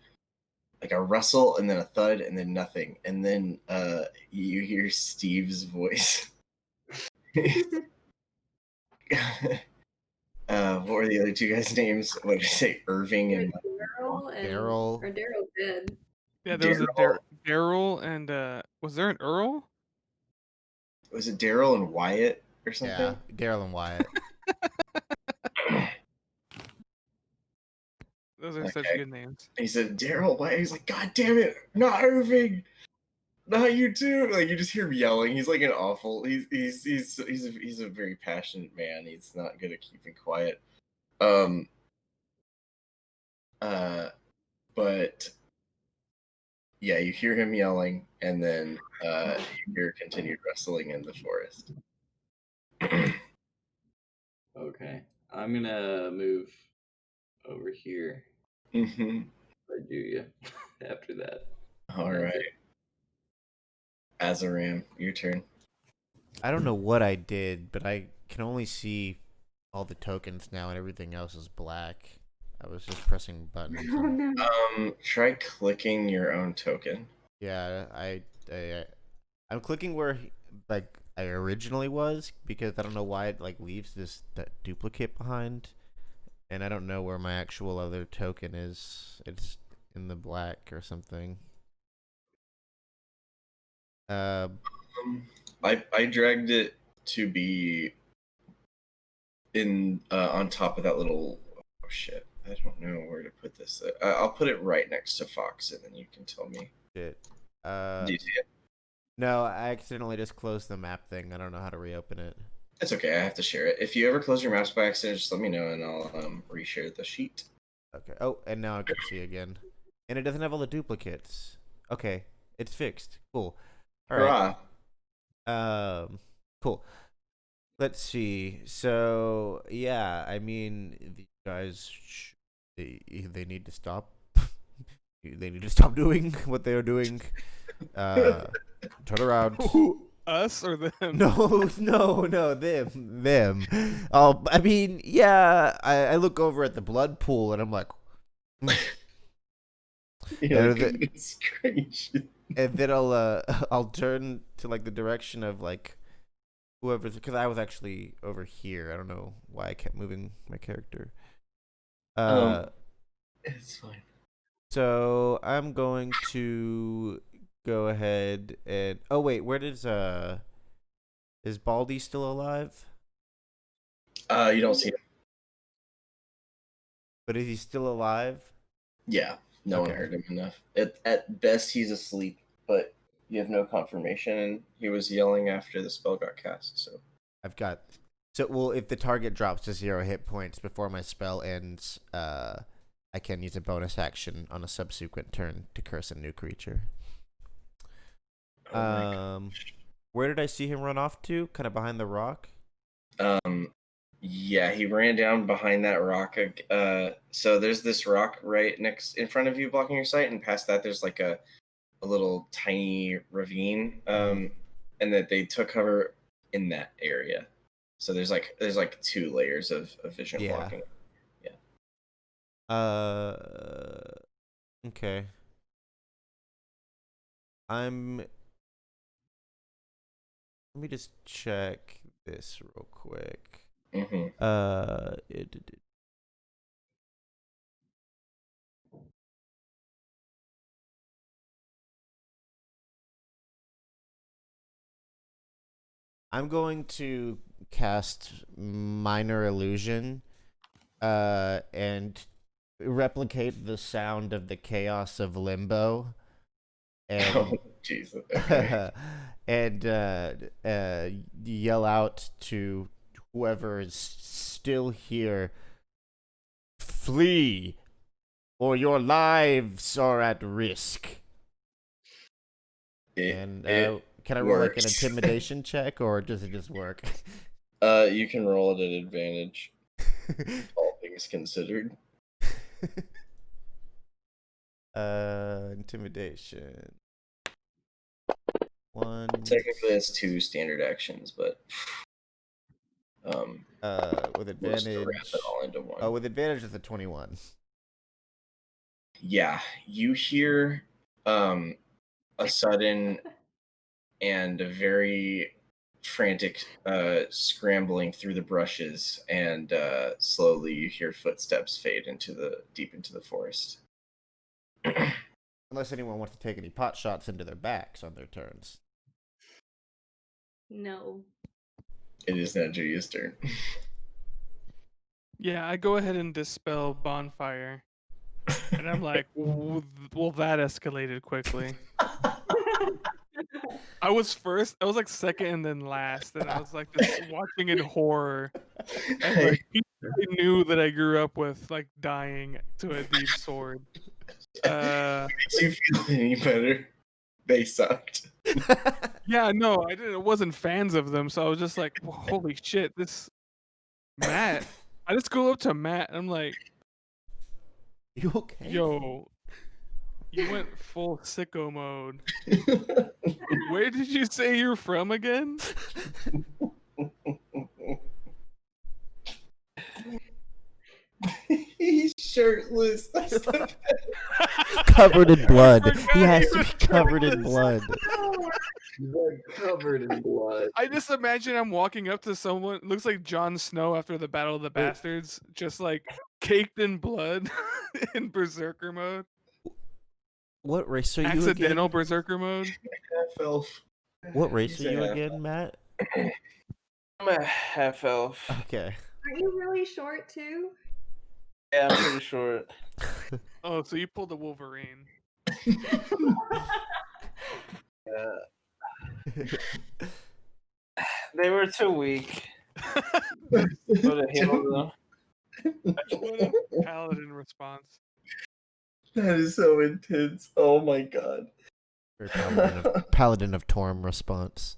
rustle and then a thud and then nothing, and then you hear Steve's voice. What were the other 2 guys' names? What did I say? Irving and Daryl Daryl. or Daryl's dead. Yeah, there was a Daryl and was there an Earl? Was it Daryl and Wyatt or Yeah, something? Daryl and Wyatt. Those are such Okay. good names. He said Daryl Wyatt. He's like, God damn it, not Irving, not you too. Like you just hear him yelling. He's like an awful. He's a very passionate man. He's not good at keeping quiet. But yeah, you hear him yelling, and then you hear continued rustling in the forest. Okay. I'm gonna move over here. Mm-hmm. I do you after that. All That's right, it. Azaram, your turn. I don't know what I did, but I can only see all the tokens now, and everything else is black. I was just pressing buttons. Oh and- no. Try clicking your own token. Yeah, I'm clicking where like I originally was because I don't know why it like leaves that duplicate behind, and I don't know where my actual other token is. It's in the black or something. I dragged it to be in on top of that little. Oh shit! I don't know where to put this. I'll put it right next to Fox, and then you can tell me. Shit. Do you see it? No, I accidentally just closed the map thing. I don't know how to reopen it. It's okay. I have to share it. If you ever close your maps by accident, just let me know, and I'll reshare the sheet. Okay. Oh, and now I can see again. And it doesn't have all the duplicates. Okay, it's fixed. Cool. All right. Hurrah! Cool. Let's see. So yeah, I mean, these guys, they need to stop. They need to stop doing what they are doing. Turn around. Who, us or them? No, them. Oh, I mean, yeah. I look over at the blood pool and I'm like, Yeah, And it's great. and then I'll turn to like the direction of like whoever's, because I was actually over here. I don't know why I kept moving my character. It's fine. So I'm going to go ahead and wait, where is Baldy still alive? You don't see him. But is he still alive? Yeah, no one Okay. heard him enough. At best, he's asleep, but you have no confirmation. And he was yelling after the spell got cast. So I've got. So well, if the target drops to 0 hit points before my spell ends, I can use a bonus action on a subsequent turn to curse a new creature. Where did I see him run off to? Kind of behind the rock. Yeah, he ran down behind that rock. So there's this rock right next in front of you, blocking your sight, and past that there's like a little tiny ravine. And that they took cover in that area. So there's like 2 layers of vision blocking. Okay. Let me just check this real quick. I'm going to cast Minor Illusion, and replicate the sound of the chaos of Limbo, and Oh Jesus! Okay. and yell out to whoever is still here, "Flee, or your lives are at risk." Can I roll like an intimidation check, or does it just work? You can roll it at advantage. All things considered. Intimidation. 1. Technically, that's 2 standard actions, but With we'll just advantage. wrap it all into one. Oh, with advantage is a 21. Yeah, you hear a sudden and a very frantic scrambling through the brushes, and slowly you hear footsteps fade deep into the forest. Unless anyone wants to take any pot shots into their backs on their turns. No. It is now Julia's turn. Yeah, I go ahead and dispel bonfire. And I'm like, well, that escalated quickly. I was first, I was like second and then last, and I was like just watching in horror. And like people I knew that I grew up with, like dying to a deep sword. Makes you feel any better? They sucked. Yeah, no, I didn't. I wasn't fans of them, so I was just like, well, holy shit, this Matt. I just go up to Matt, and I'm like, You okay? yo, you went full sicko mode. Where did you say you're from again? He's shirtless. That's the best. Covered in blood. forgot He has he to be was covered in shirtless. blood. They're covered in blood. I just imagine I'm walking up to someone, looks like Jon Snow after the Battle of the Bastards, just like caked in blood in berserker mode. What race are you Accidental again? berserker mode. Half elf. What race He's are a you half again, Matt? I'm a half elf. Okay. Aren't you really short too? Yeah, I'm pretty short. Oh, so you pulled a Wolverine. They were too weak. Would have healed them. What a paladin response. That is so intense. Oh my god. Or Paladin of Torm response.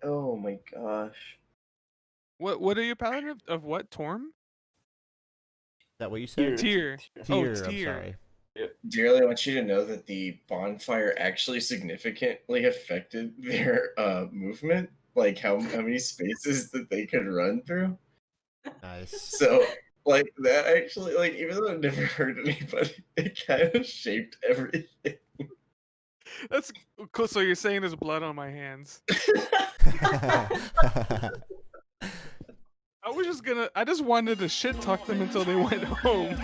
Oh my gosh. What are you paladin of what Torm? Is that what you said? Tier. Tier, Oh, I'm tier. sorry. Dearly, I want you to know that the bonfire actually significantly affected their movement, like how many spaces that they could run through. Nice. So, like that actually, like even though it never hurt anybody, it kind of shaped everything. That's cool. So you're saying there's blood on my hands. I just wanted to shit talk them until they went home.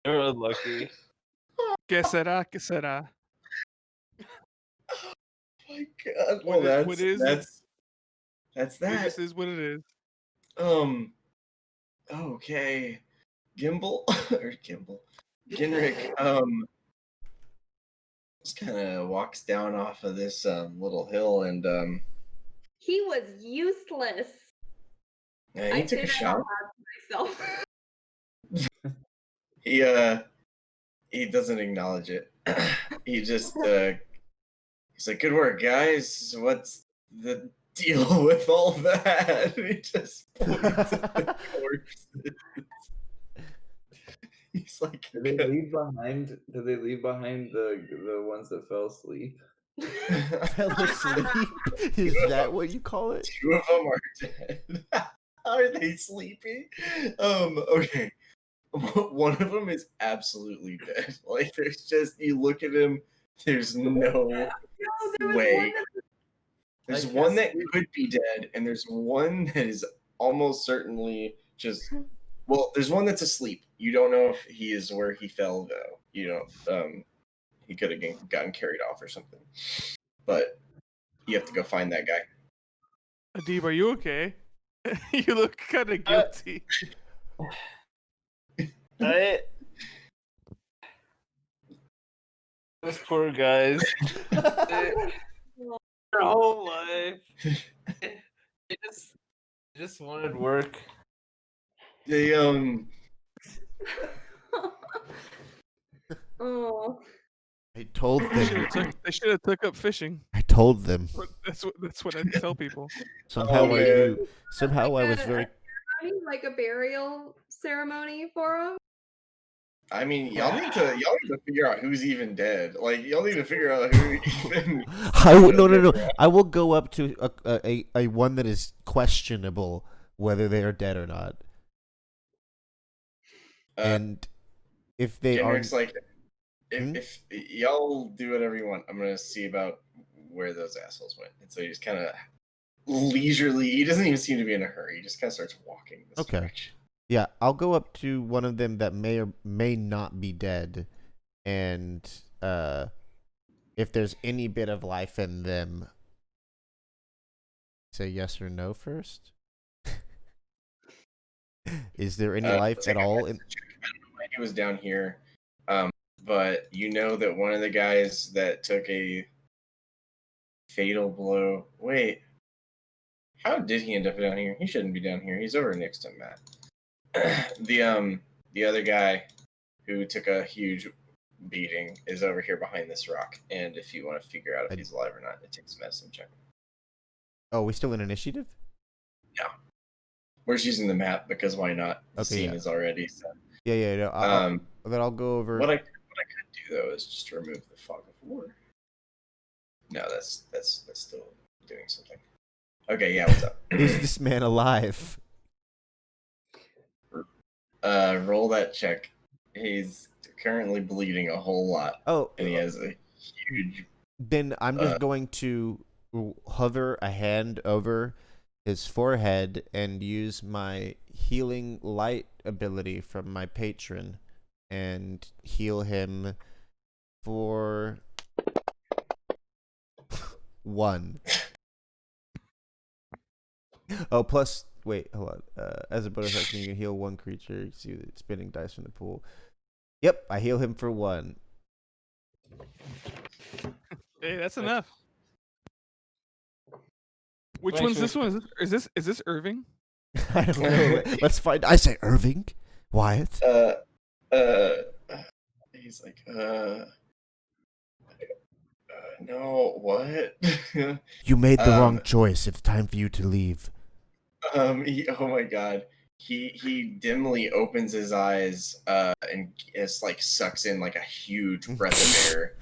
They were unlucky. ¿Qué será? ¿Qué será? Oh my god. Well, What is it? that's that. This is what it is. Okay. Gimbal or Gimbal. Ginrick just kind of walks down off of this little hill and He was useless. yeah, he took a shot. Myself. He doesn't acknowledge it. He just he's like, "Good work, guys. What's the deal with all that?" And he just points at the corpses. He's like, Did they leave behind? Did they leave behind the ones that fell asleep? Fell asleep? Is that what you call it? Two of them are dead. Are they sleeping? Okay. One of them is absolutely dead. Like, there's just, you look at him, there's no way. There's one that could be dead, and there's one that is almost certainly just, well, there's one that's asleep. You don't know if he is where he fell, though. You don't, he could have gotten carried off or something. But you have to go find that guy. Adib, are you okay? You look kind of guilty. Those poor guys. Their whole life. They just wanted work. They Oh. I told them. They should have took up fishing. I told them. That's what I tell people. Somehow Oh, I man. knew. Somehow I was very. Like a burial ceremony for him. I mean, y'all need to figure out who's even dead. Like, y'all need to figure out who even. No. I will go up to a one that is questionable whether they are dead or not. And if they are, Genric's like, if y'all do whatever you want, I'm gonna see about where those assholes went. And so he's kind of leisurely. He doesn't even seem to be in a hurry. He just kind of starts walking this Okay. direction. Yeah, I'll go up to one of them that may or may not be dead, and if there's any bit of life in them, say yes or no first. Is there any life Take at a all medicine in? check. I don't know why he was down here, but you know that one of the guys that took a fatal blow. Wait, how did he end up down here? He shouldn't be down here. He's over next to Matt. The other guy who took a huge beating is over here behind this rock. And if you want to figure out if he's alive or not, it takes a medicine check. Oh, we still in initiative? Yeah. We're just using the map because why not? The Okay, scene yeah. is already set. Yeah. No, then I'll go over. What I could do though is just remove the fog of war. No, that's still doing something. Okay, yeah, what's up? Is this man alive? Roll that check. He's currently bleeding a whole lot. Oh, And he has a huge. then I'm just going to hover a hand over his forehead and use my healing light ability from my patron and heal him for 1. Oh, plus, wait, hold on. As a bonus action, you can heal 1 creature. You see the spinning dice from the pool. Yep, I heal him for 1. Hey, that's enough. Which Make one's sure this one? Is this Irving? I don't know. Let's find. I say Irving. Wyatt. He's like, no, what? You made the wrong choice. It's time for you to leave. Oh my god. He dimly opens his eyes, and it's like sucks in like a huge breath of air.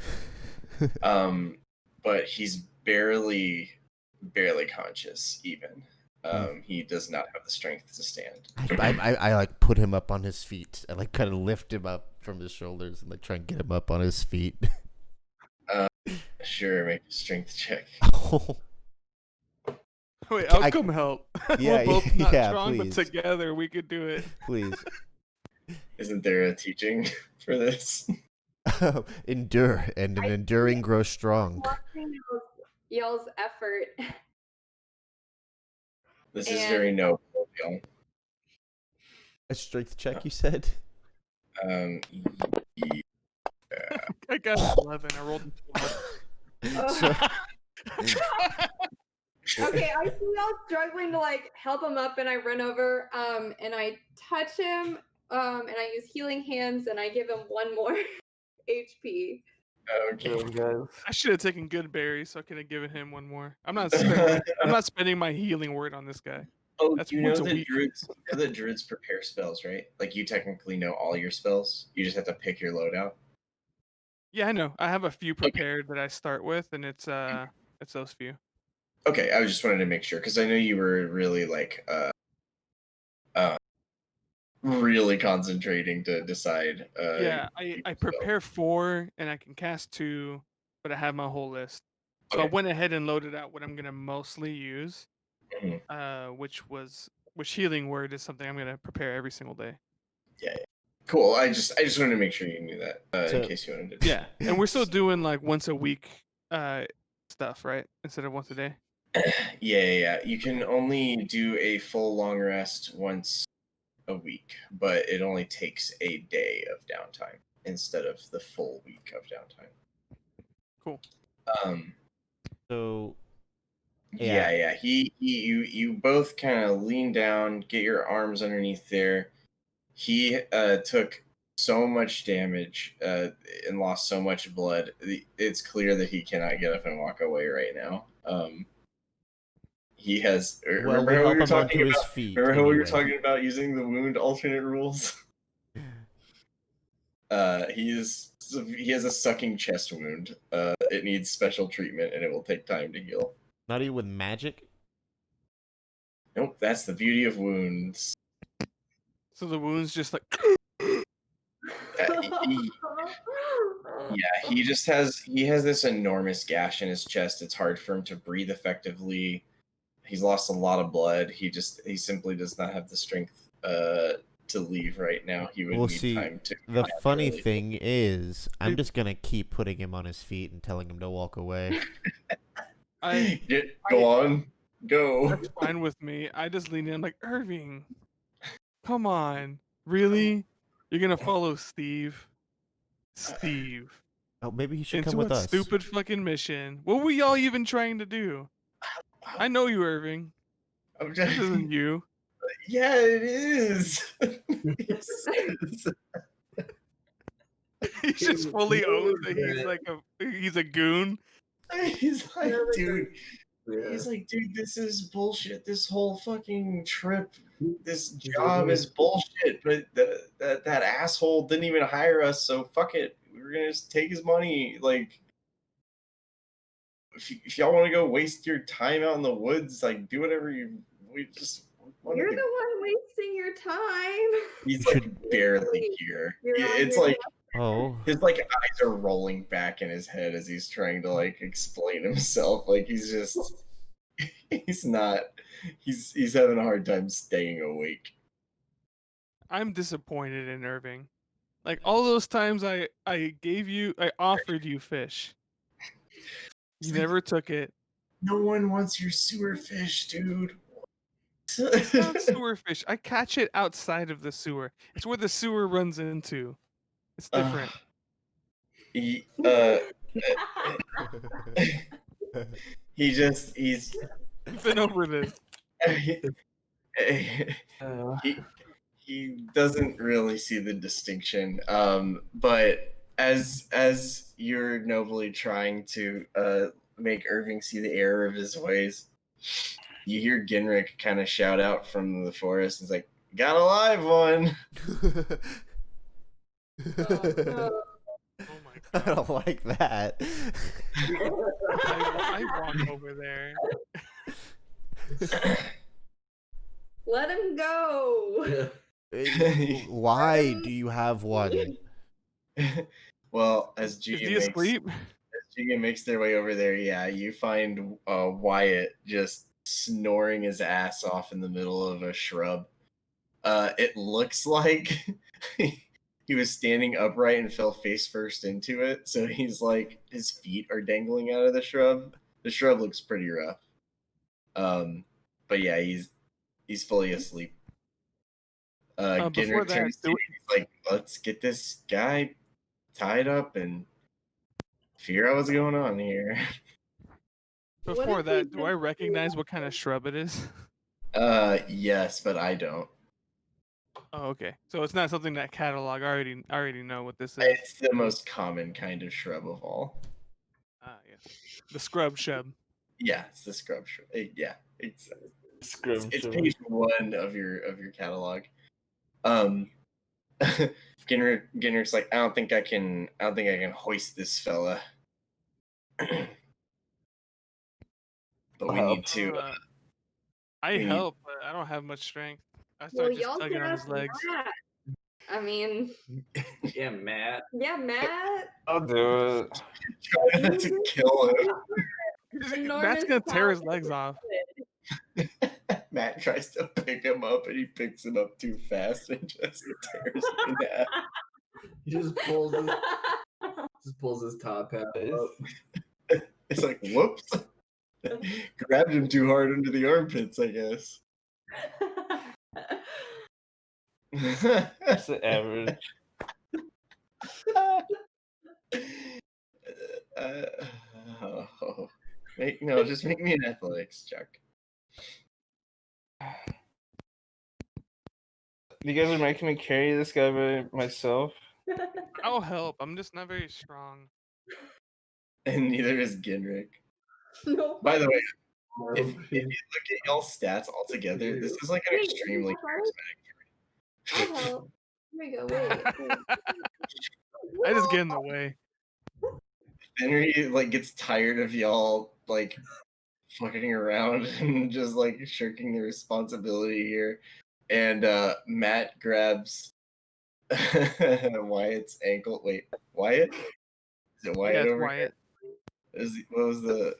But he's barely conscious even. He does not have the strength to stand. I like put him up on his feet. I like kind of lift him up from his shoulders and like try and get him up on his feet. Sure, make a strength check. Wait, I'll come help. Yeah, We're both not yeah, strong, please. but together we could do it. Please. Isn't there a teaching for this? Endure, and an enduring grows strong. Y'all's effort. This is very noble, y'all. A strength check, you said? Yeah. I got an 11. I rolled a 12. Okay, I see y'all struggling to like help him up, and I run over, and I touch him, and I use healing hands, and I give him 1 more HP. Okay. I should have taken good berries, so I could have given him 1 more. I'm not spending my healing word on this guy. Oh, That's you know once a that week. druids prepare spells, right? Like you technically know all your spells. You just have to pick your loadout. Yeah, I know. I have a few prepared that I start with, and it's those few. Okay, I was just wanted to make sure because I know you were really like really concentrating to decide. Yeah, I prepare 4 and I can cast 2, but I have my whole list. So I Okay. went ahead and loaded out what I'm gonna mostly use. Mhm. Which healing word is something I'm gonna prepare every single day. Yeah. Cool. I just wanted to make sure you knew that So- in case you wanted to. Yeah, and we're still doing like once a week stuff, right? Instead of once a day. Yeah. You can only do a full long rest once a week, but it only takes a day of downtime instead of the full week of downtime. Cool. So, Yeah. You both kind of lean down, get your arms underneath there. He took so much damage and lost so much blood. It's clear that he cannot get up and walk away right now. He has. well, we Remember how help we were him talking onto his about? feet. Remember how we were anyway. talking about using the wound alternate rules? He has a sucking chest wound. It needs special treatment, and it will take time to heal. Not even with magic? Nope, that's the beauty of wounds. So the wounds just like He just has this enormous gash in his chest. It's hard for him to breathe effectively. He's lost a lot of blood. He simply does not have the strength to leave right now. He would We'll need see. time to. The funny naturally- thing is, I'm just gonna keep putting him on his feet and telling him to walk away. Go on, go. That's fine with me. I just lean in. I'm like, Irving, come on, really? You're gonna follow Steve? Steve. Oh, maybe he should Into come with a us. stupid fucking mission. What were y'all even trying to do? I know you, Irving. I'm This just, isn't you. yeah, it is. He just fully owns that he's a goon. He's like, dude. Yeah. He's like, dude, this is bullshit. This whole fucking trip, this job is bullshit. But that asshole didn't even hire us, so fuck it. We're gonna just take his money. Like, if y'all want to go waste your time out in the woods, like, do whatever you. We just. You're the one wasting your time. He's You like barely here. You're on It's your like Oh, his like eyes are rolling back in his head as he's trying to like explain himself. Like he's just he's not he's having a hard time staying awake. I'm disappointed in Irving. Like all those times I offered you fish. You never took it. No one wants your sewer fish, dude. It's not sewer fish. I catch it outside of the sewer. It's where the sewer runs into. It's different. He he's We've been over this. he doesn't really see the distinction. But as you're nobly trying to make Irving see the error of his ways, you hear Ginrick kind of shout out from the forest. He's like, "Got a live one!" Oh, Oh my I god. don't like that. I walk over there. let him go. Why do you have one? Well, as Is he Giga asleep? makes their way over there, yeah, you find Wyatt just snoring his ass off in the middle of a shrub. It looks like he was standing upright and fell face first into it, so he's like his feet are dangling out of the shrub. The shrub looks pretty rough. But yeah, he's fully asleep. Before Ginrick that, turns to you, he's like, "Let's get this guy tied up and figure out what's going on here." Before if we that, do I just- recognize what kind of shrub it is? Yes, but I don't. Oh, okay. So it's not something that catalog. I already know what this is. It's the most common kind of shrub of all. Ah, yeah. The scrub shrub. Yeah, it's the scrub shrub. Yeah, it's Scrub. page 1 of your catalog. Ginrick's like, I don't think I can hoist this fella. But we need to. I we need- help, but I don't have much strength. I Well, start just y'all tugging can on his ask legs. Matt. I mean, Yeah, Matt. yeah, Matt. I'll do it. Try not to kill Matt's Enormous gonna tear his power. legs off. him. Matt tries to pick him up and he picks him up too fast and just tears him in half. He just pulls his top hat up. It's like, whoops. Grabbed him too hard under the armpits, I guess. That's the average. Just make me an athletics check. You guys are making me carry this guy by myself. I'll help. I'm just not very strong. And neither is Ginrick. No. By the way, if you look at y'all's stats all together, this is like an Wait, extremely I'll help. Here we go. Wait. I just get in the way. Henry like gets tired of y'all like fucking around and just like shirking the responsibility here. And Matt grabs Wyatt's ankle. Wait, Wyatt? Is it Wyatt Yeah, it's over Wyatt. here? What was the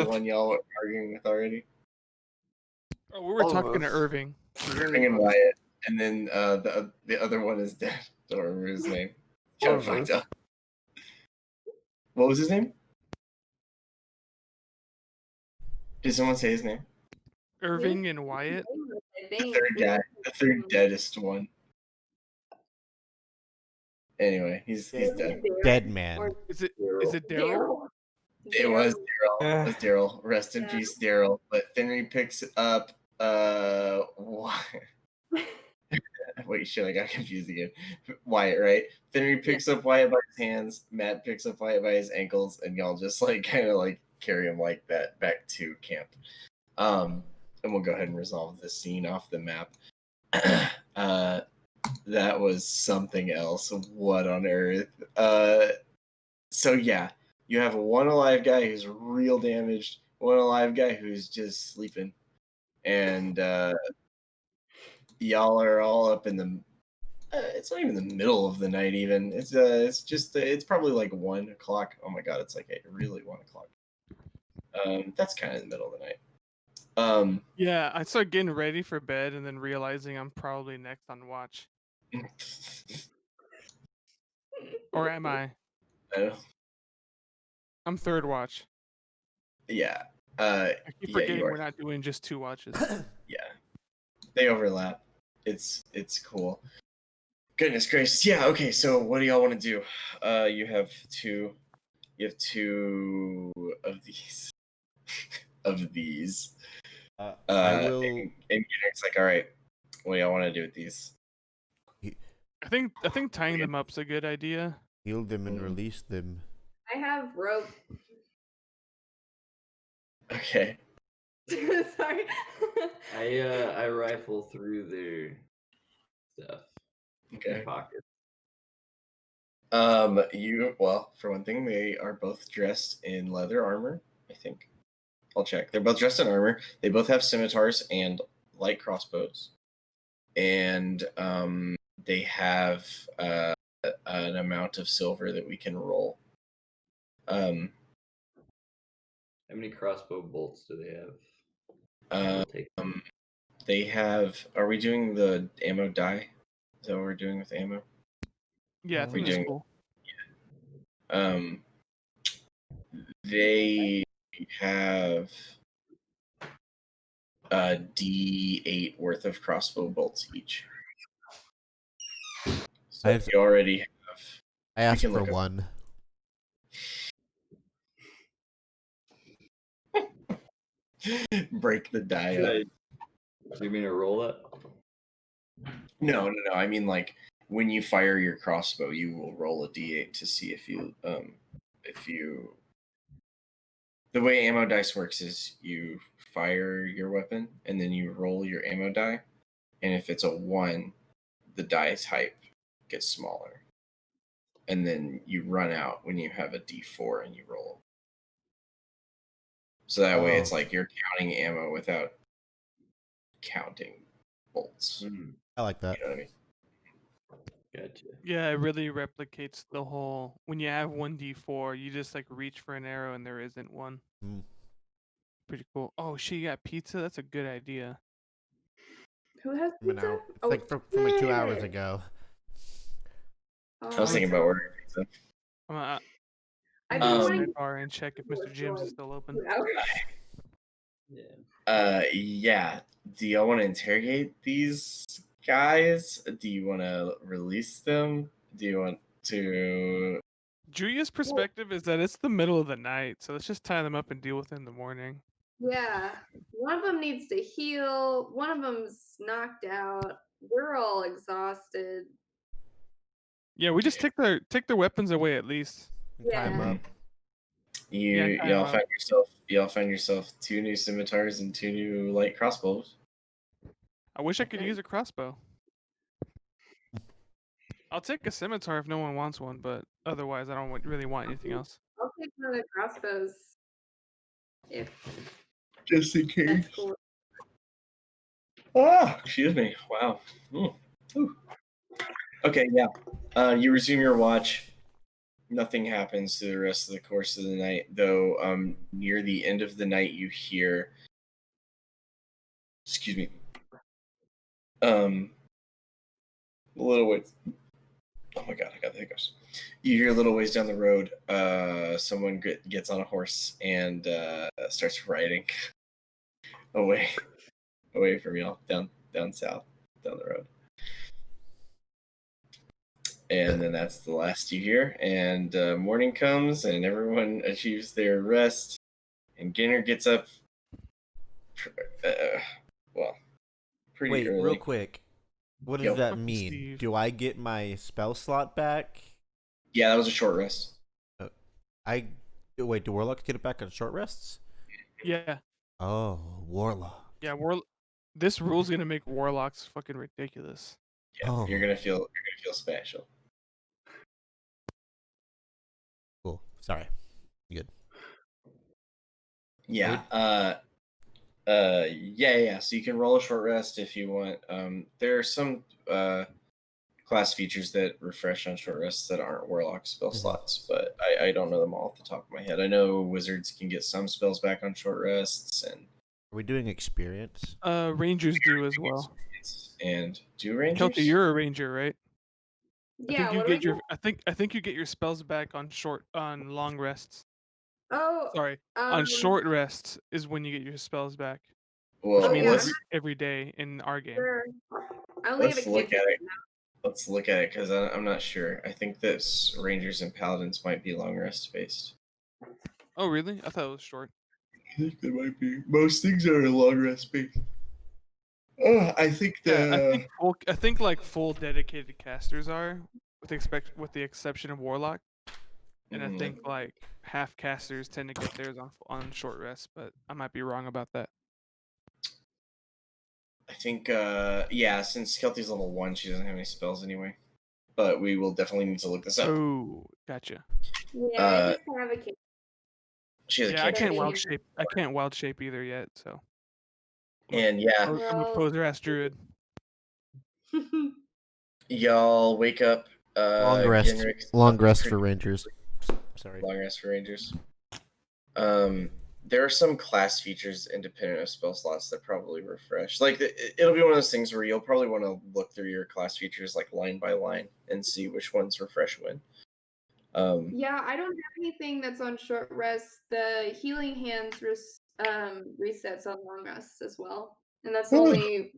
one y'all were arguing with already? Oh, we were All of talking to us. Irving. Irving and Wyatt. And then the other one is dead. Don't remember his name. Kind of fucked Orvis. up. What was his name? Did someone say his name? Irving and Wyatt. I The think. third guy, the third deadest one. Anyway, he's dead. Dead man. Is it Daryl? It was Daryl. It was Daryl. Rest in Yeah. peace, Daryl. But Finry picks up wait, shit, I got confused again. Wyatt, right? Finry picks up Wyatt by his hands, Matt picks up Wyatt by his ankles, and y'all just like kind of like carry him like that back to camp. And we'll go ahead and resolve this scene off the map. That was something else. What on earth? So yeah, you have one alive guy who's real damaged, one alive guy who's just sleeping, and y'all are all up in the. It's not even the middle of the night. Even it's just it's probably like 1 o'clock. Oh my god, it's like really 1 o'clock. That's kind of the middle of the night. Yeah, I started getting ready for bed and then realizing I'm probably next on watch. Or am I? I'm third watch. Yeah. I keep Yeah, forgetting you are. we're not doing just 2 watches. Yeah, they overlap. It's cool. Goodness gracious. Yeah. Okay. So what do y'all want to do? You have two of these. Of these. I will. And it's like, all right, what do y'all want to do with these? I think tying them up's a good idea. Heal them and release them. I have rope. Okay. Sorry. I rifle through their stuff. Okay. Their pockets. Well, for one thing, they are both dressed in leather armor, I think. I'll check. They're both dressed in armor. They both have scimitars and light crossbows. And they have an amount of silver that we can roll. How many crossbow bolts do they have? They have. Are we doing the ammo die? Is that what we're doing with ammo? Yeah, I think that's doing- cool. They have a D8 worth of crossbow bolts each. So you already have. I asked can for look up- one. Break the die up. Do you mean to roll it? No. I mean, like when you fire your crossbow, you will roll a d8 to see if you. The way ammo dice works is you fire your weapon and then you roll your ammo die, and if it's a 1, the die type gets smaller, and then you run out when you have a d4 and you roll. So that way, it's like you're counting ammo without counting bolts. I like that. You know what I mean? Gotcha. Yeah, it really replicates the whole when you have 1d4, you just like reach for an arrow and there isn't one. Pretty cool. Oh, she got pizza? That's a good idea. Who has pizza? It's like from like 2 hours ago. I was thinking about ordering pizza. I'm gonna go to the bar and check if Mr. Jim's is still open. Yeah. Do y'all want to interrogate these guys? Do you want to release them? Do you want to? Julia's perspective is that it's the middle of the night, so let's just tie them up and deal with it in the morning. Yeah. One of them needs to heal. One of them's knocked out. We're all exhausted. Yeah, we just take their weapons away at least. Tie them up. Y'all find yourself 2 new scimitars and 2 new light crossbows. I wish I could use a crossbow. I'll take a scimitar if no one wants one, but otherwise I don't really want anything else. I'll take one of the crossbows. If Just in case. that's cool. Excuse me. Wow. Ooh. Okay, yeah. You resume your watch. Nothing happens through the rest of the course of the night, though near the end of the night you hear excuse me. A little ways. Oh my god, I got the hiccups. You hear a little ways down the road, someone gets on a horse and starts riding away from y'all down south, down the road. And then that's the last you hear. And morning comes, and everyone achieves their rest. And Gainer gets up. Pretty Wait, early. real quick. What does Yo. that Fucking mean? Steve. Do I get my spell slot back? Yeah, that was a short rest. Wait, do warlocks get it back on short rests? Yeah. Oh, warlock. Yeah, this rule's gonna make warlocks fucking ridiculous. Yeah, Oh. you're gonna feel special. Cool. Sorry. Good. Yeah. Yeah. So you can roll a short rest if you want. There are some class features that refresh on short rests that aren't warlock spell slots, but I don't know them all off the top of my head. I know wizards can get some spells back on short rests, and Are we doing experience? Rangers do as well. and do rangers. Kelty, you're a ranger, right? Yeah, I think you what do get I your get? I think you get your spells back on long rests. Oh, Sorry. On short rests is when you get your spells back. Well, Which means yeah, it's every day in our game. sure. I only have a let's look at cantrip it. Let's look at it because I'm not sure. I think that rangers and paladins might be long rest based. Oh really? I thought it was short. I think they might be. Most things are long rest based. Oh, I think Yeah, I think like full dedicated casters are, with the exception of warlock. And I think like half casters tend to get theirs on short rest, but I might be wrong about that. I think yeah, since Kelty's level 1, she doesn't have any spells anyway. But we will definitely need to look this up. Oh, gotcha. Yeah, I just have a cantrip. She has a Yeah, I cantrip. can't wild shape either yet, so. And yeah, I'm a poser ass druid. y'all wake up. Long rest. Genrix, Long rest for rangers. Sorry. Long rest for rangers. There are some class features independent of spell slots that probably refresh. Like it'll be one of those things where you'll probably want to look through your class features like line by line and see which ones refresh when. Yeah, I don't have anything that's on short rest. The healing hands resets on long rests as well, and that's the only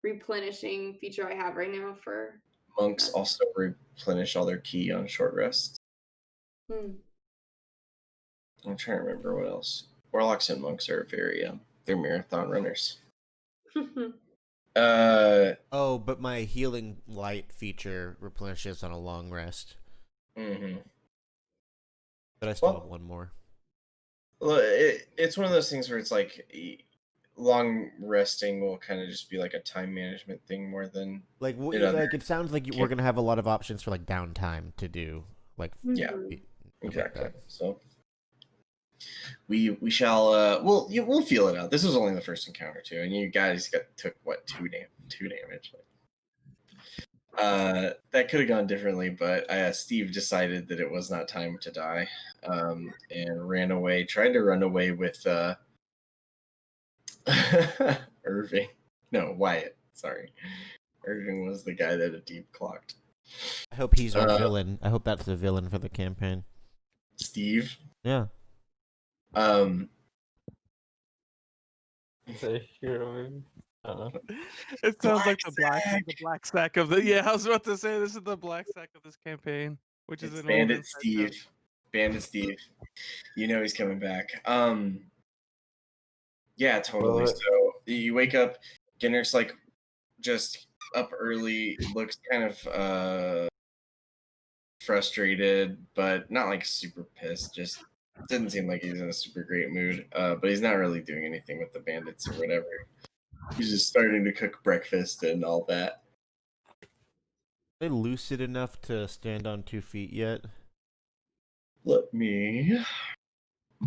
replenishing feature I have right now for Monks also replenish all their ki on short rests. I'm trying to remember what else. Warlocks and monks are very they're marathon runners. Oh, but my healing light feature replenishes on a long rest. But I still have one more. Well, it's one of those things where it's like long resting will kind of just be like a time management thing more than like it sounds like we're gonna have a lot of options for like downtime to do. Like yeah, exactly. Like so we shall we'll feel it out. This was only the first encounter too, and you guys took what 2 damage. That could have gone differently, but Steve decided that it was not time to die, and ran away. Tried to run away with Irving. No, Wyatt. Sorry, Irving was the guy that a deep clocked. I hope he's our villain. I hope that's the villain for the campaign. Steve. Yeah. It's a hero. It sounds like the black sack of the. Yeah, I was about to say this is the black sack of this campaign, which is an Bandit Steve. Bandit Steve. You know he's coming back. Yeah, totally. So you wake up, Ginner's like just up early, looks kind of frustrated, but not like super pissed. Just didn't seem like he's in a super great mood. But he's not really doing anything with the bandits or whatever. He's just starting to cook breakfast and all that. Are they lucid enough to stand on 2 feet yet? Let me. I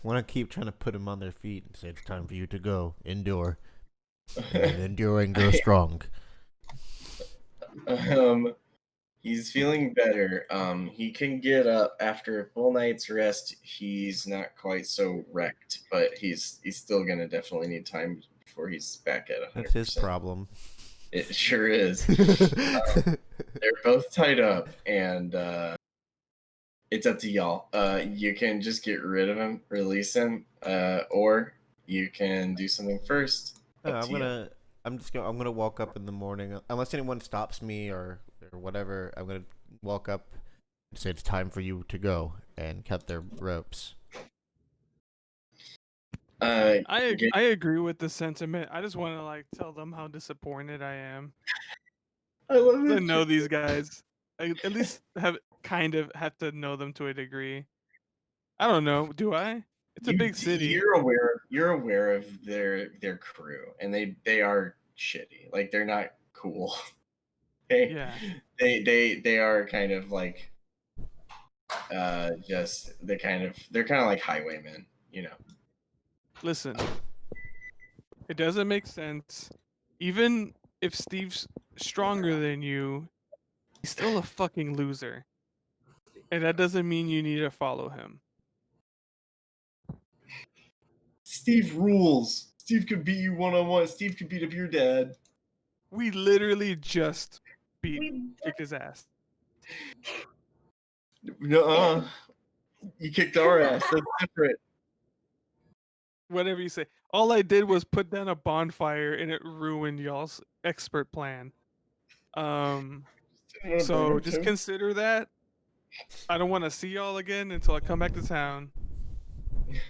want to keep trying to put them on their feet and say it's time for you to go. Endure. And endure and grow strong. He's feeling better. He can get up after a full night's rest. He's not quite so wrecked, but he's still gonna definitely need time before he's back at 100%. That's his problem. It sure is. They're both tied up, and it's up to y'all. You can just get rid of him, release him, or you can do something first. Up to you. I'm gonna walk up in the morning, unless anyone stops me or whatever. I'm gonna walk up and say it's time for you to go and cut their ropes. I agree with the sentiment. I just want to like tell them how disappointed I am. I love I it. know these guys. I at least have to know them to a degree. I don't know. Do I? It's a big city. You're aware of their crew, and they are shitty. Like they're not cool. Yeah. They are kind of like just they're kind of like highwaymen, you know. Listen, it doesn't make sense. Even if Steve's stronger than you, he's still a fucking loser. And that doesn't mean you need to follow him. Steve rules. Steve could beat you one-on-one. Steve could beat up your dad. We literally just kicked his ass. No, you kicked our ass. That's different. Whatever you say. All I did was put down a bonfire and it ruined y'all's expert plan. So just consider that. I don't want to see y'all again until I come back to town.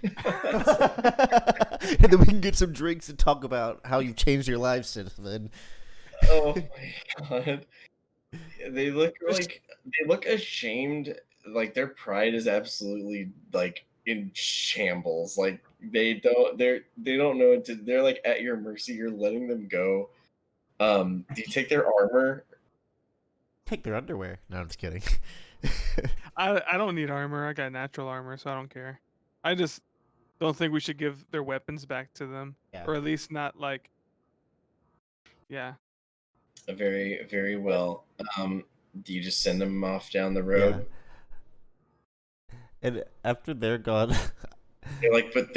And then we can get some drinks and talk about how you've changed your life since then. Oh my god. They look ashamed. Like their pride is absolutely like in shambles. Like they don't know what to, they're like at your mercy. You're letting them go. Do you take their armor? Take their underwear. No, I'm just kidding. I don't need armor. I got natural armor, so I don't care. I just don't think we should give their weapons back to them. Yeah. Or at least not like yeah. Very, very well. Do you just send them off down the road? Yeah. And after they're gone, They're like, but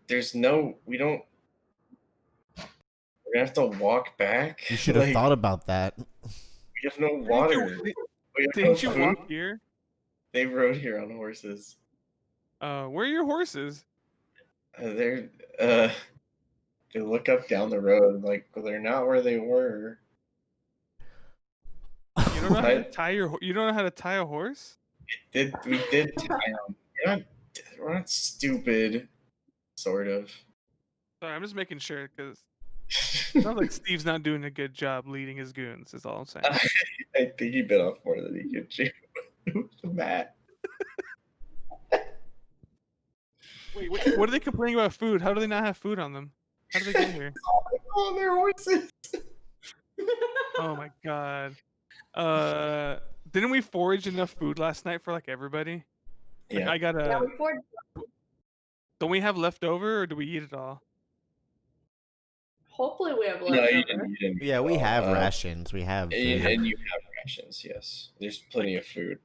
there's no, we don't. We're gonna have to walk back. you should have Like, thought about that. we have no water. We have no Didn't you food. walk here? They rode here on horses. Where are your horses? They look up down the road like, well, they're not where they were. You don't know how to tie you don't know how to tie a horse? We did tie them. We're not stupid, sort of. Sorry, I'm just making sure because it sounds like Steve's not doing a good job leading his goons. Is all I'm saying. I think he bit off more than he could chew. Matt. Wait, what are they complaining about food? How do they not have food on them? How did they get here? On their horses. Oh my god. Didn't we forage enough food last night for like everybody? Like, Yeah. I got Yeah, a. we forged. Don't we have leftover, or do we eat it all? Hopefully, we have No, leftover. you didn't. Yeah, we have rations. We have food. And you have rations. Yes, there's plenty of food.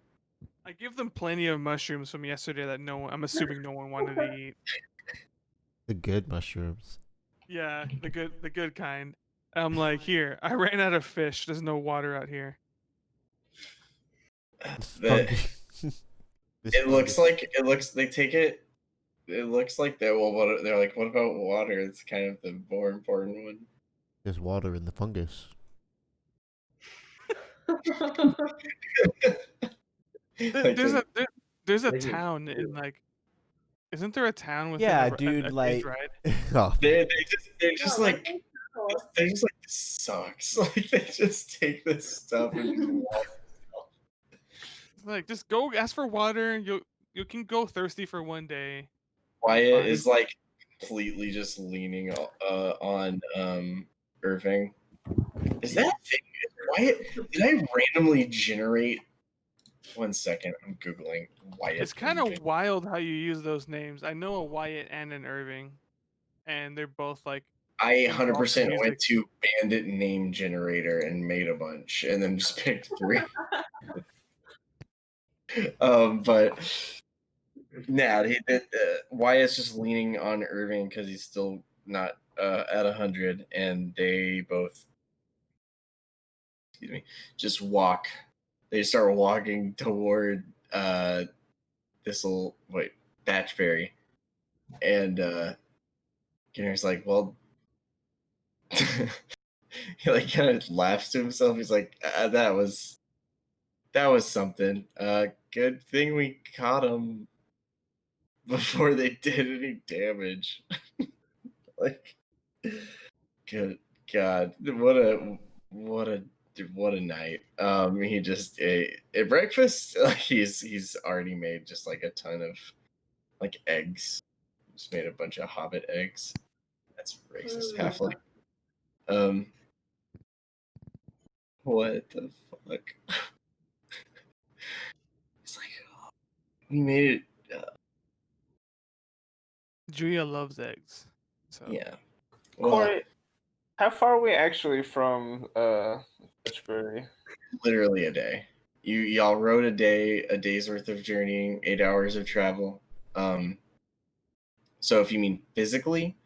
I give them plenty of mushrooms from yesterday that I'm assuming no one wanted to eat. The good mushrooms. Yeah, the good kind. I'm like, here, I ran out of fish. There's no water out here. It looks they take it. It looks like they're like, what about water? It's kind of the more important one. There's water in the fungus. There's a town in like, isn't there a town with Yeah, a dude, stage like ride? oh, They're just Oh, like cool. they're just like, this sucks. Like they just take this stuff and just walk. Like, just go ask for water. You can go thirsty for one day. Wyatt Fine. is like completely just leaning on Irving. Is that thing Wyatt? Did I randomly generate? 1 second, I'm googling Wyatt. It's kind of wild how you use those names. I know a Wyatt and an Irving, and they're both like. I involved in 100% went music. to Bandit Name Generator and made a bunch, and then just picked 3. But nah, Wyatt's just leaning on Irving because he's still not at 100, and they both excuse me, just walk. They start walking toward this little Batchberry, and Gary's like, well, he like kind of laughs to himself. He's like, that was something. Good thing we caught him before they did any damage. Like, good God, what a night. He just at breakfast, he's already made just like a ton of like eggs. Just made a bunch of hobbit eggs. That's racist. Halfling. What the fuck? It's like, we made it. Julia loves eggs. So Yeah. Well, Corey, how far are we actually from Fitchbury? literally a day. Y'all rode a day's worth of journeying, 8 hours of travel. So if you mean physically,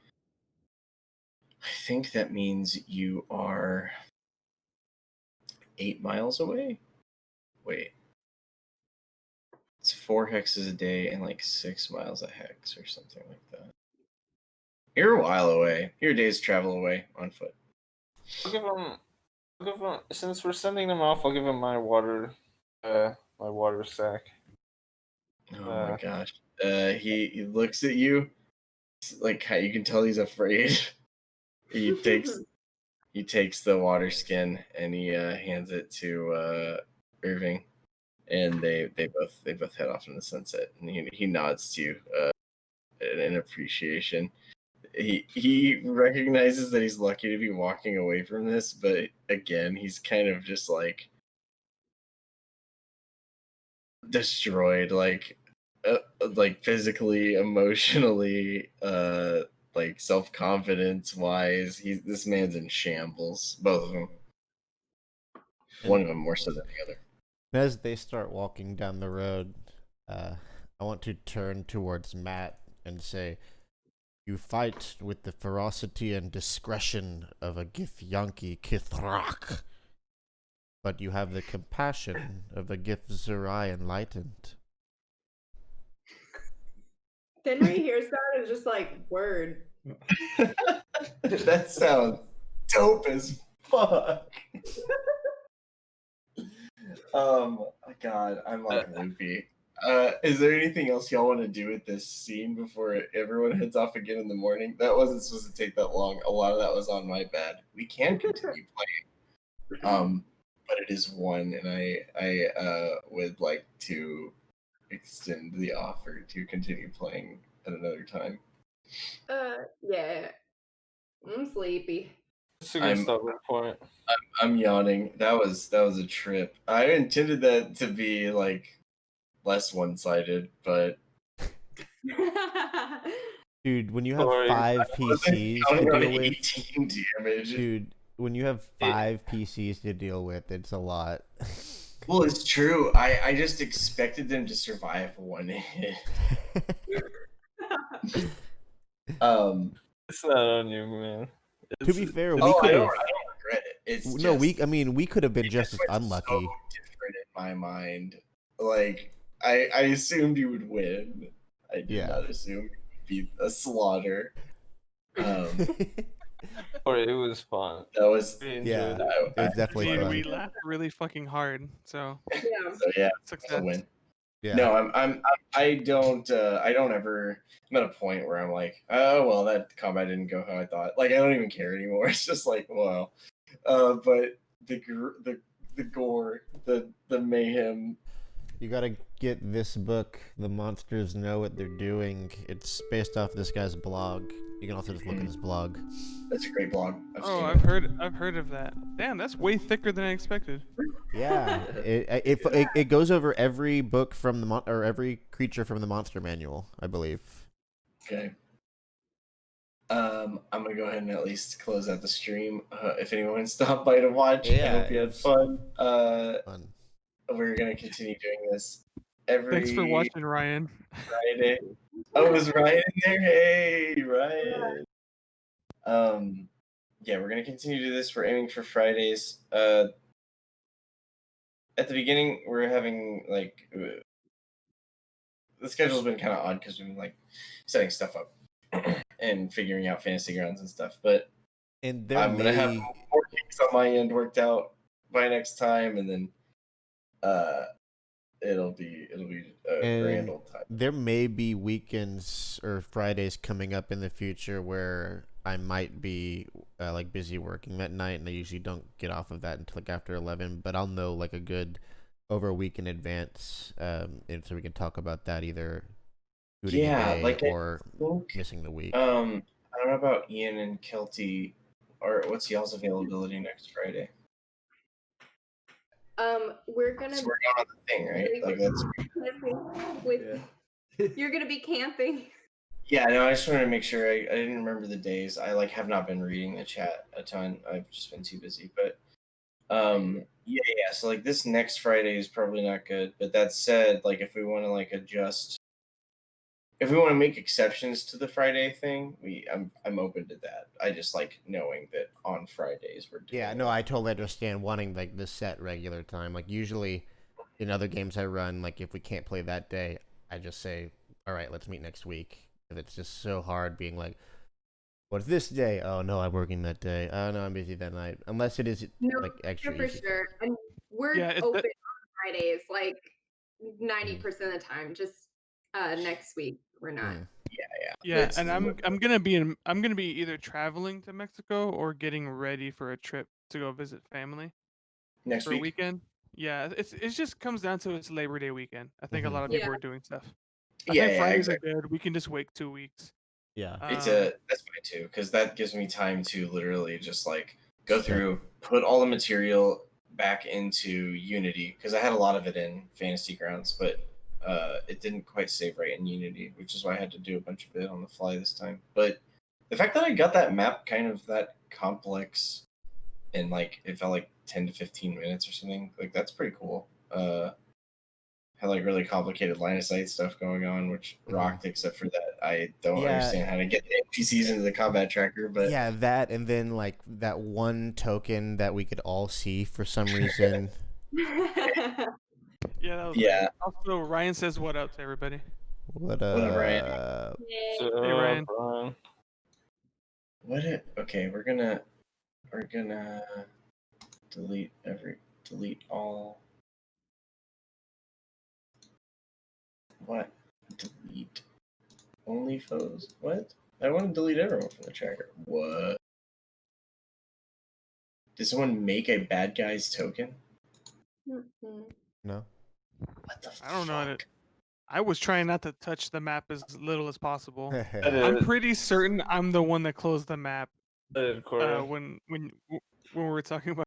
I think that means you are 8 miles away. Wait. It's 4 hexes a day and like 6 miles a hex or something like that. You're a while away. You're a day's travel away on foot. I'll give him. Since we're sending them off, I'll give him my water sack. Oh my gosh. He looks at you. Like you can tell he's afraid. He takes the water skin and he hands it to Irving, and they both head off in the sunset. And he nods to you in appreciation. He recognizes that he's lucky to be walking away from this, but again, he's kind of just like destroyed, like physically, emotionally, like self-confidence wise. This man's in shambles. Both of them. One of them more so than the other. As they start walking down the road, I want to turn towards Matt and say, you fight with the ferocity and discretion of a Githyanki Kithrak, but you have the compassion of a Githzerai enlightened. Henry hears that and is just like, word. That sounds dope as fuck. God, I'm like loopy. Is there anything else y'all want to do with this scene before everyone heads off again in the morning? That wasn't supposed to take that long. A lot of that was on my bad. We can continue playing. But it is 1, and I would like to extend the offer to continue playing at another time. Yeah. I'm sleepy. That's a good starting point. I'm yawning. That was a trip. I intended that to be like less one-sided, but dude, when you have 5 PCs to deal with, 18 damage. Dude, when you have 5 PCs to deal with, it's a lot. Well, it's true. I just expected them to survive 1 hit. It's not on you, man. To be fair, we I could don't have. regret it. It's No, just, we could have been just as went unlucky. So different in my mind. Like I assumed you would win. I did not assume it would be a slaughter. Or it was fun. That was We enjoyed Yeah. it. It was definitely I mean, fun. we laughed really fucking hard. So Yeah. So yeah, it's success. a win. Yeah. No, I don't ever. I'm at a point where I'm like, oh well, that combat didn't go how I thought. Like I don't even care anymore. It's just like, well, but the gore, the mayhem. You gotta get this book. The monsters know what they're doing. It's based off this guy's blog. You can also just look at his blog. That's a great blog. I've heard of that. Damn, that's way thicker than I expected. Yeah, it goes over every book from the or every creature from the monster manual, I believe. Okay. I'm gonna go ahead and at least close out the stream. If anyone stopped by to watch, I hope you had fun. Fun. We're gonna continue doing this every Thanks for watching, Ryan. Friday. Oh, was Ryan there? Hey, Ryan. Yeah, we're gonna continue to do this. We're aiming for Fridays. at the beginning we're having like the schedule's been kind of odd because we've been like setting stuff up and figuring out fantasy grounds and stuff. But And there I'm gonna have may more things on my end worked out by next time, and then it'll be a grand and old time. there may be weekends or Fridays coming up in the future where I might be like busy working that night, and I usually don't get off of that until like after 11. But I'll know like a good over a week in advance, and so we can talk about that either shooting a day like or I think, missing the week. I don't know about Ian and Kelty, or what's y'all's availability next Friday? We're gonna. So we're going on the thing, right? Like that's. With you're gonna be camping. Yeah, no, I just wanted to make sure I didn't remember the days. I like have not been reading the chat a ton. I've just been too busy. But yeah. So like this next Friday is probably not good. But that said, like if we want to like adjust, if we want to make exceptions to the Friday thing, I'm open to that. I just like knowing that on Fridays we're doing. Yeah, no, I totally understand wanting like the set regular time. Like usually in other games I run, like if we can't play that day, I just say, all right, let's meet next week. And it's just so hard being like, what's this day? Oh no, I'm working that day. Oh no, I'm busy that night. Unless it is like extra for easy. sure. And we're open on Fridays like 90% of the time. Just next week we're not. Yeah, and I'm gonna be either traveling to Mexico or getting ready for a trip to go visit family next for week. a weekend. Yeah, it just comes down to it's Labor Day weekend. I think a lot of people are doing stuff. I think Fridays are good. We can just wait 2 weeks. Yeah, that's fine too, because that gives me time to literally just like go through, put all the material back into Unity, because I had a lot of it in Fantasy Grounds, but it didn't quite save right in Unity, which is why I had to do a bunch of it on the fly this time. But the fact that I got that map kind of that complex in like it felt like 10 to 15 minutes or something, like that's pretty cool. Had like really complicated line of sight stuff going on, which rocked, except for that I don't understand how to get the NPCs into the combat tracker. But yeah, that and then like that one token that we could all see for some reason. Yeah, that was Also, Ryan says what up to everybody. What up, Ryan? Hey, Ryan. Okay, we're gonna delete all. What? Delete only foes? What? I want to delete everyone from the tracker. What? Did someone make a bad guy's token? No. What the fuck? I don't know. I was trying not to touch the map as little as possible. I did. I'm pretty certain I'm the one that closed the map I did, Corey. when we were talking about